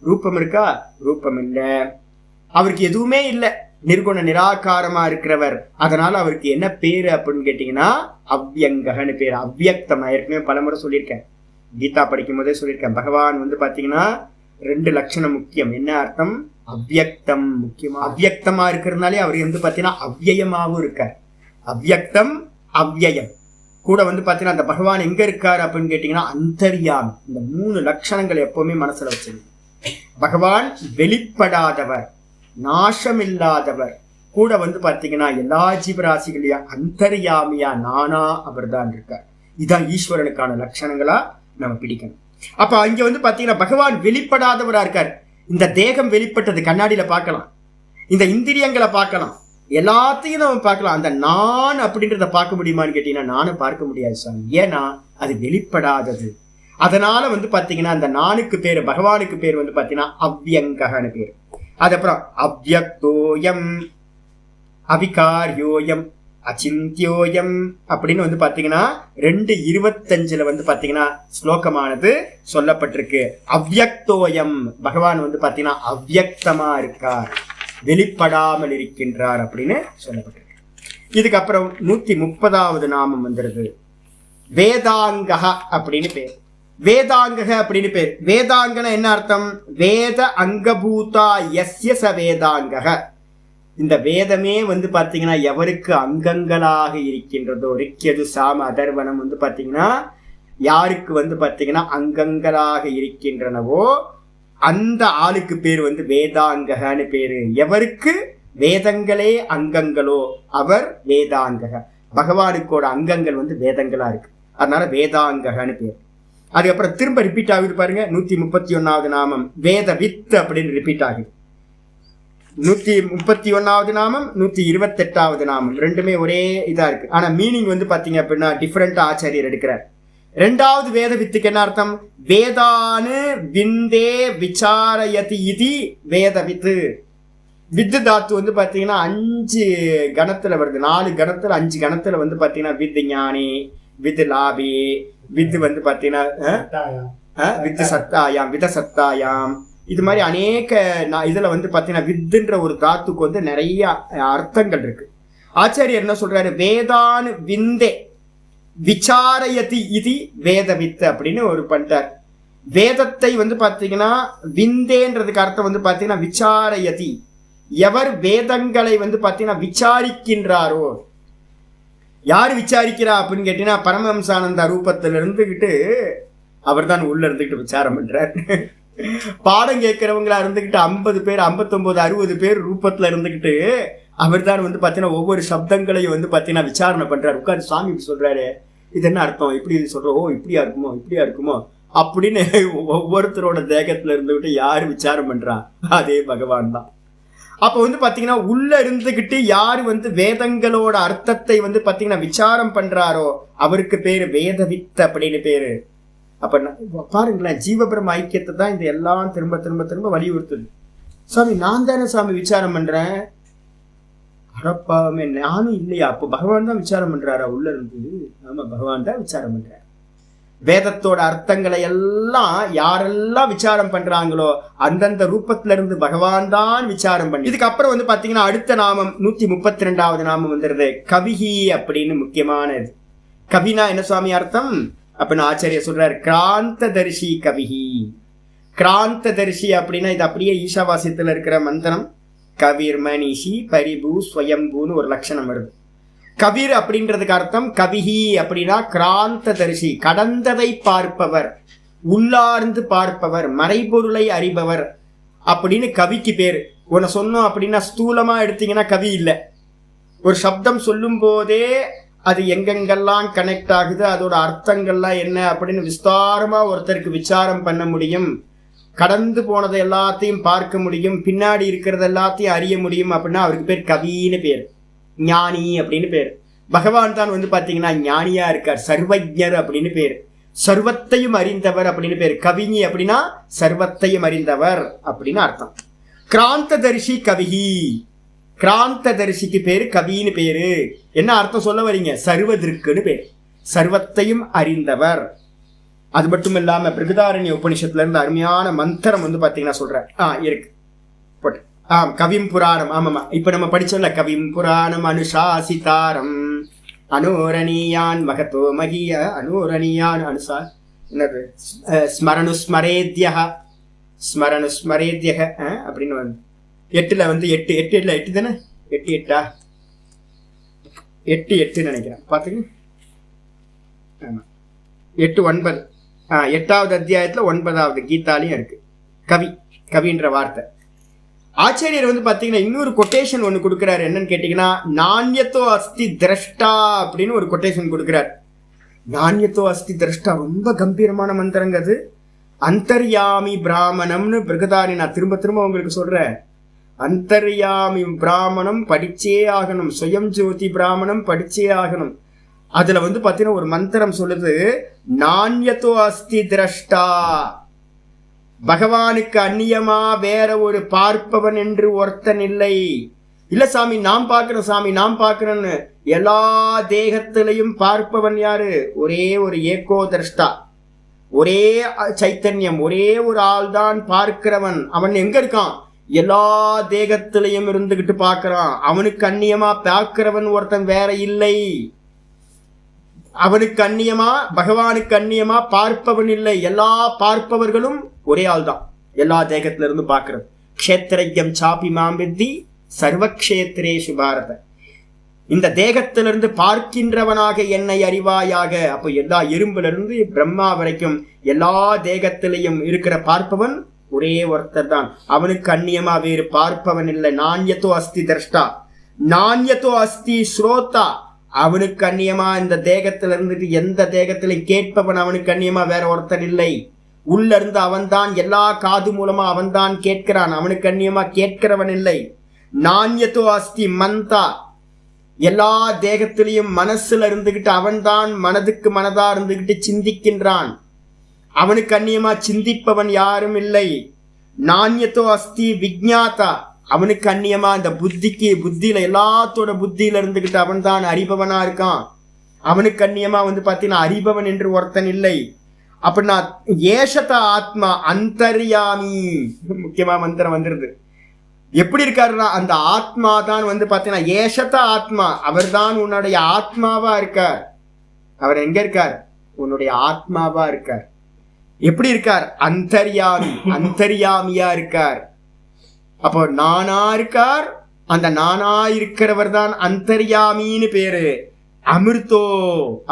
ரூபம் இருக்கா, ரூபம் இல்ல. அவருக்கு எதுவுமே இல்லை, நிர்குண நிராகாரமா இருக்கிறவர். அதனால அவருக்கு என்ன பேரு அப்படின்னு கேட்டீங்கன்னா அவ்யங்கன்னு பேரு. அவ்யக்தம் நான் ஏற்கனவே பலமுறை சொல்லியிருக்கேன், கீதா படிக்கும் போதே சொல்லியிருக்கேன். பகவான் வந்து பாத்தீங்கன்னா 2 லட்சணம் முக்கியம். என்ன அர்த்தம், அவ்யக்தம் முக்கியமா. அவ்யக்தமா இருக்கிறதுனாலே அவர் வந்து பாத்தீங்கன்னா அவ்யயமாவும் இருக்கார். அவ்யக்தம் அவ்யயம் கூட வந்து பாத்தீங்கன்னா அந்த பகவான் எங்க இருக்காரு அப்படின்னு கேட்டீங்கன்னா அந்தர்யாமி. இந்த 3 லட்சணங்கள் எப்பவுமே மனசுல வச்சிருங்க. பகவான் வெளிப்படாதவர், நாசமில்லாதவர், கூட வந்து பாத்தீங்கன்னா எல்லா ஜீவராசிகளையா அந்தர்யாமியா நானா அவர் தான் இருக்கார். இதுதான் ஈஸ்வரனுக்கான லட்சணங்களா நம்ம பிடிக்கணும். அப்ப அங்க வந்து பாத்தீங்கன்னா பகவான் வெளிப்படாதவரா இருக்கார். இந்த தேகம் வெளிப்பட்டது, கண்ணாடியில பார்க்கலாம், இந்த இந்திரியங்களை பார்க்கலாம், எல்லாத்தையும் நம்ம பார்க்கலாம். அந்த நான் அப்படின்றத பார்க்க முடியுமான்னு கேட்டீங்கன்னா நானும் பார்க்க முடியாது சாமி, ஏன்னா அது வெளிப்படாதது. அதனால வந்து பாத்தீங்கன்னா அந்த நானுக்கு பேரு, பகவானுக்கு பேர் வந்து பாத்தீங்கன்னா அவ்யங்கன்னு பேரு. அதுக்கப்புறம் அவ்யக்தோயம் அவிகாரியோயம் அச்சிந்தியோயம் அப்படின்னு வந்து பாத்தீங்கன்னா 2:25 வந்து பாத்தீங்கன்னா ஸ்லோகமானது சொல்லப்பட்டிருக்கு. அவ்யக்தோயம், பகவான் வந்து பாத்தீங்கன்னா அவ்யக்தமா இருக்கார், வெளிப்படாமல் இருக்கின்றார் அப்படின்னு சொல்லப்பட்டிருக்கு. இதுக்கப்புறம் 130வது நாமம் வந்துருது. வேதாங்க அப்படின்னு பேர். வேதாங்க அப்படின்னு பேர். வேதாங்கன என்ன அர்த்தம்? வேத அங்கபூதா யஸ்ய ச வேதாங்க. இந்த வேதமே வந்து பாத்தீங்கன்னா எவருக்கு அங்கங்களாக இருக்கின்றதோ, ரிக்யது சாம அதர்வனம் வந்து பாத்தீங்கன்னா யாருக்கு வந்து பாத்தீங்கன்னா அங்கங்களாக இருக்கின்றனவோ அந்த ஆளுக்கு பேர் வந்து வேதாங்கன்னு பேரு. எவருக்கு வேதங்களே அங்கங்களோ அவர் வேதாங்க. பகவானுக்கோட அங்கங்கள் வந்து வேதங்களா இருக்கு, அதனால வேதாங்கன்னு பேர். அதுக்கப்புறம் திரும்ப ரிப்பீட் ஆகுது பாருங்க. 131வது நாமம் வேத வித் அப்படின்னு ரிப்பீட் ஆகுது. 131வது நாமம் 128வது நாமம் ரெண்டுமே ஒரே இதா இருக்கு. ஆனா மீனிங் வந்து பாத்தீங்க அப்படின்னா டிஃபரெண்ட் ஆச்சாரியர் எடுக்கிறார். 2வது வேத வித்துக்கு என்ன அர்த்தம்? வேதானு விந்தே விசாரயதி இது வேத வித்து. வித்து தாத்து வந்து பாத்தீங்கன்னா 5 கணத்துல வருது. 4 கணத்துல 5 கணத்துல வந்து பாத்தீங்கன்னா வித் ஞானி, வித் லாபி, வித் வந்து பாத்தீங்கன்னா வித் சத்தாயாம், வித சத்தாயாம். இது மாதிரி அநேக இதுல வந்து பாத்தீங்கன்னா வித்துன்ற ஒரு தாத்துக்கு வந்து நிறைய அர்த்தங்கள் இருக்கு. ஆச்சாரியர் என்ன சொல்றாரு? வேதானு விந்தே விசாரயதி இது வேத வித்து அப்படின்னு ஒரு பண்ணிட்டார். வேதத்தை வந்து பாத்தீங்கன்னா விந்தேன்றதுக்கு அர்த்தம் வந்து பாத்தீங்கன்னா விசாரயதி, எவர் வேதங்களை வந்து பாத்தீங்கன்னா விசாரிக்கின்றாரோ. யார் விசாரிக்கிறா அப்படின்னு கேட்டீங்கன்னா பரமஹம்சானந்த ரூபத்துல இருந்துகிட்டு அவர் தான் உள்ள இருந்துகிட்டு விசாரம் பண்றார். பாடம் கேட்கிறவங்களா இருந்துகிட்டு 50 பேர் 59 60 பேர் ரூபத்துல இருந்துகிட்டு அவர் தான் வந்து பாத்தீங்கன்னா ஒவ்வொரு சப்தங்களையும் வந்து பாத்தீங்கன்னா விசாரணை பண்றாரு. உட்காந்து சுவாமி சொல்றாரு, இது என்ன அர்த்தம், இப்படி சொல்றோம், ஓ இப்படியா இருக்குமோ இப்படியா இருக்குமோ அப்படின்னு ஒவ்வொருத்தரோட தேகத்துல இருந்துகிட்டு யாரு விசாரம் பண்றா? அதே பகவான் தான். அப்ப வந்து பாத்தீங்கன்னா உள்ள இருந்துகிட்டு யாரு வந்து வேதங்களோட அர்த்தத்தை வந்து பாத்தீங்கன்னா விசாரம் பண்றாரோ அவருக்கு பேரு வேதவித் அப்படின்னு பேரு. அப்ப பாருங்களேன், ஜீவபிரம ஐக்கியத்தை தான் இந்த எல்லாம் திரும்ப திரும்ப திரும்ப வலியுறுத்துது. சாமி நான் தானே சாமி விசாரம் பண்றேன். அடப்பாமே, நானும் இல்லையா? அப்போ பகவான் தான் விசாரம் பண்றாரா உள்ள இருந்து? ஆமா, பகவான் தான் விசாரம் பண்றாரு. வேதத்தோட அர்த்தங்களை எல்லாம் யாரெல்லாம் விசாரம் பண்றாங்களோ அந்தந்த ரூபத்துல இருந்து பகவான் தான் விசாரம் பண்ணி. இதுக்கப்புறம் வந்து பாத்தீங்கன்னா அடுத்த நாமம் 132வது நாமம் வந்துருது கவிஹி அப்படின்னு. முக்கியமானது. கவினா என்ன சுவாமி அர்த்தம் அப்படின்னு ஆச்சாரியர் சொல்றாரு. கிராந்த தரிசி கவிஹி. கிராந்த தரிசி அப்படின்னா இது அப்படியே ஈஷாவாசியத்துல இருக்கிற மந்திரம். கவிர் மனிஷி பரிபு ஸ்வயம்பூன்னு ஒரு லட்சணம் வருது. கவிர் அப்படின்றதுக்கு அர்த்தம் கவிஹி அப்படின்னா கிராந்த தரிசி, கடந்ததை பார்ப்பவர், உள்ளார்ந்து பார்ப்பவர், மறைபொருளை அறிபவர் அப்படின்னு கவிக்கு பேரு. உன்னை சொன்னோம் அப்படின்னா ஸ்தூலமா எடுத்தீங்கன்னா கவி இல்லை. ஒரு சப்தம் சொல்லும் போதே அது எங்கெங்கெல்லாம் கனெக்ட் ஆகுது, அதோட அர்த்தங்கள்லாம் என்ன அப்படின்னு விஸ்தாரமா ஒருத்தருக்கு விசாரம் பண்ண முடியும். கடந்து போனதை எல்லாத்தையும் பார்க்க முடியும், பின்னாடி இருக்கிறது எல்லாத்தையும் அறிய முடியும் அப்படின்னா அவருக்கு பேர் கவின்னு பேர், ஞானி அப்படின்னு பேர். பகவான் தான் வந்து பாத்தீங்கன்னா ஞானியா இருக்கார், சர்வஜர் அப்படின்னு பேர், சர்வத்தையும் அறிந்தவர் அப்படின்னு பேர். கவிஞி அப்படின்னா சர்வத்தையும் அறிந்தவர் அப்படின்னு அர்த்தம். கிராந்த தரிசி கவிஹி. கிராந்த தரிசிக்கு பேரு கவின்னு பேரு. என்ன அர்த்தம் சொல்ல வரீங்க? சர்வதிருக்குன்னு பேர், சர்வத்தையும் அறிந்தவர். அது மட்டும் இல்லாம பிருகதாரண்ய உபனிஷத்துல இருந்து அருமையான மந்திரம் வந்து பாத்தீங்கன்னா சொல்ற இருக்கு போட்டு. கவிம் புராணம். ஆமாமா, இப்ப நம்ம படிச்சோம்ல, கவிம் புராணம் அனுசாசிதாரம் அனோரணியான் மகத்தோ மகிய அனோரணியான் அனுசா என்னது ஸ்மரணுஸ்மரேத்ய ஸ்மரணுஸ்மரேத்ய அப்படின்னு வந்து 8ல வந்து 8 தானே, 8 நினைக்கிறேன். பாத்துங்க. ஆமா, 8 9 8வது அத்தியாயத்துல 9வது கீதாலையும் இருக்கு கவி, கவின்ற வார்த்தை. ஆச்சாரியர் வந்து பாத்தீங்கன்னா இன்னொரு கொட்டேஷன் ஒண்ணு கொடுக்கிறாரு. என்னன்னு கேட்டீங்கன்னா நாண்யத்தோ அஸ்தி திரஷ்டா அப்படின்னு ஒரு கொட்டேஷன் கொடுக்கிறார். நாண்யத்தோ அஸ்தி திரஷ்டா ரொம்ப கம்பீரமான மந்திரங்க அது. அந்தர்யாமி பிராமணம்னு பிருகதாரி நான் திரும்ப திரும்ப உங்களுக்கு சொல்றேன். அந்தர்யாமி பிராமணம் படிச்சே ஆகணும், சுயம் ஜோதி பிராமணம் படிச்சே ஆகணும். அதுல வந்து பாத்தீங்கன்னா ஒரு மந்திரம் சொல்லுது, நாண்யத்தோ அஸ்தி திரஷ்டா, பகவானுக்கு அந்நியமா வேற ஒரு பார்ப்பவன் என்று ஒருத்தன் இல்லை. இல்ல சாமி நான் பார்க்கிறேன், சாமி நான் பார்க்கிறேன்னு எல்லா தேகத்திலையும் பார்ப்பவன் யாரு? ஒரே ஒரு ஏகோ திரஷ்டா, ஒரே சைத்தன்யம், ஒரே ஒரு ஆள் தான் பார்க்கிறவன். அவன் எங்க இருக்கான்? எல்லா தேகத்திலையும் இருந்துகிட்டு பார்க்கிறான். அவனுக்கு அந்நியமா பார்க்கிறவன் ஒருத்தன் வேற இல்லை. அவனுக்கு அந்நியமா, பகவானுக்கு அந்நியமா பார்ப்பவன் இல்லை. எல்லா பார்ப்பவர்களும் ஒரே ஆள் தான், எல்லா தேகத்தில இருந்து பார்க்கிறது. க்ஷேத்ரஜ்யம் சாபி மாம் வித்தி சர்வக்ஷேத்ரேஷு பாரத. இந்த தேகத்திலிருந்து பார்க்கின்றவனாக என்னை அறிவாயாக. அப்போ எல்லா எறும்புல இருந்து பிரம்மா வரைக்கும் எல்லா தேகத்திலையும் இருக்கிற பார்ப்பவன் ஒரே ஒருத்தர் தான். அவனுக்கு அந்நியமா வேறு பார்ப்பவன் இல்லை. நான்யதோ அஸ்தி திரஷ்டா, நான்யதோ அஸ்தி ஸ்ரோதா. அவனுக்கு அந்நியமா இந்த தேகத்துல இருந்துட்டு எந்த தேகத்திலையும் கேட்பவன் அவனுக்கு அந்நியமா வேற ஒருத்தர் இல்லை. உள்ள இருந்து அவன் தான், எல்லா காது மூலமா அவன் தான் கேட்கிறான். அவனுக்கு அந்நியமா கேட்கிறவன் இல்லை. நான்யதோ அஸ்தி மந்தா, எல்லா தேகத்திலையும் மனசுல இருந்துகிட்டு அவன் தான் மனதுக்கு மனதா இருந்துகிட்டு சிந்திக்கின்றான். அவனுக்கு அந்நியமா சிந்திப்பவன் யாரும் இல்லை. நான்யதோ அஸ்தி விஜ்ஞாதா, அவனுக்கு அந்நியமா இந்த புத்தியில எல்லாத்தோட புத்தியில இருந்துகிட்டு அவன் தான் அறிபவனா இருக்கான். அவனுக்கு அந்நியமா பாத்தீங்கன்னா அறிபவன் என்று ஒருத்தன் இல்லை. அப்படின்னா ஏஷத ஆத்மா அந்தர்யாமி, முக்கியமா மந்திரம் வந்துருது. எப்படி இருக்காருன்னா அந்த ஆத்மா தான் பாத்தீங்கன்னா ஏஷத ஆத்மா, அவர் தான் உன்னுடைய ஆத்மாவா இருக்கார். அவர் எங்க இருக்கார்? உன்னுடைய ஆத்மாவா இருக்கார். எப்படி இருக்கார்? அந்தர்யாமி, அந்தர்யாமியா இருக்கார். அப்போ நானா இருக்கார். அந்த நானா இருக்கிறவர் தான் அந்தர்யாமின்னு பேரு. அமிர்தோ,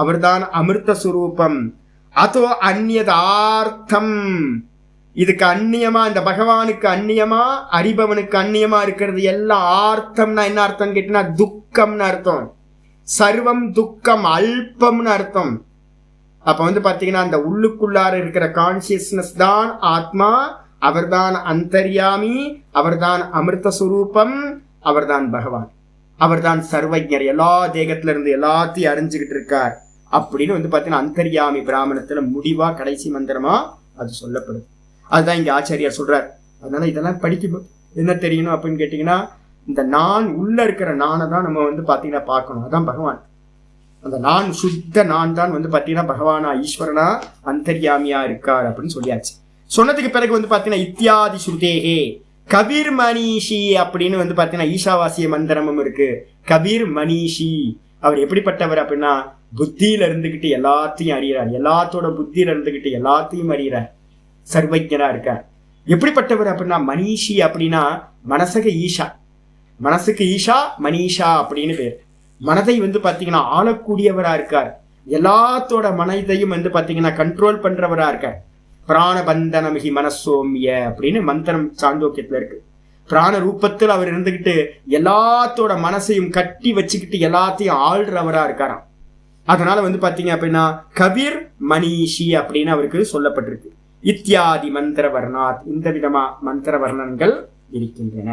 அவர் தான் அமிர்த சுரூபம். அதோ அந்நியதார்த்தம், இதுக்கு அந்நியமா, இந்த பகவானுக்கு அந்நியமா அறிபவனுக்கு அந்நியமா இருக்கிறது எல்லாம். ஆர்த்தம்னா என்ன அர்த்தம் கேட்டீங்கன்னா துக்கம்னு அர்த்தம். சர்வம் துக்கம், அல்பம்னு அர்த்தம். அப்ப பாத்தீங்கன்னா அந்த உள்ளுக்குள்ளார இருக்கிற கான்சியஸ்னஸ் தான் ஆத்மா. அவர்தான் அந்தர்யாமி, அவர்தான் அமிர்த சுரூபம், அவர்தான் பகவான், அவர்தான் சர்வஜர். எல்லா தேகத்துல இருந்து எல்லாத்தையும் அறிஞ்சுக்கிட்டு இருக்கார் அப்படின்னு பாத்தீங்கன்னா அந்தர்யாமி பிராமணத்துல முடிவா கடைசி மந்திரமா அது சொல்லப்படுது. அதுதான் இங்க ஆச்சாரியார் சொல்றார். அதனால இதெல்லாம் படிக்கும் என்ன தெரியணும் அப்படின்னு கேட்டீங்கன்னா, இந்த நான் உள்ள இருக்கிற நானை தான் நம்ம பாத்தீங்கன்னா பார்க்கணும். அதான் பகவான். அந்த நான் சுத்த நான் தான் பாத்தீங்கன்னா பகவானா ஈஸ்வரனா அந்தர்யாமியா இருக்கார் அப்படின்னு சொல்லியாச்சு. சொன்னதுக்கு பிறகு பாத்தீங்கன்னா இத்தியாதி ஸ்ருதேகே கபீர் மனிஷி அப்படின்னு பாத்தீங்கன்னா ஈஷாவாசிய மந்திரமும் இருக்கு. கபீர் மனிஷி, அவர் எப்படிப்பட்டவர் அப்படின்னா புத்தியில இருந்துகிட்டு எல்லாத்தையும் அறிகிறார். எல்லாத்தோட புத்தியில இருந்துகிட்டு எல்லாத்தையும் அறிகிறார். சர்வஜனா இருக்கார். எப்படிப்பட்டவர் அப்படின்னா மனிஷி அப்படின்னா மனசக ஈஷா, மனசுக்கு ஈஷா மனிஷா அப்படின்னு பேர். மனதை பாத்தீங்கன்னா ஆளக்கூடியவரா இருக்கார். எல்லாத்தோட மனதையும் பாத்தீங்கன்னா கண்ட்ரோல் பண்றவரா இருக்கார். பிராணபந்தனமிகி மனசோமிய அப்படின்னு மந்திரம் சாந்தோக்கியத்துல இருக்கு. பிராண ரூபத்தில் அவர் இருந்துகிட்டு எல்லாத்தோட மனசையும் கட்டி வச்சுக்கிட்டு எல்லாத்தையும் ஆள்றவரா இருக்காராம். அதனால பாத்தீங்க அப்படின்னா கபீர் மனிஷி அப்படின்னு அவருக்கு சொல்லப்பட்டிருக்கு. இத்தியாதி மந்திர வர்ணாத், இந்த விதமா மந்திர வர்ணங்கள் இருக்கின்றன.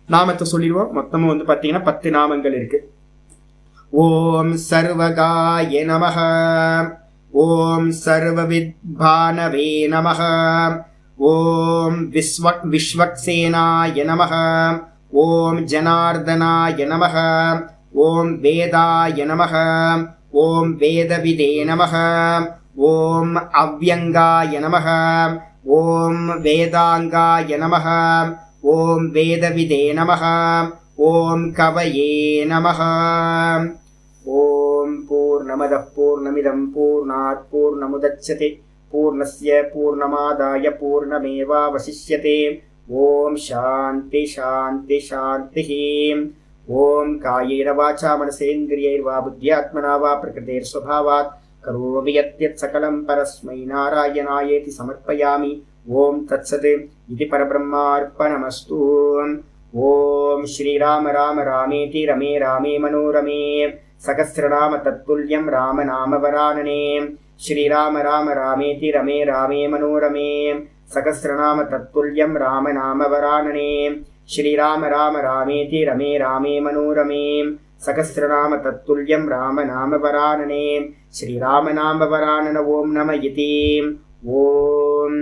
நாமத்தை சொல்லிடுவோம். மொத்தமும் பாத்தீங்கன்னா 10 நாமங்கள் இருக்கு. ஓம் சர்வகாய நமஹ, ஓம் சர்வவித்பானவே நமஹ, ஓம் விஸ்வக்சேனாய நமஹ, ஓம் ஜனார்தனாய நமஹ, ஓம் வேதாய நமஹ, ஓம் வேதவிதே நமஹ, ஓம் அவ்யங்காய நமஹ, ஓம் வேதாங்காய நமஹ, ஓம் வேதவிதே நமஹ, ஓம் கவயே நமஹ. ஓம் பூர்ணமதః பூர்ணமிதம் பூர்ணாத் பூர்ணமுதச்யதே பூர்ணஸ்ய பூர்ணமாதாய பூர்ணமேவாவசிஷ்யதே. ஓம் சாந்தி சாந்தி சாந்தி. ஓம் காயேன வாசா மனசேந்திரியைர்வா புத்யாத்மனா வா பிரகிருதேர் ஸ்வபாவாத் கரோமி யத்யத் சகலம் பரஸ்மை நாராயணாயேதி சமர்ப்பயாமி. ஓம் தத்சத் இதி பரபிரம்மார்ப்பணமஸ்து. ஓம் ஸ்ரீராம ராம ராமேதி ரமே ராமே மனோரமே சகஸ்ரநாம தத்துல்யம் ராம நாம வரானனே. ஸ்ரீராம ராம ராமேதி ரமே ராமே மனோரமே சகஸ்ரநாம தத்துல்யம் ராம நாம வரானனே. ஸ்ரீராம ராம ராமேதி ரமே ராமே மனோரமே சகஸ்ரநாம தத்துல்யம் ராம நாம வரானனே. ஸ்ரீராம நாம வரானன ஓம் நம இதி. ஓம்